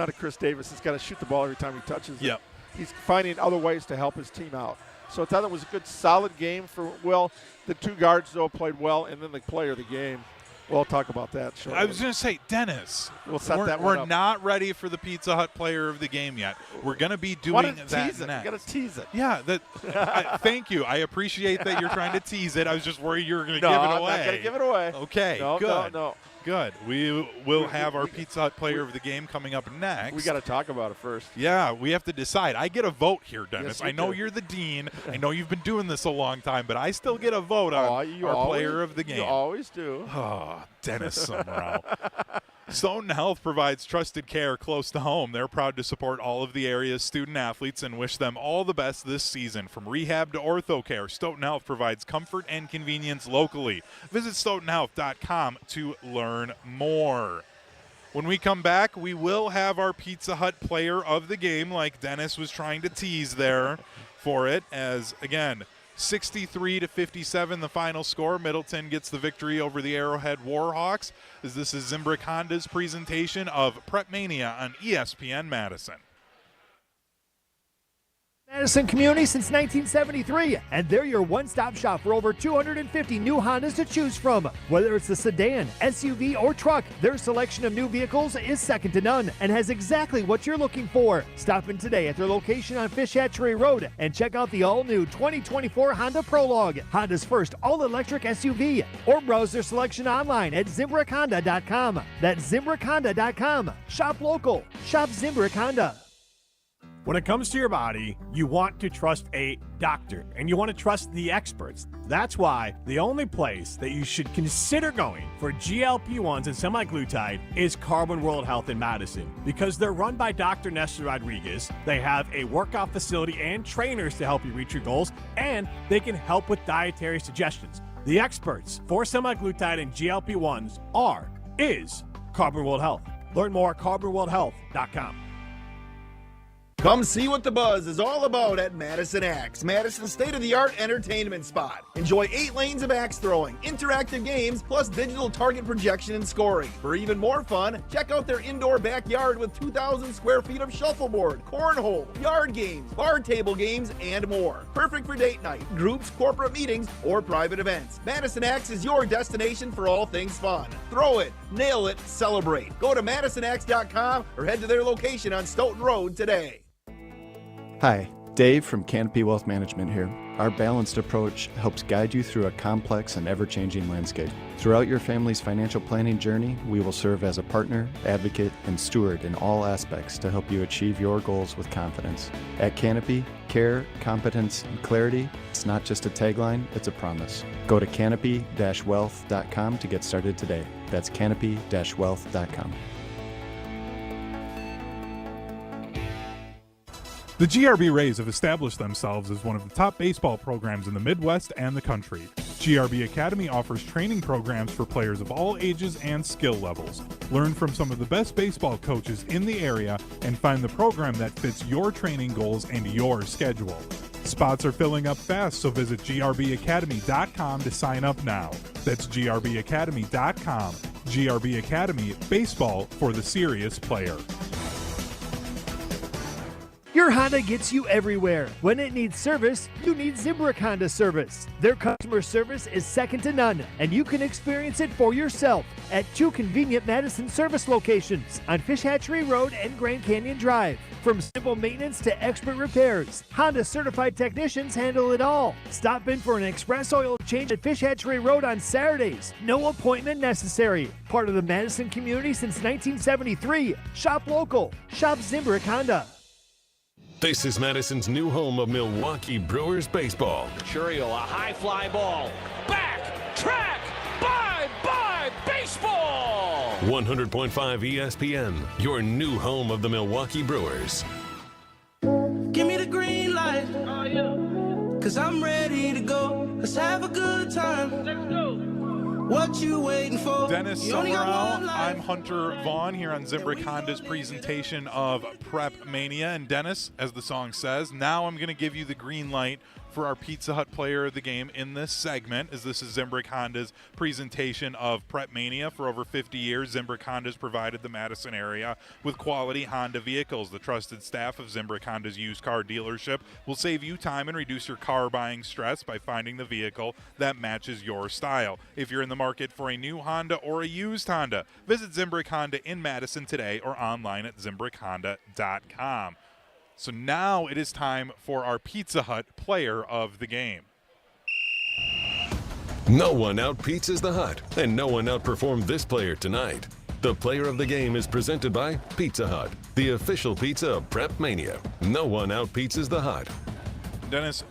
a Chris Davis. He's got to shoot the ball every time he touches it. He's finding other ways to help his team out. So I thought it was a good, solid game for Will. The 2 guards, though, played well, and then the player of the game. We'll talk about that shortly. I was going to say, Dennis, we're not ready for the Pizza Hut player of the game yet. We're going to be doing that next. You got to tease it. Yeah, thank you. I appreciate that you're trying to tease it. I was just worried you were going to give it away. No, I'm not going to give it away. Okay, good. No. Good. We will have our Pizza Hut player of the game coming up next. We got to talk about it first. Yeah, we have to decide. I get a vote here, Dennis. Yes, I know you're the dean. I know you've been doing this a long time, but I still get a vote on our player of the game. You always do. Oh, Dennis Summerall. Stoughton Health provides trusted care close to home. They're proud to support all of the area's student athletes and wish them all the best this season. From rehab to ortho care, Stoughton Health provides comfort and convenience locally. Visit stoughtonhealth.com to learn more. When we come back, we will have our Pizza Hut player of the game, like Dennis was trying to tease there for it, as, again, 63-57, the final score. Middleton gets the victory over the Arrowhead Warhawks. This is ZIMBRICK Honda's presentation of PrepMania on ESPN Madison. Madison Community since 1973, and they're your one-stop shop for over 250 new Hondas to choose from. Whether it's the sedan, SUV, or truck, their selection of new vehicles is second to none and has exactly what you're looking for. Stop in today at their location on Fish Hatchery Road and check out the all-new 2024 Honda Prologue, Honda's first all-electric SUV, or browse their selection online at ZIMBRICKHonda.com. That's ZIMBRICKHonda.com. Shop local. Shop ZIMBRICK Honda. When it comes to your body, you want to trust a doctor, and you want to trust the experts. That's why the only place that you should consider going for GLP-1s and semaglutide is Carbon World Health in Madison, because they're run by Dr. Nestor Rodriguez. They have a workout facility and trainers to help you reach your goals, and they can help with dietary suggestions. The experts for semaglutide and GLP-1s is Carbon World Health. Learn more at carbonworldhealth.com. Come see what the buzz is all about at Madison Axe, Madison's state-of-the-art entertainment spot. Enjoy 8 lanes of axe throwing, interactive games, plus digital target projection and scoring. For even more fun, check out their indoor backyard with 2,000 square feet of shuffleboard, cornhole, yard games, bar table games, and more. Perfect for date night, groups, corporate meetings, or private events. Madison Axe is your destination for all things fun. Throw it, nail it, celebrate. Go to MadisonAxe.com or head to their location on Stoughton Road today. Hi, Dave from Canopy Wealth Management here. Our balanced approach helps guide you through a complex and ever-changing landscape. Throughout your family's financial planning journey, we will serve as a partner, advocate, and steward in all aspects to help you achieve your goals with confidence. At Canopy, care, competence, and clarity, it's not just a tagline, it's a promise. Go to canopy-wealth.com to get started today. That's canopy-wealth.com. The GRB Rays have established themselves as one of the top baseball programs in the Midwest and the country. GRB Academy offers training programs for players of all ages and skill levels. Learn from some of the best baseball coaches in the area and find the program that fits your training goals and your schedule. Spots are filling up fast, so visit grbacademy.com to sign up now. That's grbacademy.com. GRB Academy, baseball for the serious player. Your Honda gets you everywhere. When it needs service, you need ZIMBRICK Honda service. Their customer service is second to none, and you can experience it for yourself at 2 convenient Madison service locations on Fish Hatchery Road and Grand Canyon Drive. From simple maintenance to expert repairs, Honda certified technicians handle it all. Stop in for an express oil change at Fish Hatchery Road on Saturdays. No appointment necessary. Part of the Madison community since 1973. Shop local. Shop ZIMBRICK Honda. This is Madison's new home of Milwaukee Brewers baseball. Churio, a high fly ball. Back, track, bye, baseball! 100.5 ESPN, your new home of the Milwaukee Brewers. Give me the green light. Oh, yeah. 'Cause I'm ready to go. Let's have a good time. Let's go. What you waiting for? Dennis Summerall, I'm Hunter Vaughn here on ZIMBRICK Honda's presentation of PrepMania. And Dennis, as the song says, now I'm going to give you the green light for our Pizza Hut player of the game in this segment, as this is ZIMBRICK Honda's presentation of PrepMania. For over 50 years, ZIMBRICK Honda's provided the Madison area with quality Honda vehicles. The trusted staff of ZIMBRICK Honda's used car dealership will save you time and reduce your car buying stress by finding the vehicle that matches your style. If you're in the market for a new Honda or a used Honda, visit ZIMBRICK Honda in Madison today or online at ZIMBRICKHonda.com. So now it is time for our Pizza Hut player of the game. No one out-pizzas the Hut, and no one outperformed this player tonight. The player of the game is presented by Pizza Hut, the official pizza of PrepMania. No one out-pizzas the Hut. Dennis,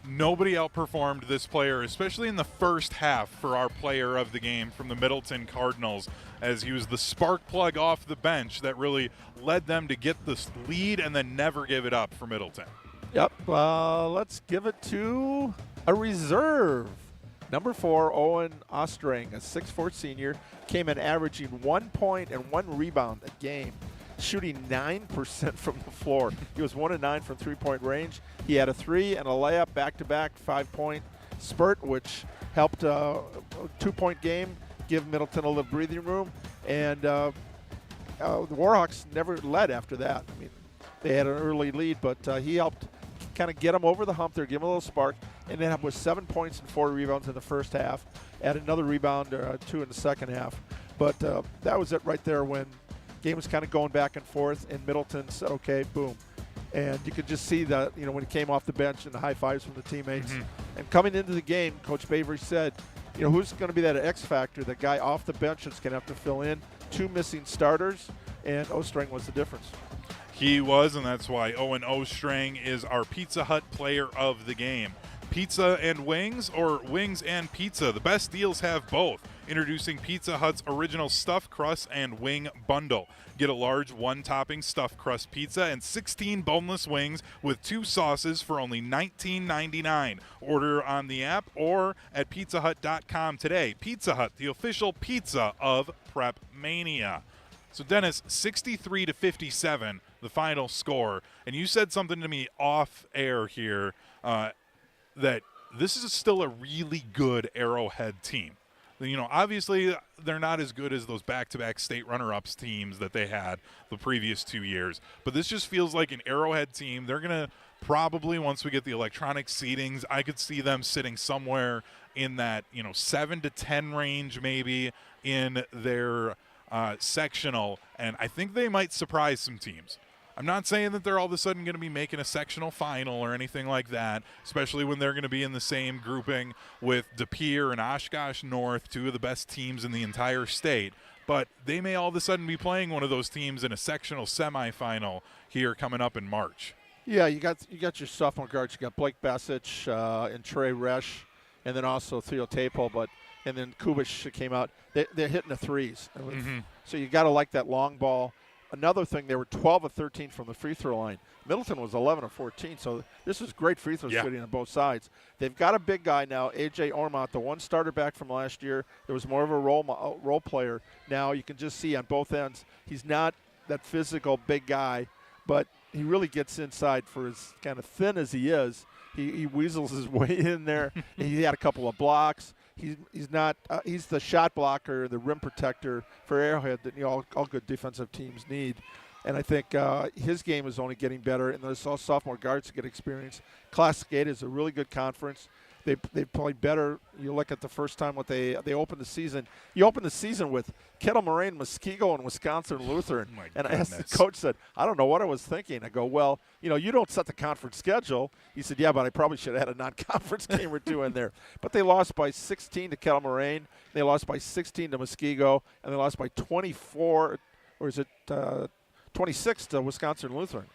nobody outperformed this player, especially in the first half, for our player of the game from the Middleton Cardinals, as he was the spark plug off the bench that really led them to get this lead and then never give it up for Middleton. Yep. Let's give it to a reserve. Number 4, Owen Ostring, a 6'4" senior, came in averaging 1 point and 1 rebound a game, shooting 9% from the floor. He was 1 of 9 from three-point range. He had a 3 and a layup back-to-back 5-point spurt, which helped a 2-point game give Middleton a little breathing room. And the Warhawks never led after that. I mean, they had an early lead, but he helped kind of get them over the hump there, give them a little spark, and then with 7 points and 4 rebounds in the first half, add another rebound or 2 in the second half. But that was it right there when game was kind of going back and forth, and Middleton said, okay, boom. And you could just see that, when he came off the bench and the high fives from the teammates. Mm-hmm. And coming into the game, Coach Bavery said, who's going to be that X factor, the guy off the bench that's going to have to fill in? 2 missing starters, and Ostring was the difference. He was, and that's why Owen Ostring is our Pizza Hut player of the game. Pizza and wings, or wings and pizza? The best deals have both. Introducing Pizza Hut's original stuffed crust and wing bundle. Get a large 1-topping stuffed crust pizza and 16 boneless wings with 2 sauces for only $19.99. Order on the app or at pizzahut.com today. Pizza Hut, the official pizza of PrepMania. So Dennis, 63-57, the final score. And you said something to me off air here that this is still a really good Arrowhead team. Obviously they're not as good as those back-to-back state runner-ups teams that they had the previous 2 years. But this just feels like an Arrowhead team. They're going to probably, once we get the electronic seedings, I could see them sitting somewhere in that, 7 to 10 range maybe in their sectional. And I think they might surprise some teams. I'm not saying that they're all of a sudden going to be making a sectional final or anything like that, especially when they're going to be in the same grouping with De Pere and Oshkosh North, 2 of the best teams in the entire state. But they may all of a sudden be playing one of those teams in a sectional semifinal here coming up in March. Yeah, you got your sophomore guards. You got Blake Bessich and Trey Resch, and then also Theo Tapel, and then Kubish came out. They're hitting the threes. Mm-hmm. So you got to like that long ball. another thing, they were 12 of 13 from the free throw line. Middleton was 11 of 14, so this is great free throw shooting on both sides. They've got a big guy now, A.J. Ormont, the one starter back from last year. There was more of a role player. Now you can just see on both ends, he's not that physical big guy, but he really gets inside for as kind of thin as he is. He weasels his way in there. He had a couple of blocks. He's not he's the shot blocker, the rim protector for Arrowhead that all good defensive teams need. And I think his game is only getting better, and those sophomore guards get experience. Class 8 is a really good conference. They played better. You look at the first time what they opened the season. You open the season with Kettle Moraine, Muskego, and Wisconsin Lutheran. And I asked the coach, said, I don't know what I was thinking. I go, well, you don't set the conference schedule. He said, yeah, but I probably should have had a non-conference game or two in there. But they lost by 16 to Kettle Moraine. They lost by 16 to Muskego, and they lost by 24, or is it 26 to Wisconsin Lutheran.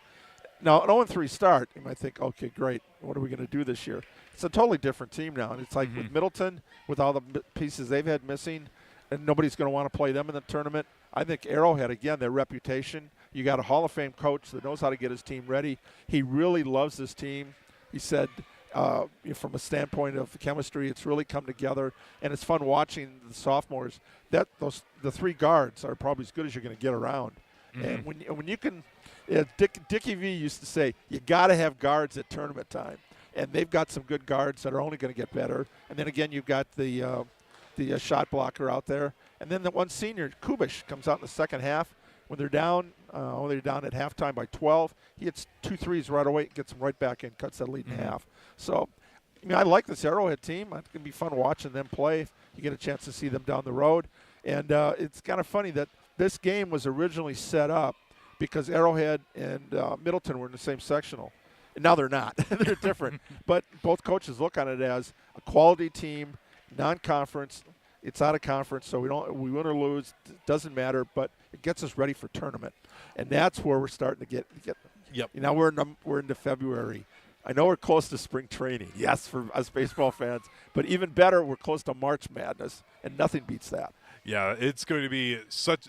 Now, an 0-3 start, you might think, okay, great. What are we going to do this year? It's a totally different team now. And it's like with Middleton, with all the pieces they've had missing, and nobody's going to want to play them in the tournament. I think Arrowhead, again, their reputation. You got a Hall of Fame coach that knows how to get his team ready. He really loves this team. He said, from a standpoint of chemistry, it's really come together. And it's fun watching the sophomores. The three guards are probably as good as you're going to get around. And when you can, Dickie V used to say, you got to have guards at tournament time, and they've got some good guards that are only going to get better. And then again, you've got the shot blocker out there, and then the one senior, Kubish, comes out in the second half when they're down. They're down at halftime by 12. He hits 2 threes right away, gets them right back in, cuts that lead in half. So, I like this Arrowhead team. It's going to be fun watching them play. You get a chance to see them down the road, and it's kind of funny that this game was originally set up because Arrowhead and Middleton were in the same sectional. And now they're not. They're different. But both coaches look on it as a quality team, non-conference. It's out of conference, so we win or lose. It doesn't matter, but it gets us ready for tournament. And that's where we're starting to get. Yep. Now we're into February. I know we're close to spring training, yes, for us baseball fans. But even better, we're close to March Madness, and nothing beats that. Yeah, it's going to be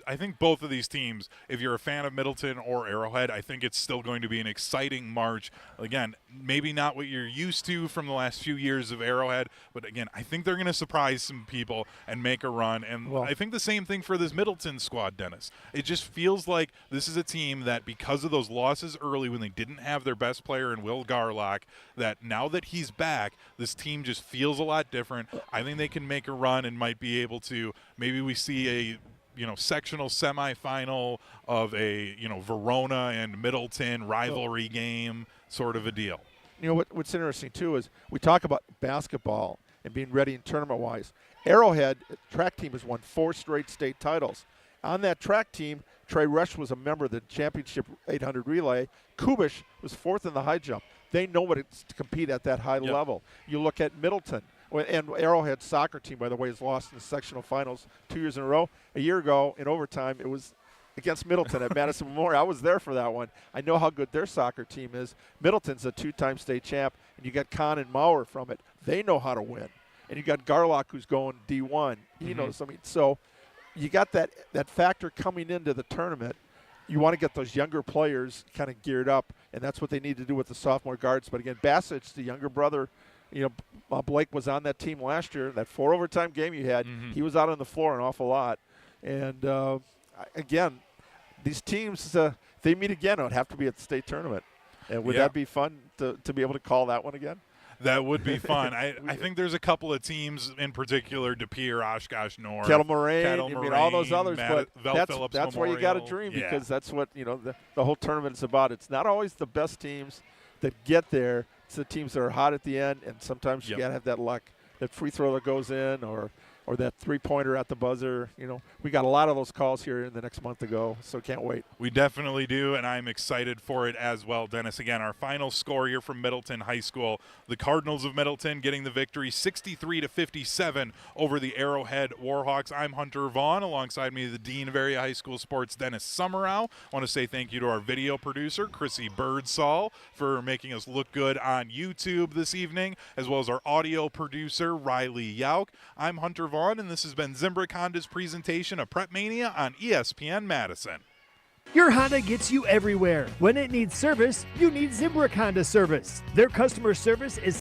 I think both of these teams, if you're a fan of Middleton or Arrowhead, I think it's still going to be an exciting March. Again, maybe not what you're used to from the last few years of Arrowhead, but again, I think they're going to surprise some people and make a run. And I think the same thing for this Middleton squad, Dennis. It just feels like this is a team that, because of those losses early when they didn't have their best player in Will Garlock, that now that he's back, this team just feels a lot different. I think they can make a run and might be able to, maybe we see a sectional semifinal of a Verona and Middleton rivalry game sort of a deal. What's interesting too is we talk about basketball and being ready in tournament wise. Arrowhead track team has won 4 straight state titles. On that track team, Trey Rush was a member of the championship 800 relay. Kubish was 4th in the high jump. They know what it's to compete at that high level. You look at Middleton. And Arrowhead's soccer team, by the way, has lost in the sectional finals 2 years in a row. A year ago, in overtime, it was against Middleton at Madison Memorial. I was there for that one. I know how good their soccer team is. Middleton's a 2-time state champ, and you got Kahn and Maurer from it. They know how to win. And you got Garlock, who's going D1. He knows. So you got that factor coming into the tournament. You want to get those younger players kind of geared up, and that's what they need to do with the sophomore guards. But again, Bassett's the younger brother. Blake was on that team last year. That 4 overtime game you had, he was out on the floor an awful lot. And, again, these teams, if they meet again, it would have to be at the state tournament. And would that be fun to be able to call that one again? That would be fun. I think there's a couple of teams in particular, De Pere, Oshkosh North, Kettle Moraine, all those others. But that's where you got to dream, yeah, because that's what the whole tournament is about. It's not always the best teams that get there. It's the teams that are hot at the end, and sometimes you got to have that luck, that free throw that goes in or that three-pointer at the buzzer. We got a lot of those calls here in the next month to go, so can't wait. We definitely do, and I'm excited for it as well, Dennis. Again, our final score here from Middleton High School, the Cardinals of Middleton getting the victory 63-57 over the Arrowhead Warhawks. I'm Hunter Vaughn. Alongside me, the Dean of Area High School Sports, Dennis Summerow. I want to say thank you to our video producer, Chrissy Birdsall, for making us look good on YouTube this evening, as well as our audio producer, Riley Yauk. I'm Hunter Vaughn, and this has been ZIMBRICK Honda's presentation of PrepMania on ESPN Madison. Your Honda gets you everywhere. When it needs service, you need ZIMBRICK Honda service. Their customer service is